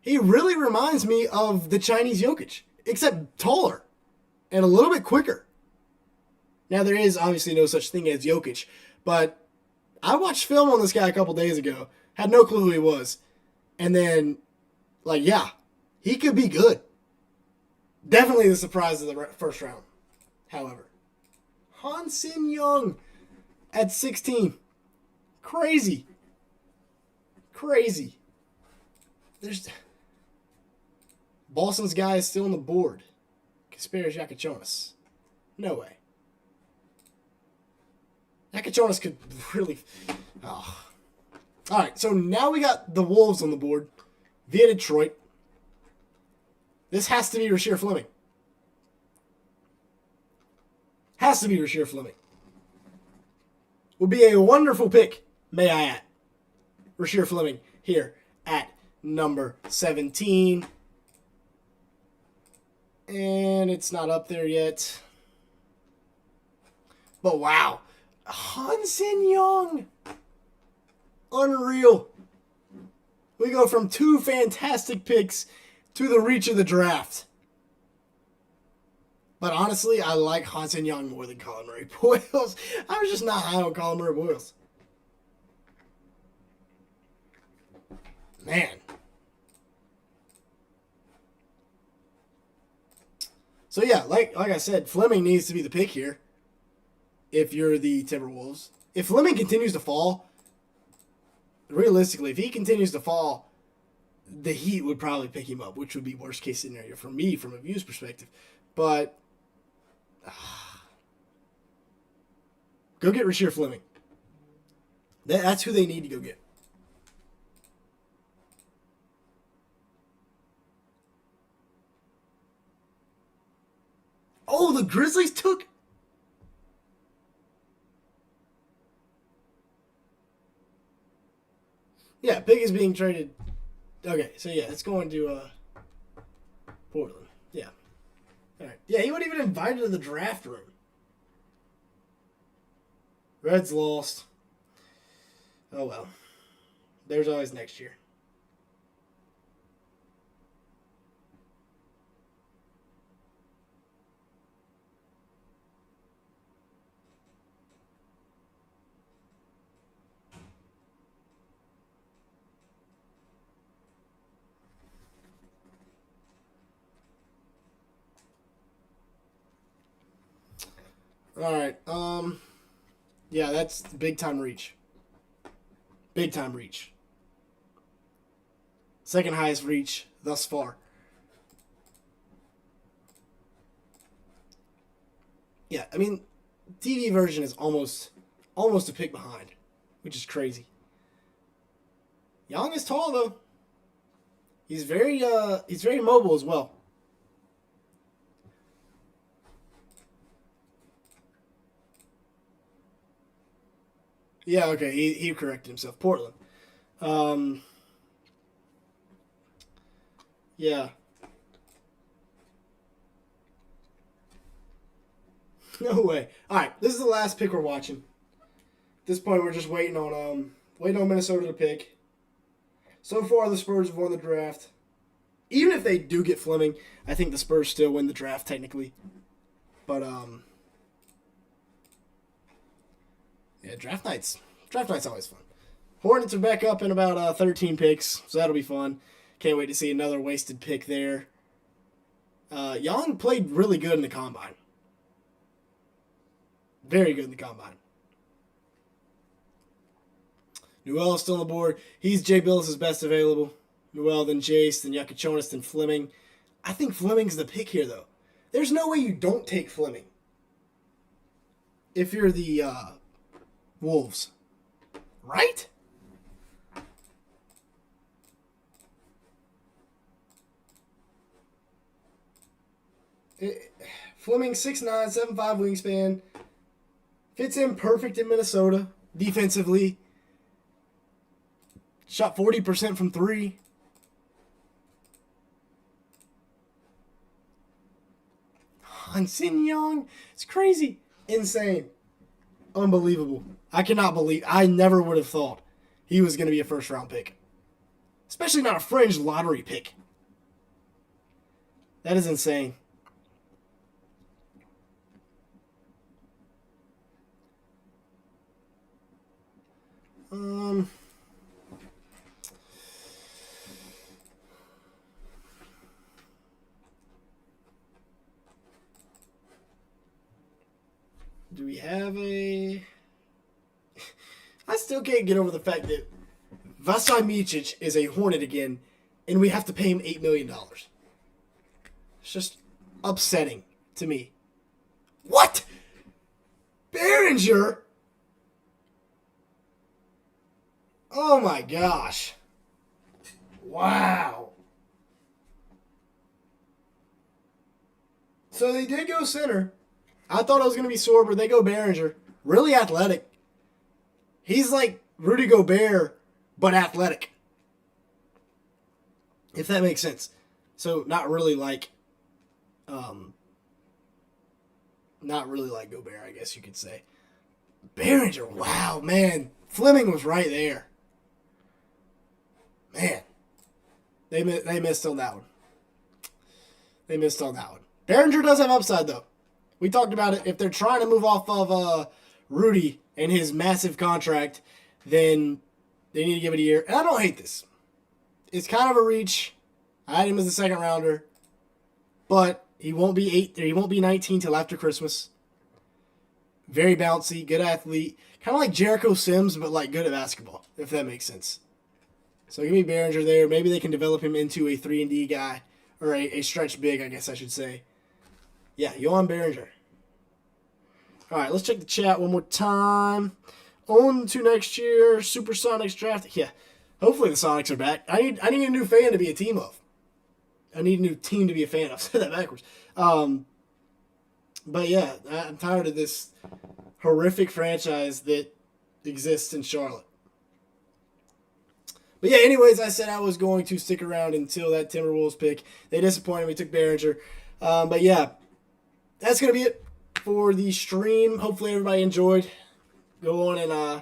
He really reminds me of the Chinese Jokic, except taller and a little bit quicker. Now, there is obviously no such thing as Jokic, but I watched film on this guy a couple days ago, had no clue who he was, and then, yeah, he could be good. Definitely the surprise of the first round, however. Hudson Young at 16. Crazy. There's... Boston's guy is still on the board. Kasparis Yakachonis. No way. Yakachonis could really... Oh. Alright, so now we got the Wolves on the board via Detroit. This has to be Rasheer Fleming. Has to be Rasheer Fleming. Would be a wonderful pick, may I add. Rasheer Fleming here at number 17. And it's not up there yet. But wow. Hudson Young. Unreal. We go from two fantastic picks to the reach of the draft. But honestly, I like Hudson Young more than Colin Murray Boyles. I was just not high on Colin Murray Boyles. Man. So yeah, like I said, Fleming needs to be the pick here if you're the Timberwolves. If Fleming continues to fall, realistically, if he continues to fall, the Heat would probably pick him up, which would be worst case scenario for me from a views perspective. But go get Rasheer Fleming. That's who they need to go get. Oh, the Grizzlies took... Yeah, Big is being traded. Okay, so yeah, it's going to Portland. Yeah. All right. Yeah, he wasn't even invited to the draft room. Reds lost. Oh, well. There's always next year. All right. Yeah, that's big time reach. Big time reach. Second highest reach thus far. Yeah, I mean, TV version is almost a pick behind, which is crazy. Young is tall though. He's very mobile as well. Yeah, okay, he corrected himself. Portland. Yeah. No way. All right, this is the last pick we're watching. At this point, we're just waiting on Minnesota to pick. So far, the Spurs have won the draft. Even if they do get Fleming, I think the Spurs still win the draft technically. But yeah, draft night's always fun. Hornets are back up in about 13 picks, so that'll be fun. Can't wait to see another wasted pick there. Young played really good in the combine. Very good in the combine. Newell is still on the board. He's Jay Billis' best available. Newell, then Jace, then Yakichonis, then Fleming. I think Fleming's the pick here, though. There's no way you don't take Fleming if you're the Wolves. Right? Fleming, 6'9", 7'5" wingspan. Fits in perfect in Minnesota defensively. Shot 40% from 3. Hansen Young. It's crazy. Insane. Unbelievable. I never would have thought he was going to be a first-round pick. Especially not a fringe lottery pick. That is insane. Do we have a... I still can't get over the fact that Vasaj Micic is a Hornet again, and we have to pay him $8 million. It's just upsetting to me. What? Behringer? Oh my gosh. Wow. So they did go center. I thought it was going to be Sorber. They go Behringer. Really athletic. He's like Rudy Gobert, but athletic. If that makes sense. So not really like Gobert, I guess you could say. Behringer, wow, man. Fleming was right there. Man. They missed on that one. They missed on that one. Behringer does have upside, though. We talked about it. If they're trying to move off of Rudy and his massive contract, then they need to give it a year. And I don't hate this. It's kind of a reach. I had him as a second rounder, but he won't be 19 till after Christmas. Very bouncy, good athlete, kind of like Jericho Sims, but like good at basketball, if that makes sense. So give me Behringer there. Maybe they can develop him into a 3-and-D guy, or a stretch big, I guess I should say. Yeah, Johan Behringer. All right, let's check the chat one more time. On to next year, Supersonics draft. Yeah, hopefully the Sonics are back. I need a new fan to be a team of. I need a new team to be a fan of. I said that backwards. But yeah, I'm tired of this horrific franchise that exists in Charlotte. But yeah, anyways, I said I was going to stick around until that Timberwolves pick. They disappointed me, took Behringer. But yeah, that's going to be it for the stream. Hopefully everybody enjoyed. Go on and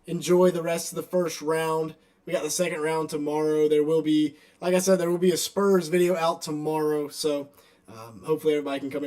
enjoy the rest of the first round. We got the second round tomorrow. There will be, like I said, there will be a Spurs video out tomorrow. So hopefully everybody can come in.